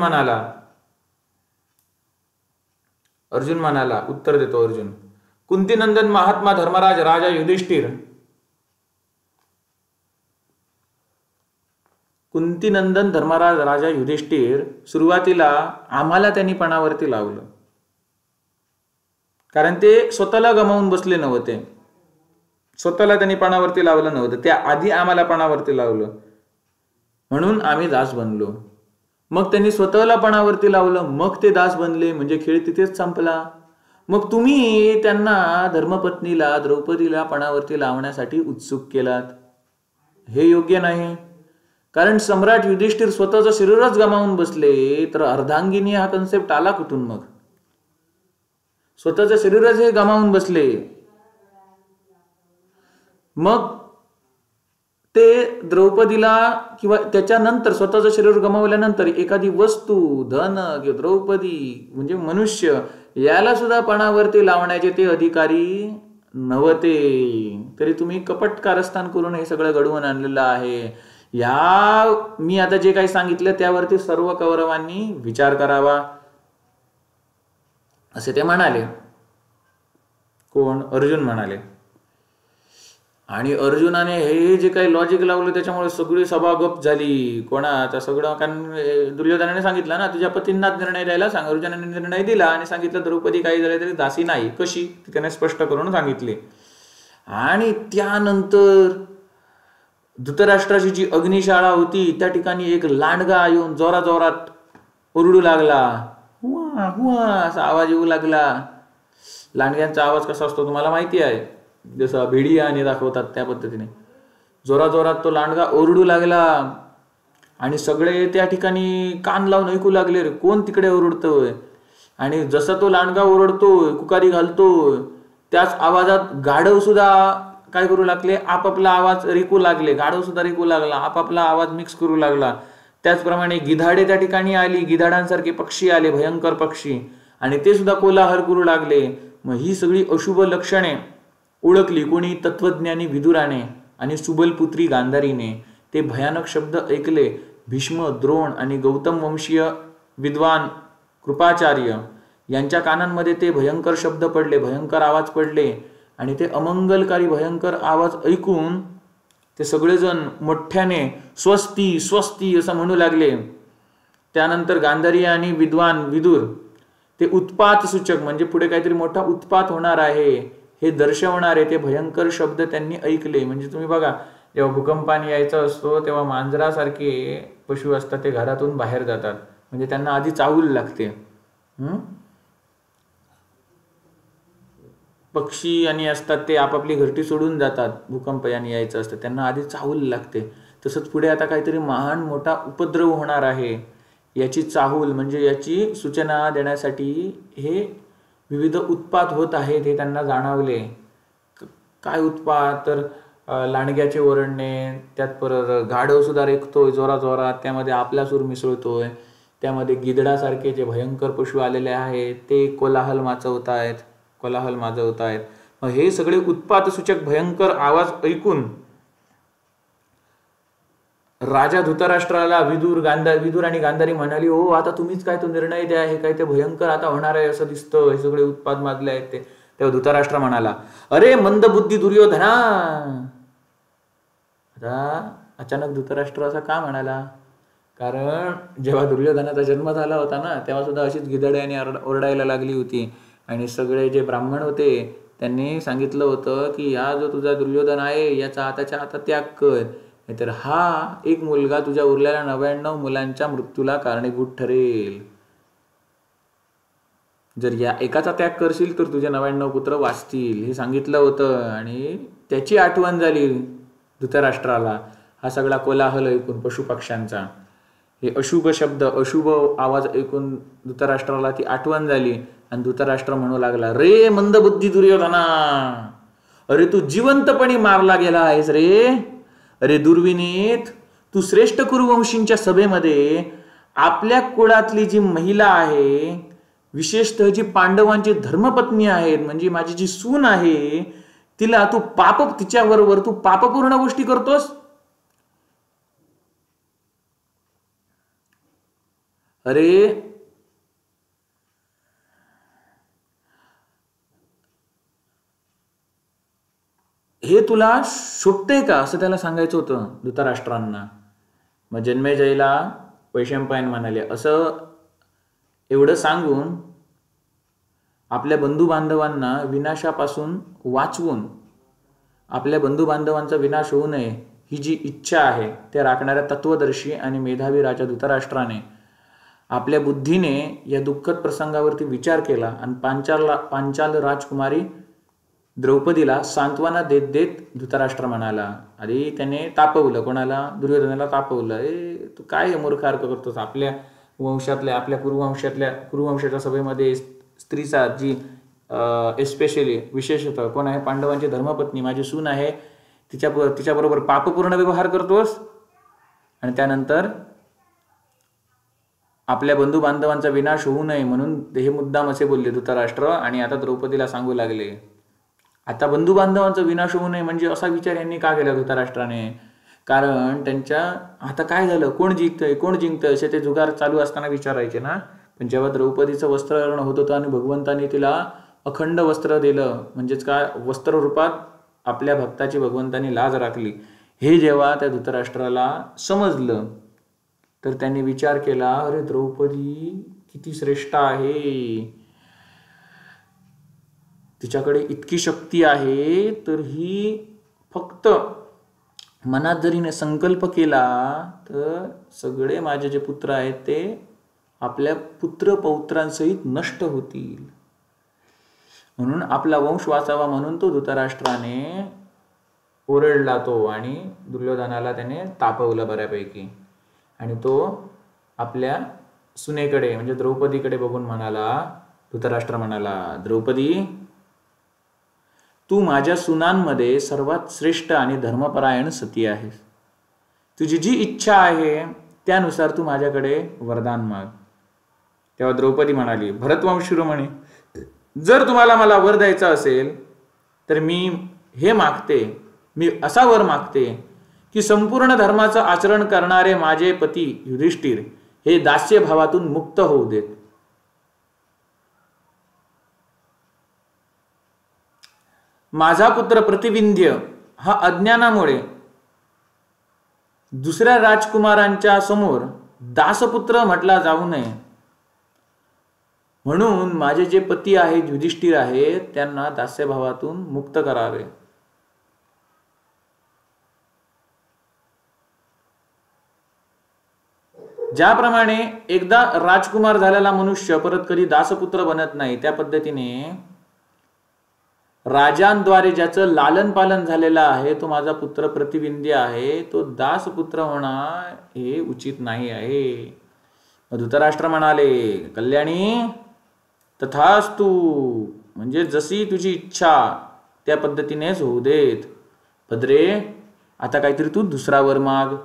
म्हणाला, उत्तर देतो अर्जुन, कुंतीनंदन महात्मा धर्मराज राजा युधिष्ठिर, कुंतीनंदन धर्मराज राजा युधिष्ठिर सुरुवातीला आम्हाला त्यांनी पणावरती लावलं, कारण ते स्वतःला गमावून बसले नव्हते, स्वतःला त्यांनी पणावरती लावलं नव्हतं, त्या आधी आम्हाला पणावरती लावलं, म्हणून आम्ही दास बनलो. मग त्यांनी स्वतःला पणावरती लावलं, मग ते दास बनले, म्हणजे खेळ तिथेच संपला. मग तुम्ही त्यांना धर्मपत्नीला द्रौपदीला पणावरती लावण्यासाठी उत्सुक केलात, हे योग्य नाही. कारण सम्राट युधिष्ठिर स्वतःचं शरीरच गमावून बसले, तर अर्धांगिनी हा कन्सेप्ट आला कुठून? मग स्वतःचं शरीरच हे गमावून बसले, मग ते द्रौपदीला किंवा त्याच्यानंतर स्वतःचं शरीर गमावल्यानंतर एखादी वस्तू, धन किंवा द्रौपदी म्हणजे मनुष्य याला सुद्धा पणावरती लावण्याचे ते अधिकारी नव्हते. तरी तुम्ही कपट कारस्थान करून हे सगळं घडवून आणलेलं आहे. मी आता जे काही सांगितलं त्यावरती सर्व कौरवांनी विचार करावा, असे ते म्हणाले. कोण? अर्जुन म्हणाले. आणि अर्जुनाने हे जे काही लॉजिक लावलं त्याच्यामुळे सगळी सभा गप झाली. आता सगळं, कारण दुर्योधनाने सांगितलं ना, तुझ्या पतींनाच निर्णय द्यायला सांग. अर्जुनाने निर्णय दिला आणि सांगितलं द्रौपदी काही झाले तरी दासी नाही. कशी? त्याने स्पष्ट करून सांगितले. आणि त्यानंतर धृतराष्ट्राची जी अग्निशाळा होती त्या ठिकाणी एक लांडगा येऊन जोरात ओरडू लागला, हुआ हुआ असा आवाज येऊ लागला. लांडग्यांचा आवाज कसा असतो तुम्हाला माहिती आहे, जसं भेडियाने दाखवतात त्या पद्धतीने. जोरात तो लांडगा ओरडू लागला आणि सगळे त्या ठिकाणी कान लावून ऐकू लागले, रे कोण तिकडे ओरडतोय. आणि जसा तो लांडगा ओरडतोय, कुकारी घालतोय, त्याच आवाजात गाढव सुद्धा काय करू लागले, आपापला आवाज रेकू लागले. गाढव सुद्धा रेकू लागला, आपापला आवाज मिक्स करू लागला. त्याचप्रमाणे गिधाडे त्या ठिकाणी आली, गिधाडांसारखे पक्षी आले, भयंकर पक्षी, आणि ते सुद्धा कोलाहल करू लागले. मग ही सगळी अशुभ लक्षणे ओळखली कोणी? तत्वज्ञानी विदुराने आणि सुबलपुत्री गांधारीने. ते भयानक शब्द ऐकले. भीष्म, द्रोण आणि गौतम वंशीय विद्वान कृपाचार्य यांच्या कानांमध्ये ते भयंकर शब्द पडले, भयंकर आवाज पडले आणि ते अमंगलकारी भयंकर आवाज ऐकून ते सगळेजण मोठ्याने स्वस्ती स्वस्ती असं म्हणू लागले. त्यानंतर गांधारी आणि विद्वान विदुर ते उत्पात सूचक म्हणजे पुढे काहीतरी मोठा उत्पात होणार आहे हे दर्शवणारे ते भयंकर शब्द त्यांनी ऐकले. म्हणजे तुम्ही बघा, जेव्हा भूकंपाने यायचा असतो तेव्हा मांजरासारखे पशु असतात ते घरातून बाहेर जातात, म्हणजे त्यांना आधी चाहूल लागते. पक्षी आणि असतात ते आपापली घरटी सोडून जातात, भूकंप याने यायचं असतं त्यांना आधी चाहूल लागते. तसंच पुढे आता काहीतरी महान मोठा उपद्रव होणार आहे याची चाहूल म्हणजे याची सूचना देण्यासाठी हे विविध उत्पात होत आहेत हे त्यांना जाणवले. काय उत्पात? तर लांडग्याचे ओरडणे, त्यात परत गाढव सुद्धा रेखतोय जोरात, त्यामध्ये आपला सूर मिसळतोय, त्यामध्ये गिधडासारखे जे भयंकर पशु आलेले आहेत ते कोलाहल माजवत आहेत. मग हे सगळे उत्पात सूचक भयंकर आवाज ऐकून राजा धृतराष्ट्राला विदुर आणि गांधारी म्हणाली, हो आता तुम्हीच काय तो निर्णय द्या, हे काय ते भयंकर आता होणार आहे असं दिसतं, हे सगळे उत्पात माजले आहेत ते. तेव्हा धृतराष्ट्र म्हणाला, अरे मंदबुद्धी दुर्योधना. आता अचानक धृतराष्ट्र असा का म्हणाला? कारण जेव्हा दुर्योधनाचा जन्म झाला होता ना तेव्हा सुद्धा अशीच गिधड्याने ओरडायला लागली होती आणि सगळे जे ब्राह्मण होते त्यांनी सांगितलं होतं की हा जो तुझा दुर्योधन आहे याचा आताच्या आता त्याग कर, नाहीतर हा एक मुलगा तुझ्या उरलेल्या 99 मुलांच्या मृत्यूला कारणीभूत ठरेल. जर या एकाचा त्याग करशील तर तुझे 99 पुत्र वाचतील हे सांगितलं होतं. आणि त्याची आठवण झाली धृतराष्ट्राला हा सगळा कोलाहल ऐकून पशुपक्ष्यांचा, हे अशुभ शब्द अशुभ आवाज ऐकून धृतराष्ट्राला ती आठवण झाली आणि धृतराष्ट्र म्हणू लागला, रे मंदबुद्धी दुर्योधना, अरे तू जिवंतपणे मारला गेला आहेस रे. अरे दुर्विनीत, तू श्रेष्ठ कुरुवंशींच्या सभेमध्ये आपल्या कुळातली जी महिला आहे, विशेषतः जी पांडवांची धर्मपत्नी आहेत, म्हणजे माझी जी सून आहे, तिला तू तिच्याबरोबर तू पापपूर्ण गोष्टी करतोस. अरे हे तुला शोभतंय का असं त्याला सांगायचं होतं धृतराष्ट्रांना. मग जन्मेजयला वैशंपायन म्हणाले, असं एवढं सांगून आपल्या बंधू बांधवांना विनाशापासून वाचवून आपल्या बंधू बांधवांचा विनाश होऊ नये ही जी इच्छा आहे त्या राखणाऱ्या तत्वदर्शी आणि मेधावी राजा धृतराष्ट्राने आपल्या बुद्धीने या दुःखद प्रसंगावरती विचार केला आणि पांचाल राजकुमारी द्रौपदीला सांत्वना देत देत धृतराष्ट्र म्हणाला, आधी त्याने तापवलं, कोणाला? दुर्योधनाला तापवलं, तू काय मूर्खार्थ करतोस? आपल्या वंशातल्या आपल्या कुरुवंशाच्या सभेमध्ये स्त्रीचा जी एस्पेशली विशेषतः कोण आहे? पांडवांची धर्मपत्नी माझी सून आहे, तिच्याबरोबर पापपूर्ण व्यवहार करतोस. आणि त्यानंतर आपल्या बंधू बांधवांचा विनाश होऊ नये म्हणून हे मुद्दाम असे बोलले धृतराष्ट्र. आणि आता द्रौपदीला सांगू लागले, आता बंधू बांधवांचा विनाश होऊ नये म्हणजे असा विचार यांनी का केला धृतराष्ट्राने? कारण त्यांच्या आता काय झालं, कोण जिंकतंय असे ते जुगार चालू असताना विचारायचे ना. पण जेव्हा द्रौपदीचं वस्त्रहरण होत होतं आणि भगवंतांनी तिला अखंड वस्त्र दिलं, म्हणजेच काय वस्त्र रूपात आपल्या भक्ताची भगवंतांनी लाज राखली, हे जेव्हा त्या धृतराष्ट्राला समजलं तर त्यांनी विचार केला, अरे द्रौपदी किती श्रेष्ठ आहे, तिच्याकडे इतकी शक्ती आहे, तर ही फक्त मनात जरी संकल्प केला तर सगळे माझे जे पुत्र आहेत ते आपल्या पुत्र पौत्रांसहित नष्ट होतील. म्हणून आपला वंश वाचावा म्हणून तो धृतराष्ट्राने ओरडला तो आणि दुर्योधनाला त्याने तापवलं बऱ्यापैकी. आणि तो आपल्या सुनेकडे म्हणजे द्रौपदीकडे बघून धृतराष्ट्र म्हणाला, द्रौपदी, तू माझ्या सुनांमध्ये सर्वात श्रेष्ठ आणि धर्मपरायण सती आहेस. तुझी जी इच्छा आहे त्यानुसार तू माझ्याकडे वरदान माग. तेव्हा द्रौपदी म्हणाली, भरतवंश शिरोमणी, जर तुम्हाला मला वर द्यायचा असेल तर मी हे मागते, मी असा वर मागते की संपूर्ण धर्माचं आचरण करणारे माझे पती युधिष्ठिर हे दास्य भावातून मुक्त होऊ देत. माझा पुत्र प्रतिविंध्य हा अज्ञानामुळे दुसऱ्या राजकुमारांच्या समोर दासपुत्र म्हटला जाऊ नये म्हणून माझे जे पती आहेत युधिष्ठिर आहेत त्यांना दास्यभावातून मुक्त करावे. ज्याप्रमाणे एकदा राजकुमार झालेला मनुष्य परत कधी दासपुत्र बनत नाही, त्या पद्धतीने राजांद्वारे ज्याचं लालन पालन झालेलं आहे तो माझा पुत्र प्रतिविंध्य आहे, तो दासपुत्र होणं हे उचित नाही आहे. धृतराष्ट्र म्हणाले, कल्याणी तथास्तु, म्हणजे जशी तुझी इच्छा त्या पद्धतीनेच होऊ देत. भद्रे आता काहीतरी तू दुसरा वर माग.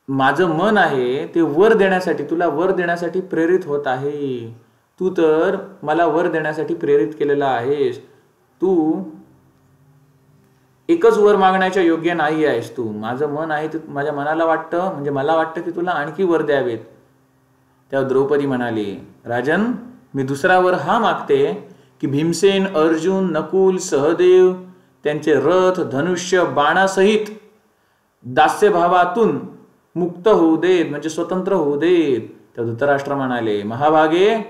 माझं मन आहे ते वर देण्यासाठी, तुला वर देण्यासाठी प्रेरित होत आहे. तू तर मला वर देण्यासाठी प्रेरित केलेला आहेस. तू एकच वर मागण्याच्या योग्य नाही आहेस. तू माझं मन आहे, माझ्या मनाला वाटतं, म्हणजे मला वाटतं की तुला आणखी वर द्यावेत. तेव्हा द्रौपदी म्हणाली, राजन मी दुसरा वर हा मागते की भीमसेन, अर्जुन, नकुल, सहदेव त्यांचे रथ, धनुष्य, बाणासहित दास्यभावातून मुक्त होऊ देत, म्हणजे स्वतंत्र होऊ देत. त्या धृतराष्ट्र म्हणाले, महाभागे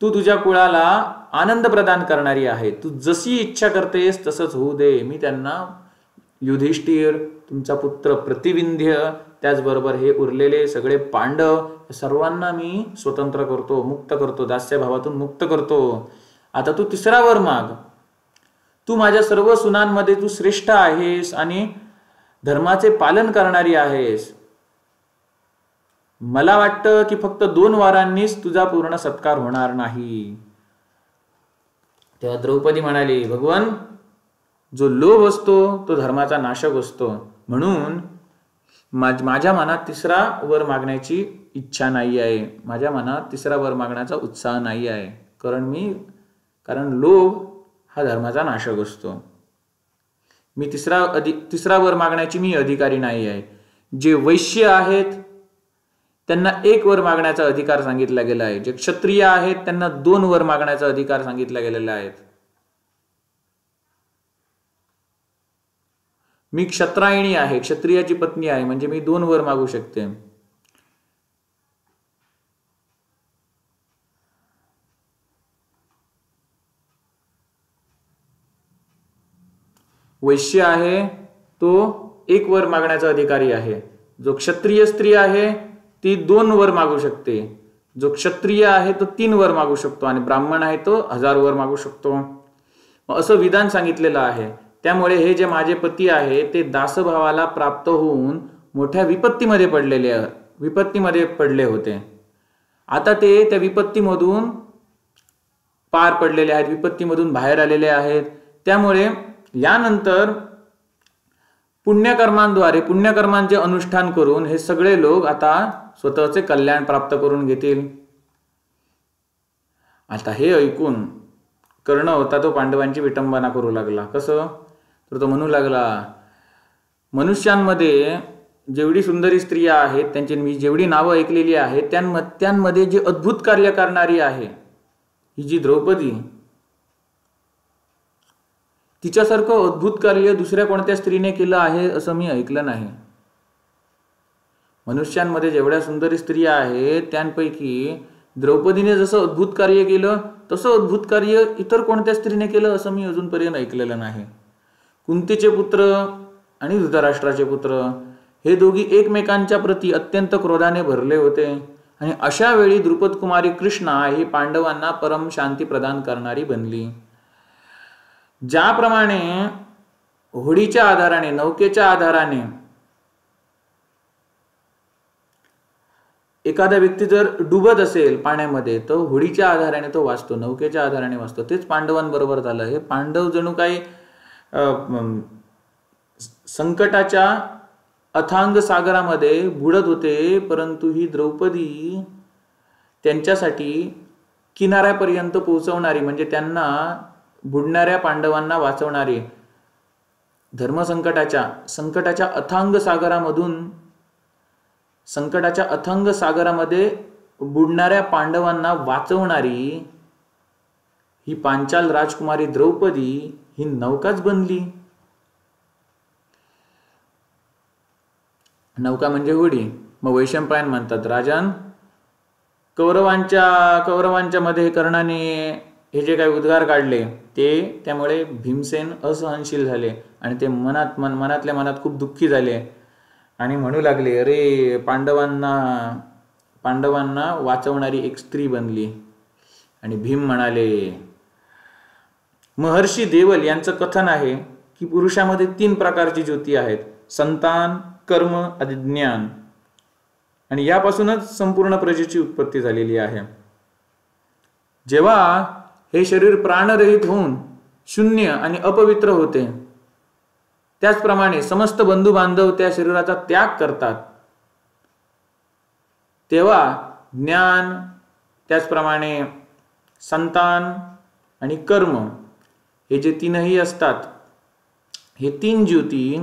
तू तुझ्या कुळाला आनंद प्रदान करणारी आहे, तू जशी इच्छा करतेस तसंच होऊ दे. मी त्यांना युधिष्ठिर, तुमचा पुत्र प्रतिविंध्य, त्याचबरोबर हे उरलेले सगळे पांडव सर्वांना मी स्वतंत्र करतो, मुक्त करतो, दास्यभावातून मुक्त करतो. आता तू तिसरा वर माग. तू माझ्या सर्व सुनांमध्ये तू श्रेष्ठ आहेस आणि धर्माचे पालन करणारी आहेस. मला वाटतं की फक्त 2 वारांनीच तुझा पूर्ण सत्कार होणार नाही. तेव्हा द्रौपदी म्हणाली, भगवान जो लोभ असतो तो धर्माचा नाशक असतो, म्हणून माझ्या मनात तिसरा वर मागण्याची इच्छा नाही आहे, माझ्या मनात तिसरा वर मागण्याचा उत्साह नाही आहे. कारण लोभ हा धर्माचा नाशक असतो. मी तिसरा वर मागण्याची मी अधिकारी नाही आहे. जे वैश्य आहेत त्यांना 1 वर मागण्याचा अधिकार सांगितला गेला आहे. जे क्षत्रिय आहेत त्यांना 2 वर मागण्याचा अधिकार सांगितला गेलेला आहे. मी क्षत्रायणी आहे, क्षत्रियाची पत्नी आहे, म्हणजे मी 2 वर मागू शकते. वैश्य आहे तो 1 वर मागण्याचा अधिकारी आहे. जो क्षत्रिय स्त्री आहे ती 2 वर मागू शकते. जो क्षत्रिय आहे तो 3 वर मागू शकतो आणि ब्राह्मण आहे तो 1000 वर मागू शकतो. असं विधान सांगितलेलं आहे. त्यामुळे हे जे माझे पती आहे ते दासभावाला प्राप्त होऊन मोठ्या विपत्तीमध्ये पडले होते. आता ते त्या विपत्तीमधून पार पडलेले आहेत, विपत्तीमधून बाहेर आलेले आहेत. त्यामुळे यानंतर पुण्यकर्मांचे अनुष्ठान करून हे सगळे लोक आता स्वतःचे कल्याण प्राप्त करून घेतील. आता हे ऐकून कर्ण होता तो पांडवांची विटंबना करू लागला. कसं तर तो म्हणू लागला, मनुष्यांमध्ये जेवढी सुंदरी स्त्रिया आहेत त्यांची मी जेवढी नावं ऐकलेली आहेत त्यांमध्ये जे अद्भुत कार्य करणारी आहे ही जी द्रौपदी, तिच्यासारखं अद्भुत कार्य दुसऱ्या कोणत्या स्त्रीने केलं आहे असं मी ऐकलं नाही. मनुष्यांमध्ये जेवढ्या सुंदरी स्त्रिया आहेत त्यांपैकी द्रौपदीने जसं अद्भुत कार्य केलं तसं अद्भुत कार्य इतर कोणत्या स्त्रीने केलं असं मी अजूनपर्यंत ऐकलेलं नाही. कुंतीचे पुत्र आणि धृतराष्ट्राचे पुत्र हे दोघी एकमेकांच्या प्रती अत्यंत क्रोधाने भरले होते आणि अशा वेळी द्रुपद कुमारी कृष्णा ही पांडवांना परम शांती प्रदान करणारी बनली. ज्याप्रमाणे होडीच्या आधाराने, नौकेच्या आधाराने एखादा व्यक्ती जर डुबत असेल पाण्यामध्ये तर होडीच्या आधाराने तो वाचतो, नौकेच्या आधाराने वाचतो. तेच पांडवांबरोबर झालं. हे पांडव जणू काही संकटाच्या अथांग सागरामध्ये बुडत होते, परंतु ही द्रौपदी त्यांच्यासाठी किनाऱ्यापर्यंत पोहोचवणारी, म्हणजे त्यांना बुडणाऱ्या पांडवांना वाचवणारी, संकटाच्या अथांग सागरामध्ये बुडणाऱ्या पांडवांना वाचवणारी ही पांचाल राजकुमारी द्रौपदी ही नौकाच बनली. नौका म्हणजे होडी. मग वैशंपायन म्हणतात, राजन, कौरवांच्या मध्ये कर्णाने हे जे काही उद्गार काढले त्यामुळे भीमसेन असहनशील झाले आणि ते मनातल्या मनात खूप दुःखी झाले आणि म्हणू लागले, अरे पांडवांना वाचवणारी एक स्त्री बनली. आणि भीम म्हणाले, महर्षी देवल यांचं कथन आहे की पुरुषामध्ये 3 प्रकारची ज्योती आहेत, संतान, कर्म आणि ज्ञान, आणि यापासूनच संपूर्ण प्रजेची उत्पत्ती झालेली आहे. जेव्हा हे शरीर प्राणरहित होऊन शून्य आणि अपवित्र होते, त्याचप्रमाणे समस्त बंधू बांधव त्या शरीराचा त्याग करतात, तेव्हा ज्ञान, त्याचप्रमाणे संतान आणि कर्म हे जे 3ही असतात, हे 3 ज्योती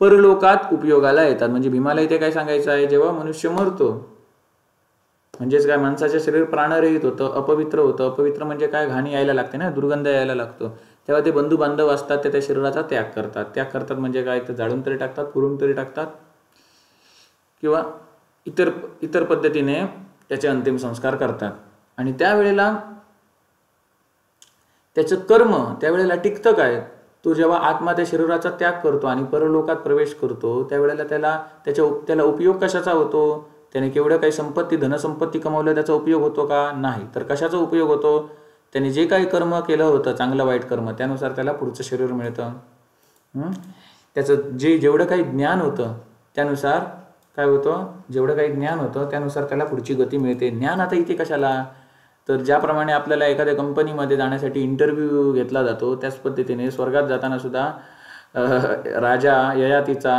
परलोकात उपयोगाला येतात. म्हणजे भीमाला इथे काय सांगायचं आहे, जेव्हा मनुष्य मरतो, म्हणजेच काय, माणसाचे शरीर प्राणरहित होतं, अपवित्र होतं. अपवित्र म्हणजे काय, घाणी यायला लागते ना, दुर्गंध यायला लागतो, तेव्हा ते बंधू बांधव असतात ते त्या शरीराचा त्याग करतात म्हणजे काय, ते जाळून तरी टाकतात, पुरून तरी टाकतात, किंवा इतर पद्धतीने त्याचे अंतिम संस्कार करतात. आणि त्यावेळेला त्याचं कर्म त्यावेळेला टिकतं काय, तो जेव्हा आत्मा त्या शरीराचा त्याग करतो आणि परलोकात प्रवेश करतो, त्यावेळेला त्याला उपयोग कशाचा होतो, त्याने केवढं काही धनसंपत्ती कमावलं, त्याचा उपयोग होतो का, नाही. तर कशाचा उपयोग होतो, त्याने जे काही कर्म केलं होतं, चांगलं वाईट कर्म, त्यानुसार त्याला पुढचं शरीर मिळतं. त्याचं जेवढं काही ज्ञान होतं त्यानुसार काय होतं, त्यानुसार त्याला पुढची गती मिळते. ज्ञान आता इथे कशाला, तर ज्याप्रमाणे आपल्याला एखाद्या कंपनीमध्ये जाण्यासाठी इंटरव्ह्यू घेतला जातो, त्याच पद्धतीने स्वर्गात जाताना सुद्धा राजा ययातीचा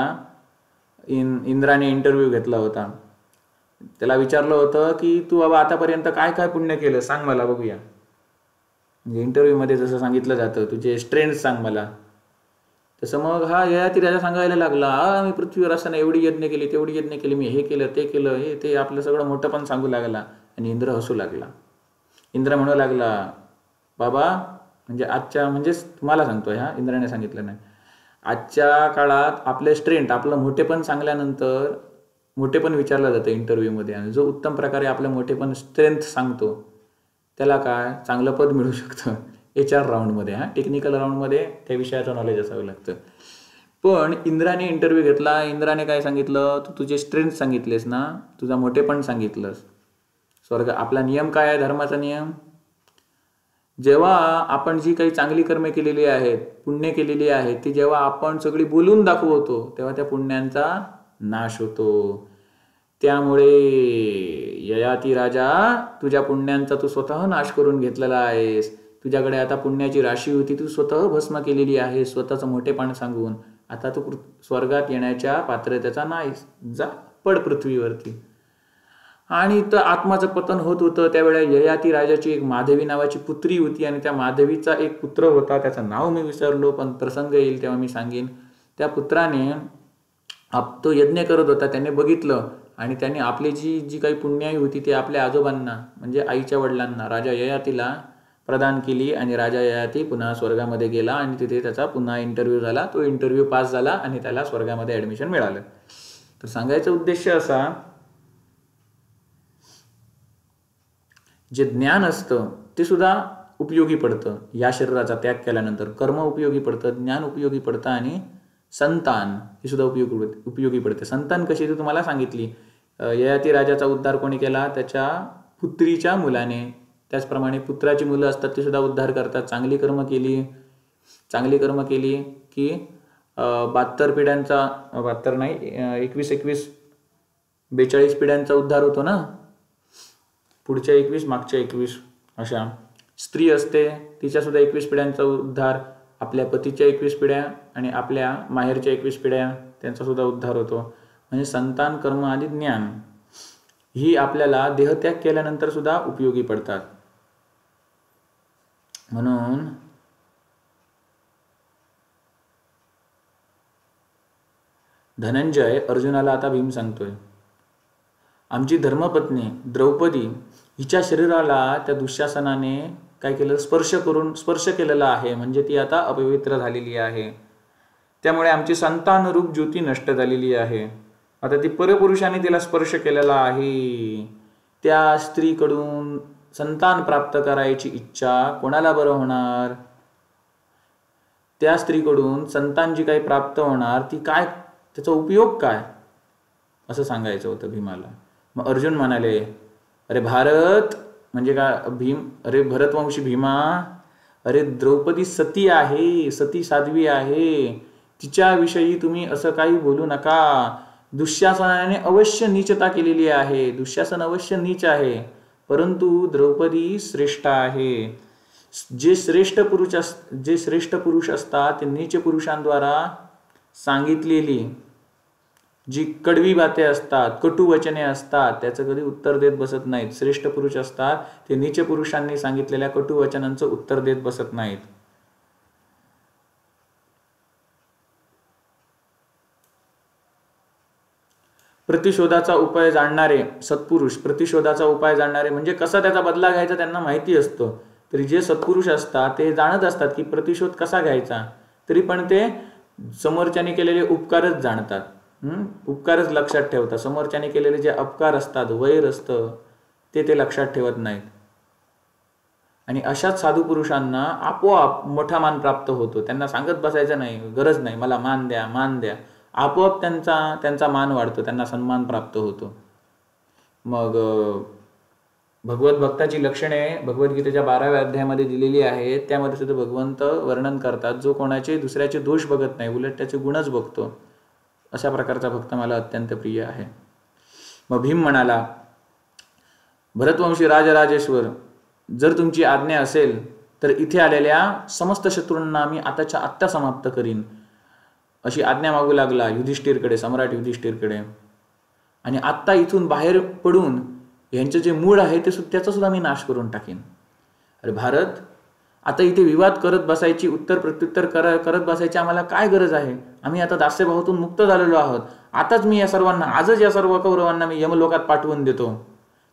इंद्राने इंटरव्ह्यू घेतला होता. त्याला विचारलं होतं की तू बाबा आतापर्यंत काय काय पुण्य केलं, सांग मला बघूया. म्हणजे इंटरव्ह्यूमध्ये जसं सांगितलं जातं, तुझे स्ट्रेंथ सांग मला, तसं मग हा ययाती राजा सांगायला लागला, मी पृथ्वीवर असताना एवढी यज्ञ केली, मी हे केलं, ते केलं, ते आपलं सगळं मोठं पण सांगू लागला. आणि इंद्र हसू लागला. इंद्र म्हणू लागला, बाबा, म्हणजेच तुम्हाला सांगतोय, इंद्राने सांगितलं नाही, आजच्या काळात आपले स्ट्रेंथ, आपलं मोठेपण सांगल्यानंतर मोठेपण विचारलं जातं इंटरव्ह्यूमध्ये, आणि जो उत्तम प्रकारे आपलं मोठेपण स्ट्रेंथ सांगतो त्याला काय, चांगलं पद मिळू शकतं HR राऊंडमध्ये. टेक्निकल राऊंडमध्ये त्या विषयाचं नॉलेज असावं लागतं. पण इंद्राने इंटरव्ह्यू घेतला. इंद्राने काय सांगितलं, तू तुझे स्ट्रेंथ सांगितलेस ना, तुझा मोठेपण सांगितलंस. आपला नियम काय आहे, धर्माचा नियम, जेव्हा आपण जी काही चांगली कर्मे केलेली आहेत, पुण्य केलेली आहेत, ती जेव्हा आपण सगळी बोलून दाखवतो, तेव्हा त्या पुण्यांचा नाश होतो. त्यामुळे ययाती राजा, तुझ्या पुण्यांचा तू स्वतः नाश करून घेतलेला आहेस. तुझ्याकडे आता पुण्याची राशी होती, तू स्वतः भस्म केलेली आहे स्वतःचं मोठेपण सांगून. आता तू स्वर्गात येण्याच्या पात्रतेचा नाही, जा पड पृथ्वीवरती. आणि तर आत्माचं पतन होत होतं. त्यावेळेला ययाती राजाची एक माधवी नावाची पुत्री होती, आणि त्या माधवीचा एक पुत्र होता, त्याचं नाव मी विसरलो, पण प्रसंग येईल तेव्हा मी सांगेन. त्या पुत्राने तो यज्ञ करत होता, त्याने बघितलं, आणि त्याने आपली जी काही पुण्याई होती ती आपल्या आजोबांना, म्हणजे आईच्या वडिलांना, राजा ययातीला प्रदान केली. आणि राजा ययाती पुन्हा स्वर्गामध्ये गेला, आणि तिथे त्याचा पुन्हा इंटरव्ह्यू झाला. तो इंटरव्ह्यू पास झाला आणि त्याला स्वर्गामध्ये ॲडमिशन मिळालं. तर सांगायचा उद्देश असा, जे ज्ञान असतं ते सुद्धा उपयोगी पडतं या शरीराचा त्याग केल्यानंतर. कर्म उपयोगी पडतं, ज्ञान उपयोगी पडतं, आणि संतान हे सुद्धा उपयोगी पडते. संतान कशी ती तुम्हाला सांगितली. ययाती राजाचा उद्धार कोणी केला, त्याच्या पुत्रीच्या मुलाने. त्याचप्रमाणे पुत्राची मुलं असतात ते सुद्धा उद्धार करतात. चांगली कर्म केली की 72 पिढ्यांचा, 72 नाही, 42 पिढ्यांचा उद्धार होतो ना. पुढच्या 21, मागच्या 21, अशा. स्त्री असते, तिच्या सुद्धा 21 पिढ्यांचा उद्धार, आपल्या पतीच्या 21 पिढ्या आणि आपल्या माहेरच्या 21 पिढ्या, त्यांचा सुद्धा उद्धार होतो. म्हणजे संतान, कर्म आणि ज्ञान. ही आपल्याला देहत्याग केल्यानंतर सुद्धा उपयोगी पडतात. म्हणून धनंजय अर्जुनाला आता भीम सांगतोय, आमची धर्मपत्नी द्रौपदी हिच्या शरीराला त्या दुःशासनाने काय केलं, स्पर्श केलेला आहे, म्हणजे ती आता अपवित्र झालेली आहे. त्यामुळे आमची संतान रूप ज्योती नष्ट झालेली आहे. आता ती परपुरुषाने तिला स्पर्श केलेला आहे. त्या स्त्रीकडून संतान प्राप्त करायची इच्छा कोणाला बरं होणार? त्या स्त्रीकडून संतान जी काही प्राप्त होणार ती काय, त्याचा उपयोग काय, असं सांगायचं होतं भीमाला. मग अर्जुन म्हणाले, अरे भारत म्हणजे का भीम, अरे भरतवंशी भीमा, अरे द्रौपदी सती आहे, सती साध्वी आहे, तिच्याविषयी तुम्ही असं काही बोलू नका. दुःशासनाने अवश्य नीचता केलेली आहे, दुःशासन अवश्य नीच आहे, परंतु द्रौपदी श्रेष्ठ आहे. जे श्रेष्ठ पुरुष असतात ते नीच पुरुषांद्वारा सांगितलेली जी कडवी बाते असतात, कटू वचने असतात, त्याचं कधी उत्तर देत बसत नाहीत. श्रेष्ठ पुरुष असतात ते नीच पुरुषांनी सांगितलेल्या कटू वचनांचं उत्तर देत बसत नाहीत. प्रतिशोधाचा उपाय जाणणारे सत्पुरुष, प्रतिशोधाचा उपाय जाणणारे म्हणजे कसा त्याचा बदला घ्यायचा त्यांना माहिती असतो. तरी जे सत्पुरुष असतात ते जाणत असतात की प्रतिशोध कसा घ्यायचा, तरी पण ते समोरच्याने केलेले उपकारच जाणतात, उपकारच लक्षात ठेवतात. समोरच्याने केलेले जे अपकार असतात, वैर असतं, ते लक्षात ठेवत नाहीत. आणि अशाच साधू पुरुषांना आपोआप मोठा मान प्राप्त होतो. त्यांना सांगत बसायचं नाही, गरज नाही मला मान द्या, मान द्या, आपोआप त्यांचा मान वाढतो, त्यांना सन्मान प्राप्त होतो. मग भगवत भक्ताची लक्षणे भगवद्गीतेच्या 12व्या अध्यायामध्ये दिलेली आहेत. त्यामध्ये सुद्धा भगवंत वर्णन करतात, जो कोणाचे दुसऱ्याचे दोष बघत नाही, उलट त्याचे गुणच बघतो, अशा प्रकारचा भक्त मला अत्यंत प्रिय आहे. मग भीम म्हणाला, भरतवंशी राजराजेश्वर, जर तुमची आज्ञा असेल तर इथे आलेल्या समस्त शत्रूंना मी आताच्या आत्ता समाप्त करीन, अशी आज्ञा मागू लागला युधिष्ठिरकडे, सम्राट युधिष्ठिरकडे. आणि आत्ता इथून बाहेर पडून यांचं जे मूळ आहे त्याचा सुद्धा मी नाश करून टाकीन. अरे भारत, आता इथे विवाद करत बसायची, उत्तर प्रत्युत्तर करत बसायची आम्हाला काय गरज आहे? आम्ही आता दास्यभावातून मुक्त झालेलो आहोत. आजच या सर्व कौरवांना मी यमलोकात पाठवून देतो,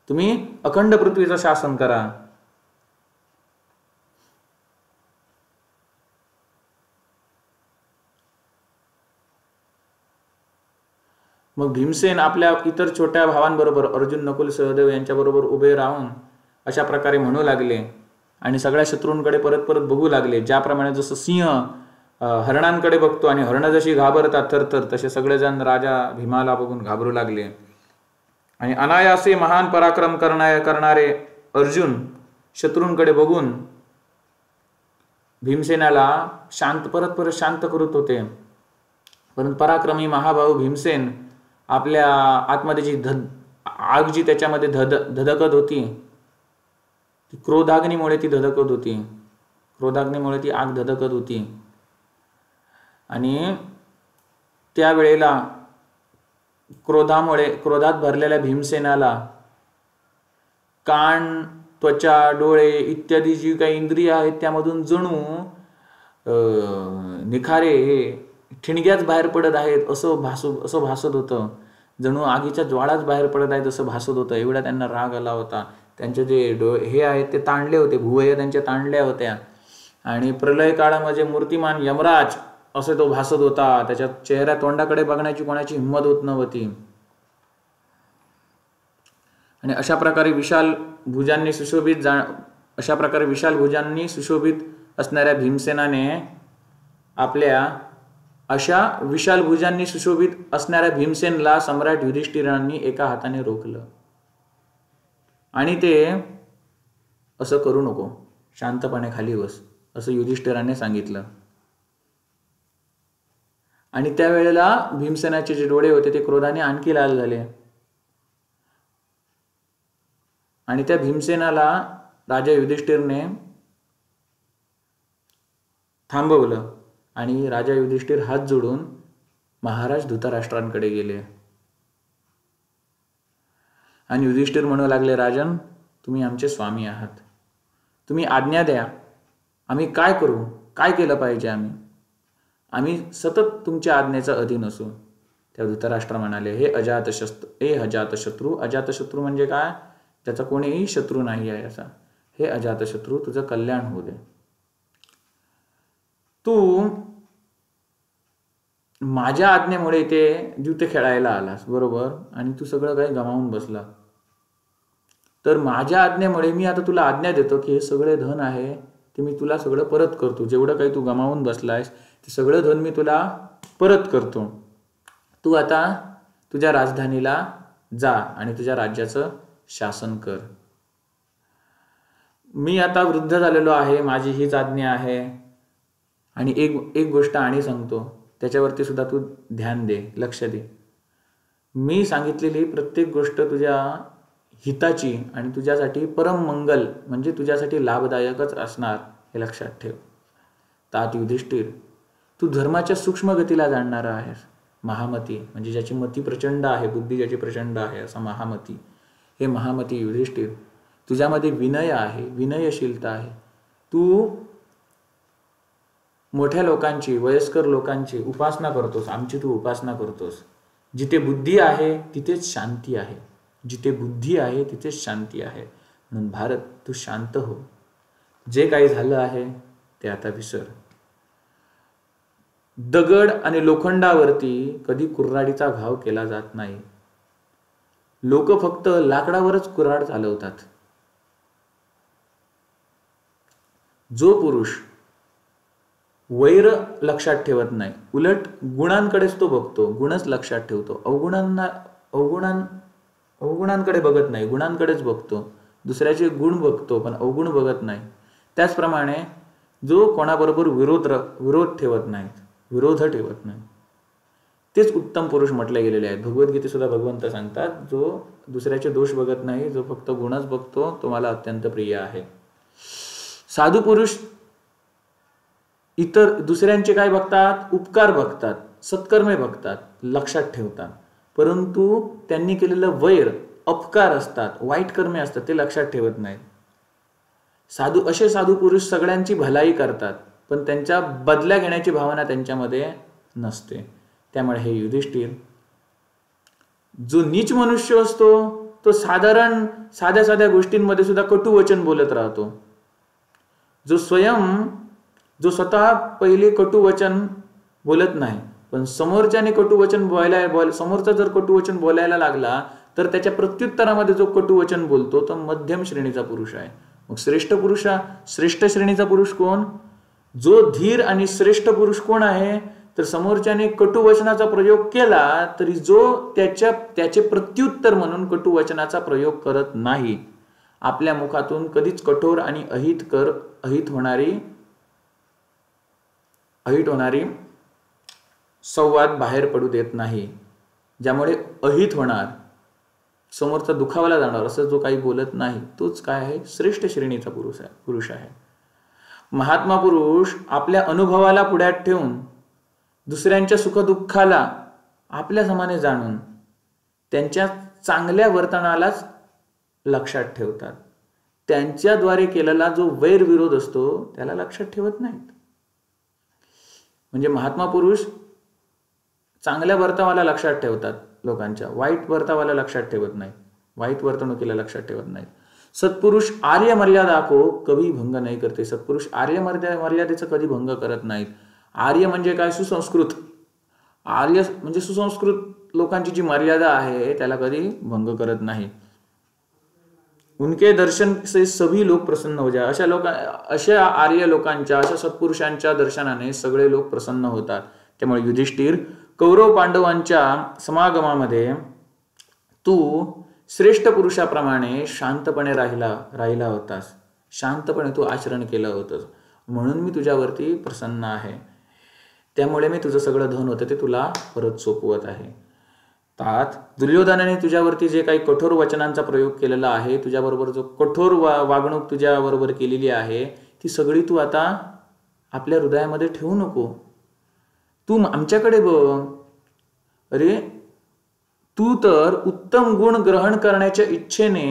तुम्ही अखंड पृथ्वीचं शासन करा. मग भीमसेन आपल्या इतर छोट्या भावांबरोबर अर्जुन, नकुल, सहदेव यांच्याबरोबर उभे राहून अशा प्रकारे म्हणू लागले आणि सगळ्या शत्रूंकडे परत परत बघू लागले. ज्याप्रमाणे जसं सिंह हरणांकडे बघतो आणि हरणं जशी घाबरतात थरथर, तसे सगळेजण राजा भीमाला बघून घाबरू लागले. आणि अनायासे महान पराक्रम करणारे अर्जुन शत्रूंकडे बघून भीमसेनाला परत शांत करत होते. परंतु पराक्रमी महाभाऊ भीमसेन आपल्या आतमध्ये जी आग जी त्याच्यामध्ये धधकत होती, ती क्रोधाग्नीमुळे ती धधकत होती, क्रोधाग्नीमुळे ती आग धधकत होती. आणि त्यावेळेला क्रोधात भरलेल्या भीमसेनाला कान, त्वचा, डोळे इत्यादी जी काही इंद्रिय आहेत त्यामधून जणू निखारे हे ठिणग्याच बाहेर पडत आहेत असं भासत होतं. जणू आगीच्या ज्वाळाच बाहेर पडत आहेत असं भासत होतं. एवढा त्यांना राग आला होता. त्यांचे जे हे आहेत ते ताणले होते, भुवया त्यांच्या ताणल्या होत्या. आणि प्रलय काळामध्ये मूर्तिमान यमराज असं तो भासत होता. त्याच्या चेहऱ्या तोंडाकडे बघण्याची कोणाची हिंमत होत नव्हती. आणि अशा प्रकारे विशाल भुजांनी सुशोभित असणाऱ्या भीमसेनाने अशा विशाल भुजांनी सुशोभित असणाऱ्या भीमसेनला सम्राट युधिष्ठिरांनी एका हाताने रोखलं आणि ते असं करू नको, शांतपणे खाली बस, असं युधिष्ठिराने सांगितलं. आणि त्यावेळेला भीमसेनाचे जे डोळे होते ते क्रोधाने आणखी लाल झाले. आणि त्या भीमसेनाला राजा युधिष्ठिरने थांबवलं आणि राजा युधिष्ठिर हात जोडून महाराज धृतराष्ट्रांकडे गेले. आणि युधिष्ठिर म्हणू लागले, राजन, तुम्ही आमचे स्वामी आहात, तुम्ही आज्ञा द्या, आम्ही काय करू, काय केलं पाहिजे, आम्ही सतत तुमच्या आज्ञेचा अधीन असू. त्या धृतराष्ट्र म्हणाले, हे अजातशत्रू. अजातशत्रू म्हणजे काय? त्याचा कोणीही शत्रू नाही आहे असा. हे अजातशत्रू, तुझं कल्याण होऊ दे. तू माझ्या आज्ञेमुळे ते युद्ध खेळायला आलास, बरोबर, आणि तू सगळं काही गमावून बसला. तर माझ्या आज्ञेमुळे मी आता तुला आज्ञा देतो की हे सगळे धन आहे ते मी तुला सगळं परत करतो. जेवढं काही तू गमावून बसलायस ते सगळं धन मी तुला परत करतो. तू आता तुझ्या राजधानीला जा आणि तुझ्या राज्याचं शासन कर. मी आता वृद्ध झालेलो आहे, माझी हीच आज्ञा आहे. आणि एक गोष्ट आणि सांगतो, त्याच्यावरती सुद्धा तू ध्यान दे, लक्ष दे. मी सांगितलेली प्रत्येक गोष्ट तुझ्या हिताची आणि तुझ्यासाठी परम मंगल म्हणजे तुझ्यासाठी लाभदायकच असणार, हे लक्षात ठेव. तात युधिष्ठिर, तू धर्माच्या सूक्ष्म गतीला जाणणारा आहेस. महामती म्हणजे ज्याची मती प्रचंड आहे, बुद्धी ज्याची प्रचंड आहे, असा महामती. हे महामती युधिष्ठिर, तुझ्यामध्ये विनय आहे, विनयशीलता आहे. तू मोठ्या लोकांची, वयस्कर लोकांची उपासना करतोस, आमची तू उपासना करतोस. जिथे बुद्धी आहे तिथेच शांती आहे, जिथे बुद्धी आहे तिथेच शांती आहे. म्हणून भारत, तू शांत हो. जे काही झालं आहे ते आता विसर. दगड आणि लोखंडावरती कधी कुऱ्हाडीचा घाव केला जात नाही. लोक फक्त लाकडावरच कुऱ्हाड चालवतात. जो पुरुष वैर लक्षात ठेवत नाही, उलट गुणांकडेच तो बघतो, गुणच लक्षात ठेवतो, अवगुणांकडे बघत नाही, गुणांकडेच बघतो. दुसऱ्याचे गुण बघतो पण अवगुण बघत नाही. त्याचप्रमाणे जो कोणाबरोबर विरोध ठेवत नाही, विरोध ठेवत नाही, तेच उत्तम पुरुष म्हटले गेलेले आहेत. भगवद्गीतेत सुद्धा भगवंत सांगतात, जो दुसऱ्याचे दोष बघत नाही, जो फक्त गुणच बघतो, तो मला अत्यंत प्रिय आहे. साधू पुरुष इतर दुसऱ्यांचे काय बघतात? उपकार बघतात, सत्कर्मे बघतात, लक्षात ठेवतात. परंतु त्यांनी केलेलं वैर, अपकार असतात, वाईट कर्मे असतात, ते लक्षात ठेवत नाहीत. असे साधू पुरुष सगळ्यांची भलाई करतात पण त्यांच्या बदल्या घेण्याची भावना त्यांच्यामध्ये नसते. त्यामुळे हे युधिष्ठिर, जो नीच मनुष्य असतो तो साधारण साध्या साध्या गोष्टींमध्ये सुद्धा कटुवचन बोलत राहतो. जो स्वतः पहिले कटुवचन बोलत नाही पण समोरच्याने कटुवचन समोरचा जर कटुवचन बोलायला लागला तर त्याच्या प्रत्युत्तरामध्ये जो कटुवचन बोलतो तो मध्यम श्रेणीचा पुरुष आहे. मग श्रेष्ठ श्रेणीचा पुरुष कोण? जो धीर आणि श्रेष्ठ पुरुष कोण आहे? तर समोरच्याने कटुवचनाचा प्रयोग केला तरी जो त्याचे प्रत्युत्तर म्हणून कटुवचनाचा प्रयोग करत नाही. आपल्या मुखातून कधीच कठोर आणि अहित होणारी संवाद बाहेर पडू देत नाही, ज्यामुळे अहित होणार, समोरचा दुखावला जाणार असं जो काही बोलत नाही तोच काय आहे? श्रेष्ठ श्रेणीचा पुरुष आहे. महात्मा पुरुष आपल्या अनुभवाला पुढ्यात ठेवून दुसऱ्यांच्या सुखदुःखाला आपल्या समाने जाणून त्यांच्या चांगल्या वर्तनालाच लक्षात ठेवतात. त्यांच्याद्वारे केलेला जो वैरविरोध असतो त्याला लक्षात ठेवत नाहीत. म्हणजे महात्मा पुरुष चांगल्या वर्तनाला लक्षात ठेवतात, लोकांच्या वाईट वर्तनाला लक्षात ठेवत नाहीत, वाईट वर्तणुकीला लक्षात ठेवत नाहीत. सत्पुरुष आर्य मर्यादा को कभी भंग नाही करते. सत्पुरुष आर्य मर्यादेचं कधी भंग करत नाहीत. आर्य म्हणजे काय? सुसंस्कृत. आर्य म्हणजे सुसंस्कृत लोकांची जी मर्यादा आहे त्याला कधी भंग करत नाही. उनके दर्शन से सभी लोक प्रसन्न हो जाए. अशा आर्य लोकांच्या, अशा सत्पुरुषांच्या दर्शनाने सगळे लोक प्रसन्न होतात. त्यामुळे युधिष्ठिर, कौरव पांडवांच्या समागमामध्ये तू श्रेष्ठ पुरुषाप्रमाणे शांतपणे राहिला होतास, शांतपणे तू आचरण केलं होतंस, म्हणून मी तुझ्यावरती प्रसन्न आहे. त्यामुळे मी तुझं सगळं धन होतं ते तुला परत सोपवत आहे. तात दुर्योधनाने तुझ्यावरती जे काही कठोर वचनांचा प्रयोग केलेला आहे, तुझ्याबरोबर जो कठोर वागणूक तुझ्याबरोबर केलेली आहे, ती सगळी तू आता आपल्या हृदयामध्ये ठेवू नको. तू आमच्याकडे बघ. अरे तू तर उत्तम गुण ग्रहण करण्याच्या इच्छेने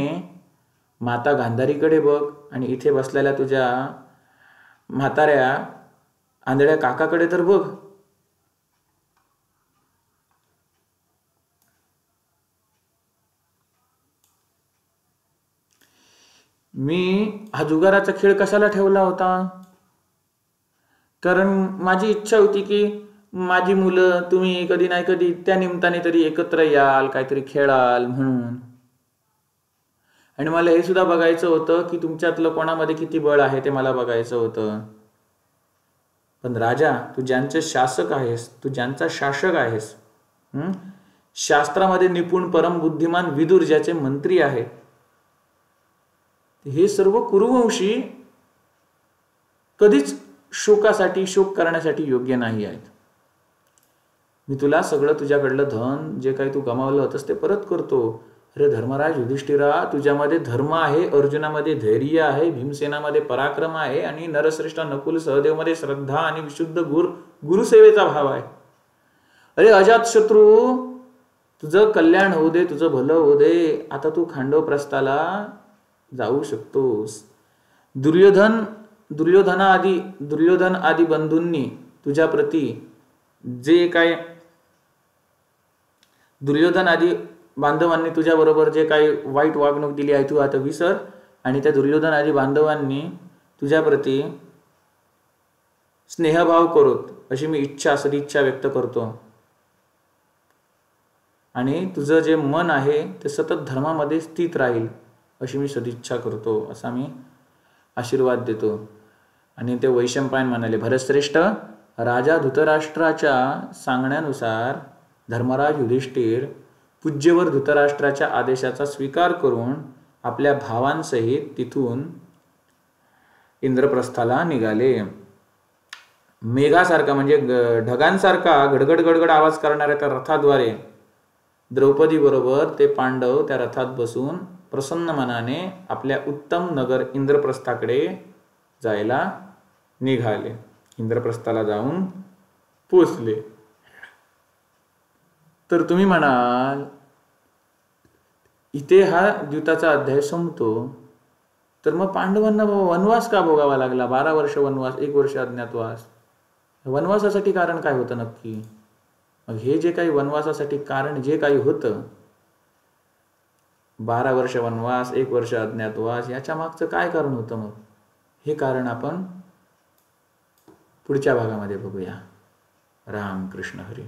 माता गांधारीकडे बघ आणि इथे बसलेल्या तुझ्या म्हाताऱ्या आंधळ्या काकाकडे तर बघ. मी हा जुगाराचा खेळ कशाला ठेवला होता? कारण माझी इच्छा होती की माझी मुलं तुम्ही कधी नाही कधी त्या निमित्ताने तरी एकत्र याल, काहीतरी खेळाल म्हणून. आणि मला हे सुद्धा बघायचं होतं की तुमच्यातलं कोणामध्ये किती बळ आहे ते मला बघायचं होतं. पण राजा, तू ज्यांचे शासक आहेस, तू ज्यांचा शासक आहेस, शास्त्रामध्ये निपुण परम बुद्धिमान विदुर ज्याचे मंत्री आहेत, हे सर्व कुरुवंशी कधीच शोकासाठी शोक करण्यासाठी योग्य नाही आहेत. मी तुला सगळं तुझ्याकडलं धन जे काही तू गमावलं होतंस ते परत करतो. अरे धर्मराज युधिष्ठिरा, तुझ्यामध्ये धर्म आहे, अर्जुनामध्ये धैर्य आहे, भीमसेनामध्ये पराक्रम आहे आणि नरश्रेष्ठ नकुल सहदेवमध्ये श्रद्धा आणि विशुद्ध गुरुसेवेचा भाव आहे. अरे अजातशत्रू, तुझं कल्याण होऊ दे, तुझं भलं होऊ दे. आता तू खांडव प्रस्थाला जाऊ शकतोस. दुर्योधन आदी बंधूंनी तुझ्या प्रती जे काय दुर्योधन आदी बांधवांनी तुझ्या बरोबर जे काही वाईट वागणूक दिली आहे तू आता विसर. आणि त्या दुर्योधन आदी बांधवांनी तुझ्या प्रती स्नेहभाव करोत अशी मी सदिच्छा व्यक्त करतो. आणि तुझं जे मन आहे ते सतत धर्मामध्ये स्थित राहील अशी मी सदिच्छा करतो, असा मी आशीर्वाद देतो. आणि ते वैशंपायन म्हणाले, भरतश्रेष्ठ, राजा धृतराष्ट्राच्या सांगण्यानुसार धर्मराज युधिष्ठिर पूज्यवर धृतराष्ट्राच्या आदेशाचा स्वीकार करून आपल्या भावांसहित तिथून इंद्रप्रस्थाला निघाले. मेघासारखा म्हणजे ढगांसारखा गडगड गडगड आवाज करणाऱ्या त्या रथाद्वारे द्रौपदी बरोबर ते पांडव त्या रथात बसून प्रसन्न मनाने आपल्या उत्तम नगर इंद्रप्रस्थाकडे जायला निघाले. इंद्रप्रस्थाला जाऊन पोचले. तर तुम्ही म्हणाल इथे हा द्यूताचा अध्याय संपतो, तर मग पांडवांना वनवास का भोगावा लागला? 12 वर्ष वनवास, 1 वर्ष अज्ञातवास. वनवासासाठी कारण काय होतं नक्की? मग हे जे काही वनवासासाठी कारण जे काही होतं, 12 वर्ष वनवास, 1 वर्ष अज्ञातवास, याच्या मागचं काय कारण होतं? मग हे कारण आपण पुढच्या भागामध्ये बघूया. राम कृष्ण हरी.